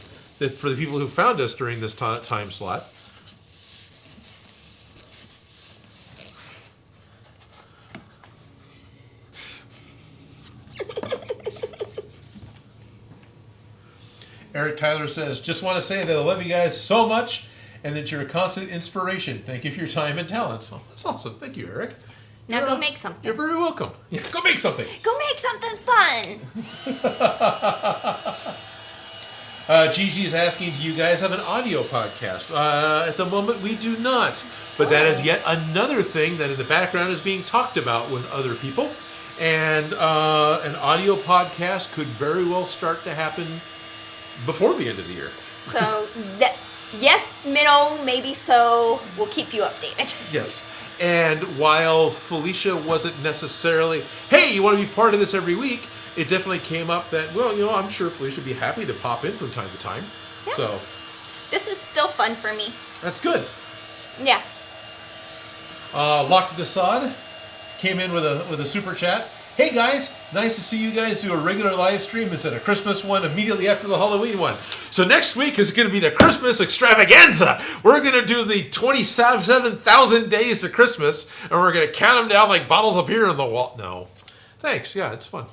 Speaker 1: people who found us during this time slot. Eric Tyler says, just want to say that I love you guys so much and that you're a constant inspiration. Thank you for your time and talents. Oh, that's awesome. Thank you, Eric.
Speaker 2: Now go make something.
Speaker 1: You're very welcome. Yeah, go make something.
Speaker 2: Go make something fun.
Speaker 1: Gigi's asking, do you guys have an audio podcast? At the moment, we do not. But that is yet another thing that in the background is being talked about with other people. And an audio podcast could very well start to happen before the end of the year.
Speaker 2: So, yes, no, maybe so. We'll keep you updated.
Speaker 1: Yes. And while Felicia wasn't necessarily, hey, you want to be part of this every week, it definitely came up that, well, I'm sure Felicia would be happy to pop in from time to time.
Speaker 2: Yeah.
Speaker 1: So
Speaker 2: This is still fun for me.
Speaker 1: that's good.
Speaker 2: Yeah.
Speaker 1: Locked Desaad came in with a super chat. Hey guys, nice to see you guys do a regular live stream instead of Christmas one immediately after the Halloween one. So next week is going to be the Christmas extravaganza. We're going to do the 27,000 days to Christmas, and we're going to count them down like bottles of beer on the wall. No, thanks. Yeah, it's fun.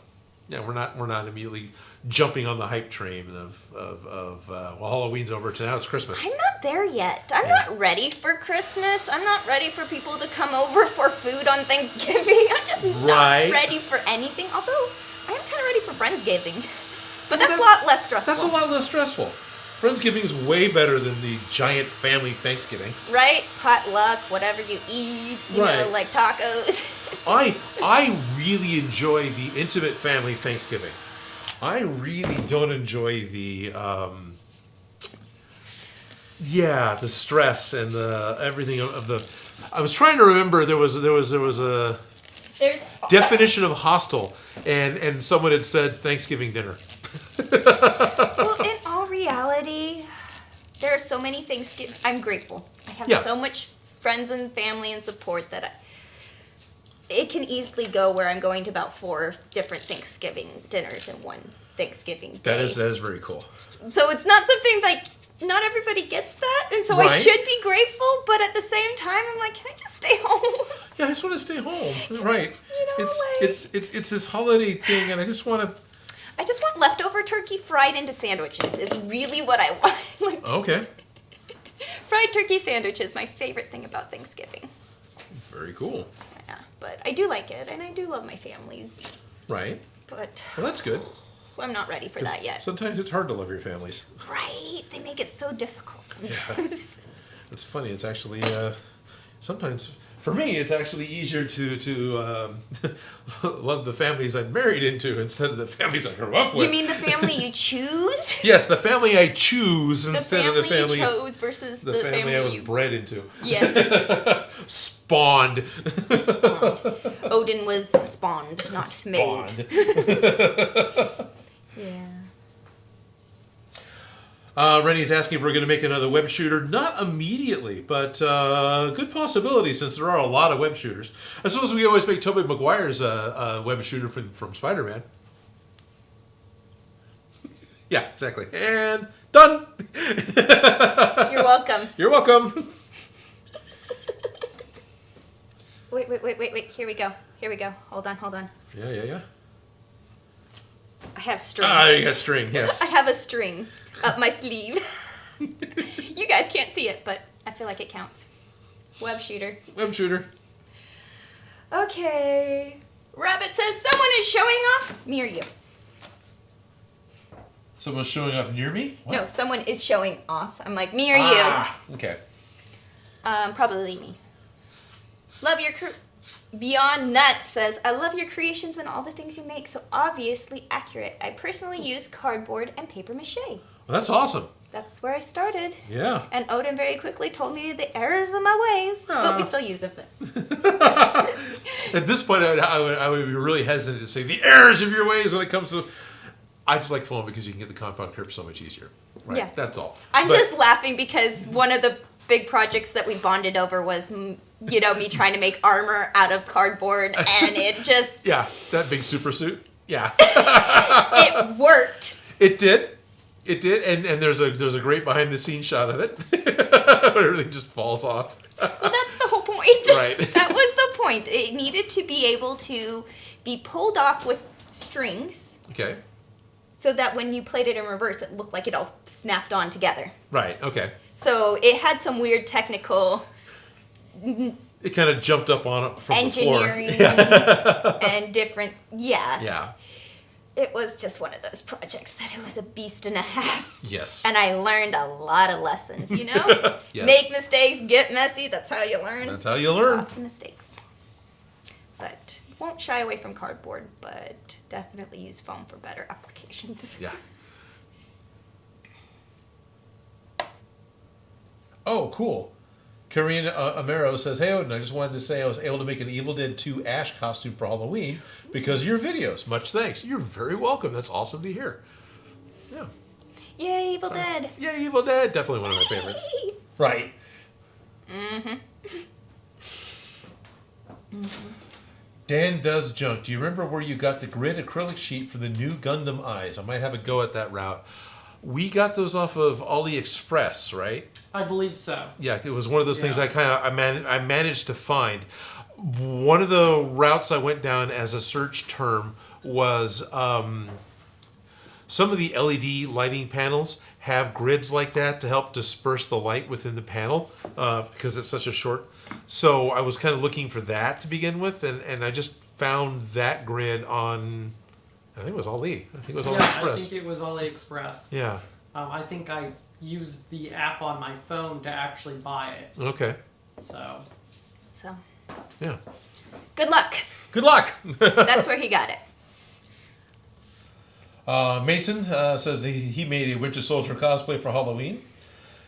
Speaker 1: Yeah, we're not immediately jumping on the hype train of well, Halloween's over, to now it's Christmas.
Speaker 2: I'm not there yet. I'm not ready for Christmas. I'm not ready for people to come over for food on Thanksgiving. I'm just not ready for anything. Although, I am kind of ready for Friendsgiving. But that's a lot less stressful.
Speaker 1: That's a lot less stressful. Friendsgiving is way better than the giant family Thanksgiving.
Speaker 2: Right? Potluck, whatever you eat, you know, like tacos.
Speaker 1: I really enjoy the intimate family Thanksgiving. I really don't enjoy the the stress and the everything of the. I was trying to remember there was a definition of hostile, and someone had said Thanksgiving dinner.
Speaker 2: Well, in all reality, there are so many Thanksgiving. I'm grateful. I have so much friends and family and support that it can easily go where I'm going to about 4 different Thanksgiving dinners in one Thanksgiving day.
Speaker 1: That is very cool.
Speaker 2: So it's not something like, not everybody gets that, and so I should be grateful, but at the same time, I'm like, can I just stay home?
Speaker 1: Yeah, I just want to stay home. Right.
Speaker 2: You know,
Speaker 1: it's this holiday thing, and I just want to.
Speaker 2: I just want leftover turkey fried into sandwiches is really what I want.
Speaker 1: Okay.
Speaker 2: Fried turkey sandwiches, my favorite thing about Thanksgiving.
Speaker 1: Very cool.
Speaker 2: Yeah, but I do like it, and I do love my families.
Speaker 1: Right.
Speaker 2: But
Speaker 1: Well, that's good.
Speaker 2: I'm not ready for that yet.
Speaker 1: Sometimes it's hard to love your families.
Speaker 2: Right? They make it so difficult sometimes.
Speaker 1: It's funny. It's actually sometimes For me, it's actually easier to love the families I'm married into instead of the families I grew up with.
Speaker 2: You mean the family you choose?
Speaker 1: Yes, the family I choose instead of the
Speaker 2: family
Speaker 1: family
Speaker 2: you chose versus
Speaker 1: the family I was bred into.
Speaker 2: Yes.
Speaker 1: Spawned.
Speaker 2: Odin was spawned, not made. Yeah.
Speaker 1: Rennie's asking if we're going to make another web shooter. Not immediately, but good possibility since there are a lot of web shooters. I suppose we always make Toby Maguire's web shooter from Spider-Man. Yeah, exactly. And done.
Speaker 2: You're welcome.
Speaker 1: You're welcome.
Speaker 2: Wait. Here we go. Hold on.
Speaker 1: Yeah.
Speaker 2: I have string.
Speaker 1: You got string, yes.
Speaker 2: I have a string up my sleeve. You guys can't see it, but I feel like it counts. Web shooter. Okay. Rabbit says someone is showing off near you.
Speaker 1: Someone's showing off near me? What?
Speaker 2: No, someone is showing off. I'm like, me or
Speaker 1: you? Okay.
Speaker 2: Probably me. Love your crew. Beyond Nuts says, I love your creations and all the things you make, so obviously accurate. I personally use cardboard and paper mache.
Speaker 1: Well, that's awesome.
Speaker 2: That's where I started.
Speaker 1: Yeah.
Speaker 2: And Odin very quickly told me the errors of my ways, but we still use it.
Speaker 1: At this point, I would be really hesitant to say the errors of your ways when it comes to... I just like foam because you can get the compound curve so much easier. Right? Yeah. That's all.
Speaker 2: I'm just laughing because one of the big projects that we bonded over was... me trying to make armor out of cardboard, and it just...
Speaker 1: Yeah, that big super suit. Yeah.
Speaker 2: It worked.
Speaker 1: It did, and there's a great behind-the-scenes shot of it. Everything just falls off.
Speaker 2: Well, that's the whole point.
Speaker 1: Right.
Speaker 2: That was the point. It needed to be able to be pulled off with strings.
Speaker 1: Okay.
Speaker 2: So that when you played it in reverse, it looked like it all snapped on together.
Speaker 1: Right, okay.
Speaker 2: So it had some weird technical...
Speaker 1: It kind of jumped up on it from
Speaker 2: engineering
Speaker 1: the floor.
Speaker 2: and different... Yeah.
Speaker 1: Yeah.
Speaker 2: It was just one of those projects that it was a beast and a half.
Speaker 1: Yes.
Speaker 2: And I learned a lot of lessons, you know?
Speaker 1: Yes.
Speaker 2: Make mistakes, get messy, that's how you learn.
Speaker 1: That's how you learn.
Speaker 2: Lots of mistakes. But won't shy away from cardboard, but definitely use foam for better applications.
Speaker 1: Yeah. Oh, cool. Karine Amaro says, hey, Odin, I just wanted to say I was able to make an Evil Dead 2 Ash costume for Halloween because of your videos. Much thanks. You're very welcome. That's awesome to hear. Yeah.
Speaker 2: Yay, Evil Dead.
Speaker 1: Yay, Evil Dead. Definitely one of my favorites. Right. Dan Does Junk. Do you remember where you got the grid acrylic sheet for the new Gundam eyes? I might have a go at that route. We got those off of AliExpress, right?
Speaker 3: I believe so.
Speaker 1: Yeah, it was one of those things I managed to find. One of the routes I went down as a search term was some of the LED lighting panels have grids like that to help disperse the light within the panel because it's such a short. So I was kind of looking for that to begin with, and I just found that grid on... I think it was Ali. I think it was AliExpress.
Speaker 3: I think it was AliExpress.
Speaker 1: Yeah.
Speaker 3: I think I used the app on my phone to actually buy it.
Speaker 1: Okay.
Speaker 3: So.
Speaker 1: Yeah.
Speaker 2: Good luck.
Speaker 1: Good luck.
Speaker 2: That's where he got it.
Speaker 1: Mason says that he made a Winter Soldier cosplay for Halloween.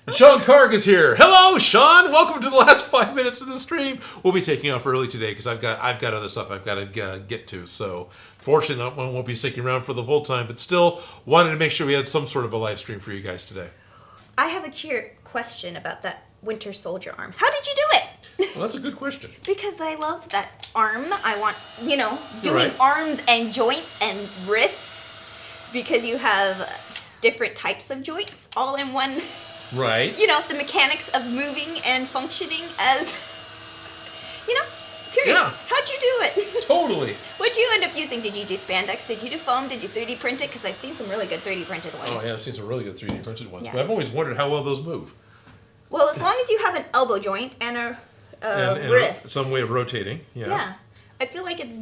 Speaker 1: And Sean Karg is here. Hello, Sean. Welcome to the last 5 minutes of the stream. We'll be taking off early today because I've got other stuff I've got to get to. So, fortunately, I won't be sticking around for the whole time. But still, wanted to make sure we had some sort of a live stream for you guys today.
Speaker 2: I have a question about that Winter Soldier arm. How did you do it?
Speaker 1: Well, that's a good question.
Speaker 2: Because I love that arm. I want, doing arms and joints and wrists. Because you have different types of joints all in one.
Speaker 1: Right.
Speaker 2: The mechanics of moving and functioning as, curious.
Speaker 1: Yeah.
Speaker 2: How'd you do it?
Speaker 1: Totally.
Speaker 2: What'd you end up using? Did you do spandex? Did you do foam? Did you 3D print it? Because I've seen some really good 3D printed ones.
Speaker 1: Oh, yeah, I've seen some really good 3D printed ones.
Speaker 2: Yeah.
Speaker 1: But I've always wondered how well those move.
Speaker 2: Well, as long as you have an elbow joint and a wrist.
Speaker 1: Some way of rotating. Yeah.
Speaker 2: Yeah. I feel like it's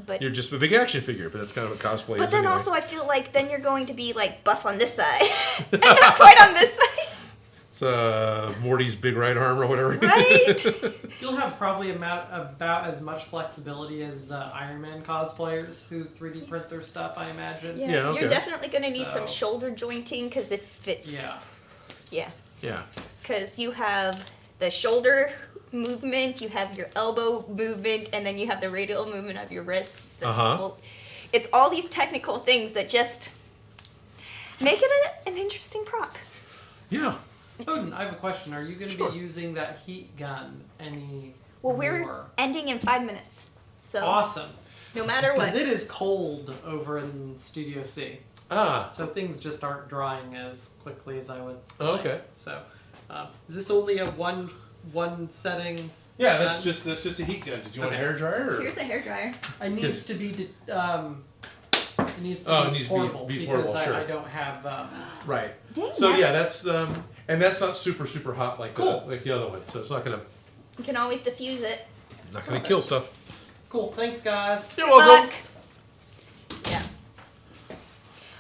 Speaker 2: but...
Speaker 1: You're just a big action figure, but that's kind of what cosplay is.
Speaker 2: But then
Speaker 1: anyway.
Speaker 2: also I feel like then you're going to be, buff on this side. And not quite on this side.
Speaker 1: It's Morty's big right arm or whatever.
Speaker 2: Right?
Speaker 3: You'll have probably about as much flexibility as Iron Man cosplayers who 3D print their stuff, I imagine.
Speaker 2: Yeah,
Speaker 1: Yeah, okay.
Speaker 2: You're definitely going to need some
Speaker 3: So-
Speaker 2: shoulder jointing because if it...
Speaker 3: Yeah.
Speaker 2: Yeah.
Speaker 1: Yeah.
Speaker 2: Because you have the shoulder movement, you have your elbow movement, and then you have the radial movement of your wrists. It's all these technical things that just make it an interesting prop.
Speaker 1: Yeah.
Speaker 3: Odin, I have a question. Are you going to
Speaker 1: Sure.
Speaker 3: be using that heat gun any
Speaker 2: Well, we're
Speaker 3: more?
Speaker 2: ending in 5 minutes. So
Speaker 3: Awesome.
Speaker 2: no matter what.
Speaker 3: Because it is cold over in Studio C.
Speaker 1: Ah.
Speaker 3: So things just aren't drying as quickly as I would
Speaker 1: Oh,
Speaker 3: like.
Speaker 1: okay.
Speaker 3: So, is this only a one setting?
Speaker 1: Yeah, that's
Speaker 3: gun?
Speaker 1: just a heat gun. Did you want a
Speaker 3: Okay.
Speaker 1: hair dryer? Or?
Speaker 2: Here's a hairdryer.
Speaker 3: It needs
Speaker 1: Yes.
Speaker 3: to be it needs to
Speaker 1: Oh, it
Speaker 3: be
Speaker 1: needs to be-
Speaker 3: portable
Speaker 1: be
Speaker 3: because
Speaker 1: portable, sure.
Speaker 3: I don't have
Speaker 1: Right.
Speaker 2: Dang,
Speaker 1: So
Speaker 2: that-
Speaker 1: yeah, that's and that's not super hot like
Speaker 3: Cool.
Speaker 1: like the other one. So it's not gonna
Speaker 2: You can always diffuse it.
Speaker 1: kill stuff.
Speaker 3: cool. Thanks, guys.
Speaker 1: You're welcome.
Speaker 2: Fuck. Yeah.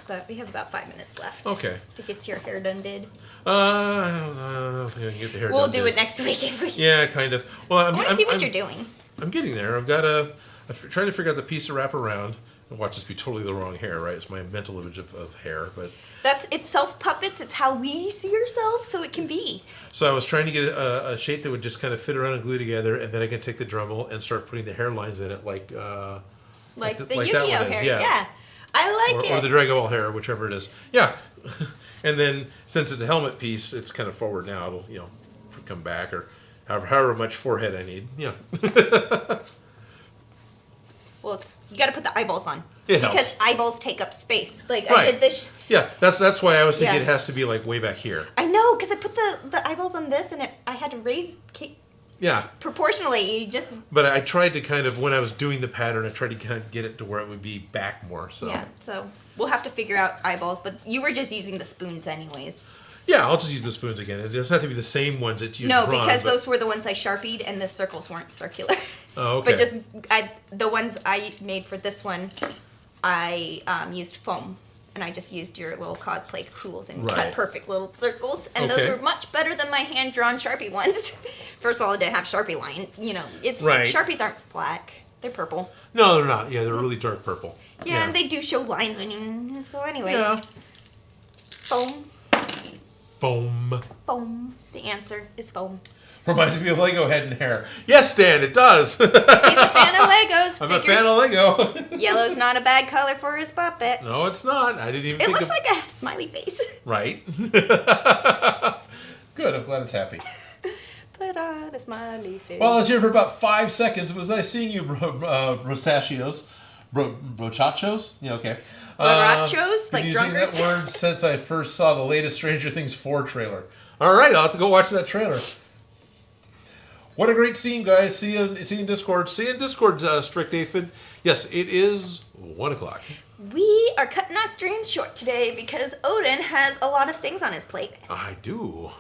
Speaker 2: But we have about 5 minutes left.
Speaker 1: Okay.
Speaker 2: To get your hair done did.
Speaker 1: I don't think I can get the hair
Speaker 2: We'll
Speaker 1: done.
Speaker 2: do it next week if we
Speaker 1: Yeah, kind of. Well,
Speaker 2: I want to see what you're doing.
Speaker 1: I'm getting there. I'm trying to figure out the piece to wrap around. And watch this be totally the wrong hair, right? It's my mental image of hair, but
Speaker 2: It's self puppets. It's how we see ourselves, so it can be.
Speaker 1: so I was trying to get a shape that would just kind of fit around and glue together, and then I can take the Dremel and start putting the hairlines in it, like
Speaker 2: The
Speaker 1: like that
Speaker 2: Yu-Gi-Oh
Speaker 1: one is,
Speaker 2: hair.
Speaker 1: yeah.
Speaker 2: I like
Speaker 1: or
Speaker 2: it.
Speaker 1: the Dragon Ball hair, whichever it is. Yeah, and then since it's a helmet piece, it's kind of forward now. It'll come back or however much forehead I need. Yeah.
Speaker 2: Well, you got to put the eyeballs on.
Speaker 1: It
Speaker 2: because
Speaker 1: helps.
Speaker 2: eyeballs take up space. Like I
Speaker 1: Right.
Speaker 2: did this.
Speaker 1: Yeah, that's why I was thinking
Speaker 2: Yeah.
Speaker 1: it has to be like way back here.
Speaker 2: I know, because I put the eyeballs on this, and I had to raise
Speaker 1: Yeah.
Speaker 2: proportionally. You just
Speaker 1: But I tried to kind of, when I was doing the pattern, I tried to kind of get it to where it would be back more. So
Speaker 2: yeah. So we'll have to figure out eyeballs, but you were just using the spoons anyways.
Speaker 1: yeah, I'll just use the spoons again. It doesn't have to be the same ones that you've
Speaker 2: No,
Speaker 1: drawn.
Speaker 2: because
Speaker 1: but-
Speaker 2: those were the ones I sharpied, and the circles weren't circular.
Speaker 1: Oh, okay.
Speaker 2: But the ones I made for this one, I used foam, and I just used your little cosplay tools and
Speaker 1: Right.
Speaker 2: cut perfect little circles, and those
Speaker 1: Okay.
Speaker 2: were much better than my hand drawn Sharpie ones. First of all, I didn't have Sharpie line. It's
Speaker 1: Right.
Speaker 2: Sharpies aren't black; they're purple.
Speaker 1: No, they're not. Yeah, they're really dark purple.
Speaker 2: Yeah, and they do show lines when you. So, anyways,
Speaker 1: Yeah.
Speaker 2: foam,
Speaker 1: Foam.
Speaker 2: The answer is foam.
Speaker 1: Reminds me of Lego head and hair. Yes, Dan, it does.
Speaker 2: He's a fan of Legos.
Speaker 1: I'm a fan of Lego.
Speaker 2: Yellow's not a bad color for his puppet.
Speaker 1: No, it's not. I didn't even
Speaker 2: It
Speaker 1: think
Speaker 2: looks
Speaker 1: of...
Speaker 2: like a smiley face.
Speaker 1: Right. Good, I'm glad it's happy.
Speaker 2: Put on a smiley face.
Speaker 1: Well, I was here for about 5 seconds. Was I seeing you, brostachios? Brochachos? Yeah, okay.
Speaker 2: Borrachos?
Speaker 1: Been
Speaker 2: Like
Speaker 1: using
Speaker 2: drunkards?
Speaker 1: that word since I first saw the latest Stranger Things 4 trailer. All right, I'll have to go watch that trailer. What a great scene, guys. See you in Discord. See you in Discord, Strict Aphid. Yes, it is 1 o'clock.
Speaker 2: We are cutting our streams short today because Odin has a lot of things on his plate.
Speaker 1: I do.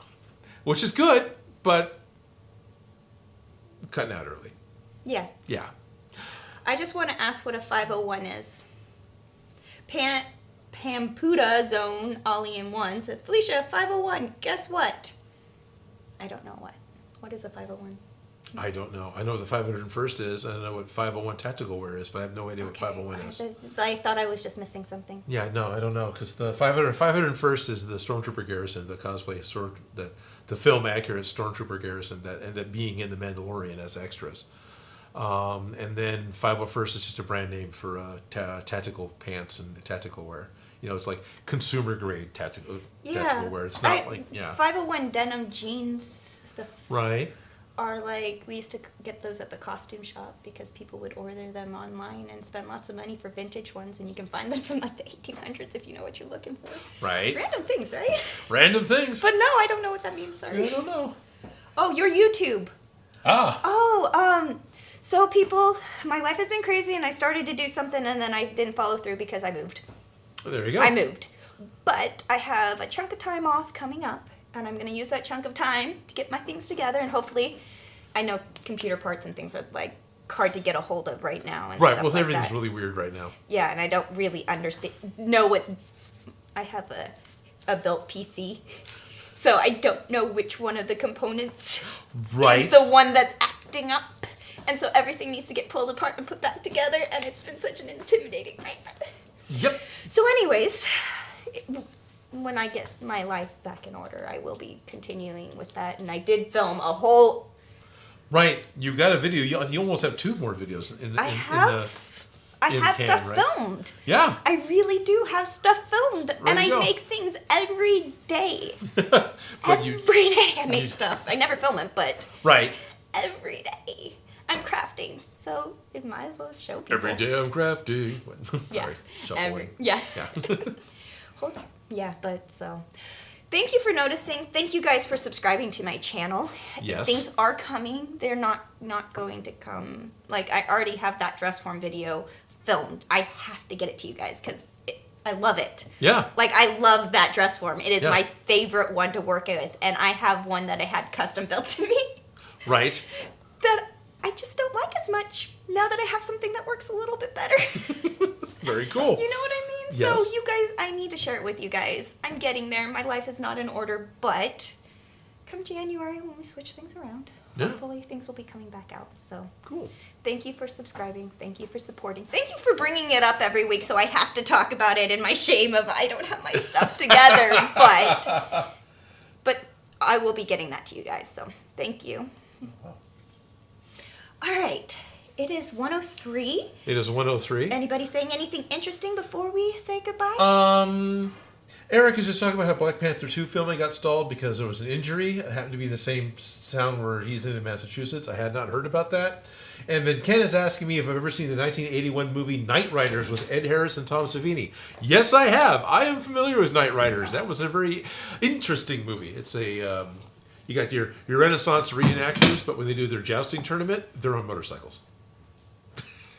Speaker 1: Which is good, but cutting out early.
Speaker 2: Yeah.
Speaker 1: Yeah.
Speaker 2: I just want to ask what a 501 is. Pampuda Zone Ollie in 1 says, Felicia, 501, guess what? I don't know what. What is a 501?
Speaker 1: I don't know. I know what the 501st is, and I know what 501 tactical wear is, but I have no idea what 501 is.
Speaker 2: I thought I was just missing something.
Speaker 1: Yeah, no, I don't know, because the 501st is the Stormtrooper garrison, the cosplay, the film accurate Stormtrooper garrison that ended up being in The Mandalorian as extras. And then 501st is just a brand name for tactical pants and tactical wear. It's like consumer grade tactical wear. It's not
Speaker 2: 501 denim jeans.
Speaker 1: Right.
Speaker 2: Are like, we used to get those at the costume shop because people would order them online and spend lots of money for vintage ones, and you can find them from like the 1800s if you know what you're looking for.
Speaker 1: Right.
Speaker 2: Random things, right?
Speaker 1: Random things.
Speaker 2: But no, I don't know what that means, sorry.
Speaker 1: I don't know.
Speaker 2: Oh, your YouTube.
Speaker 1: Ah.
Speaker 2: Oh, so people, my life has been crazy, and I started to do something, and then I didn't follow through because I moved.
Speaker 1: There you go.
Speaker 2: I moved. But I have a chunk of time off coming up, and I'm going to use that chunk of time to get my things together, and hopefully, I know computer parts and things are like hard to get a hold of right now. And
Speaker 1: Right,
Speaker 2: stuff
Speaker 1: well,
Speaker 2: like
Speaker 1: everything's
Speaker 2: that.
Speaker 1: really weird right now.
Speaker 2: Yeah, and I don't really know what. I have a built PC, So I don't know which one of the components
Speaker 1: Right.
Speaker 2: is the one that's acting up. And so everything needs to get pulled apart and put back together, and it's been such an intimidating thing.
Speaker 1: Yep.
Speaker 2: So anyways, when I get my life back in order, I will be continuing with that. And I did film a whole...
Speaker 1: Right. You got a video. You almost have 2 more videos
Speaker 2: I have stuff
Speaker 1: right?
Speaker 2: filmed.
Speaker 1: Yeah.
Speaker 2: I really do have stuff filmed. And I
Speaker 1: go.
Speaker 2: make things every day.
Speaker 1: But
Speaker 2: Every day I make stuff. I never film it, but
Speaker 1: Right.
Speaker 2: every day I'm crafting. So it might as well show people.
Speaker 1: Every day I'm crafty.
Speaker 2: Yeah.
Speaker 1: Sorry. Shuffling.
Speaker 2: Yeah.
Speaker 1: Yeah.
Speaker 2: Hold on. Yeah, but so... Thank you for noticing. Thank you guys for subscribing to my channel.
Speaker 1: Yes.
Speaker 2: Things are coming. They're not going to come. Like, I already have that dress form video filmed. I have to get it to you guys because I love it.
Speaker 1: Yeah.
Speaker 2: Like, I love that dress form. It is
Speaker 1: Yeah.
Speaker 2: my favorite one to work with. And I have one that I had custom built to me
Speaker 1: Right.
Speaker 2: that I just don't like as much now that I have something that works a little bit better.
Speaker 1: Very cool.
Speaker 2: You know what I mean?
Speaker 1: Yes.
Speaker 2: So you guys, I need to share it with you guys. I'm getting there. My life is not in order, but come January when we switch things around,
Speaker 1: Yeah.
Speaker 2: hopefully things will be coming back out. So
Speaker 1: Cool.
Speaker 2: thank you for subscribing. Thank you for supporting. Thank you for bringing it up every week so I have to talk about it in my shame of I don't have my stuff together. But I will be getting that to you guys. So thank you. All right. It is 1:03.
Speaker 1: It is 1:03.
Speaker 2: Anybody saying anything interesting before we say goodbye?
Speaker 1: Eric is just talking about how Black Panther 2 filming got stalled because there was an injury. It happened to be in the same town where he's in Massachusetts. I had not heard about that. And then Ken is asking me if I've ever seen the 1981 movie Night Riders with Ed Harris and Tom Savini. Yes, I have. I am familiar with Night Riders. That was a very interesting movie. It's a... you got your Renaissance reenactors, but when they do their jousting tournament, they're on motorcycles.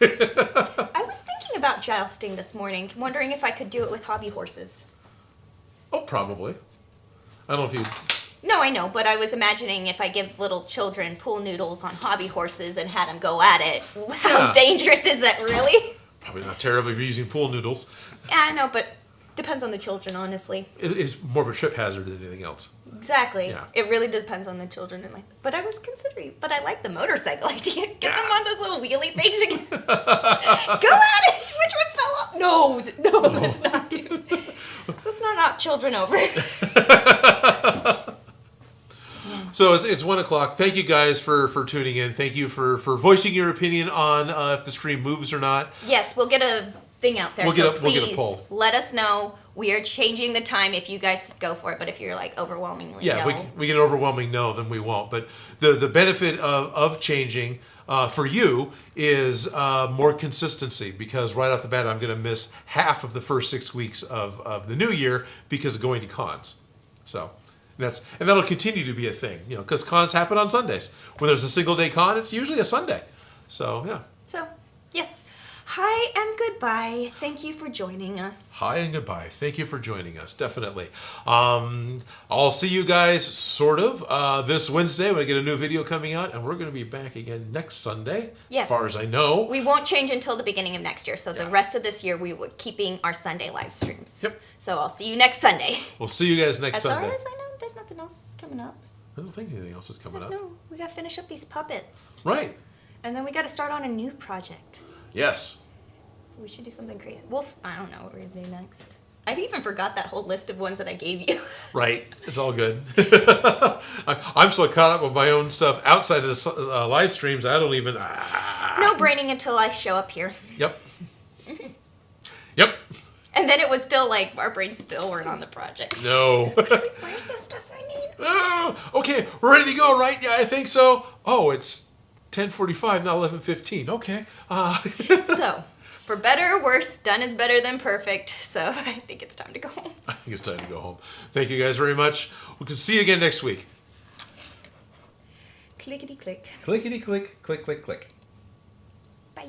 Speaker 2: I was thinking about jousting this morning, wondering if I could do it with hobby horses.
Speaker 1: Oh, probably. I don't know if you...
Speaker 2: No, I know, but I was imagining if I give little children pool noodles on hobby horses and had them go at it, how
Speaker 1: Yeah.
Speaker 2: dangerous is that really?
Speaker 1: Probably not terrible if you're using pool noodles.
Speaker 2: Yeah, I know, but depends on the children, honestly.
Speaker 1: It's more of a trip hazard than anything else.
Speaker 2: Exactly.
Speaker 1: Yeah.
Speaker 2: It really depends on the children. But I was considering, but I like the motorcycle idea. Get them on those little wheelie things again. Go at it! Which one fell off? No, let's not do. Let's not knock children over.
Speaker 1: So it's 1 o'clock. Thank you guys for tuning in. Thank you for voicing your opinion on if the stream moves or not.
Speaker 2: Yes, we'll get a thing out there.
Speaker 1: We'll
Speaker 2: So
Speaker 1: get a
Speaker 2: please
Speaker 1: poll.
Speaker 2: let us know. We are changing the time if you guys go for it. But if you're like overwhelmingly
Speaker 1: Yeah,
Speaker 2: no.
Speaker 1: if we get an overwhelming no, then we won't. But the benefit of changing for you is more consistency, because right off the bat I'm going to miss half of the first 6 weeks of the new year because of going to cons. So that'll continue to be a thing, because cons happen on Sundays. When there's a single day con, it's usually a Sunday. So yeah.
Speaker 2: So yes. Hi and goodbye. Thank you for joining us.
Speaker 1: Hi and goodbye. Thank you for joining us. Definitely. I'll see you guys sort of this Wednesday when I get a new video coming out, and we're going to be back again next Sunday.
Speaker 2: Yes.
Speaker 1: As far as I know.
Speaker 2: We won't change until the beginning of next year. So the rest of this year, we will keeping our Sunday live streams.
Speaker 1: Yep.
Speaker 2: So I'll see you next Sunday.
Speaker 1: We'll see you guys next
Speaker 2: As
Speaker 1: Sunday.
Speaker 2: far as I know, there's nothing else coming up.
Speaker 1: I don't think anything else is coming up.
Speaker 2: No, we got to finish up these puppets.
Speaker 1: Right.
Speaker 2: And then we got to start on a new project.
Speaker 1: Yes.
Speaker 2: We should do something crazy. I don't know what we're going to do next. I even forgot that whole list of ones that I gave you.
Speaker 1: Right. It's all good. I'm so caught up with my own stuff outside of the live streams. I don't even...
Speaker 2: No braining until I show up here.
Speaker 1: Yep. Yep.
Speaker 2: And then it was still like, our brains still weren't on the projects.
Speaker 1: No.
Speaker 2: Where's the stuff I need?
Speaker 1: Oh, okay, we're ready to go, right? Yeah, I think so. Oh, it's 10:45, not 11:15. Okay.
Speaker 2: So, for better or worse, done is better than perfect. So I think it's time to go home.
Speaker 1: I think it's time to go home. Thank you guys very much. We can see you again next week.
Speaker 2: Clickety click.
Speaker 1: Clickety click, click, click, click.
Speaker 2: Bye.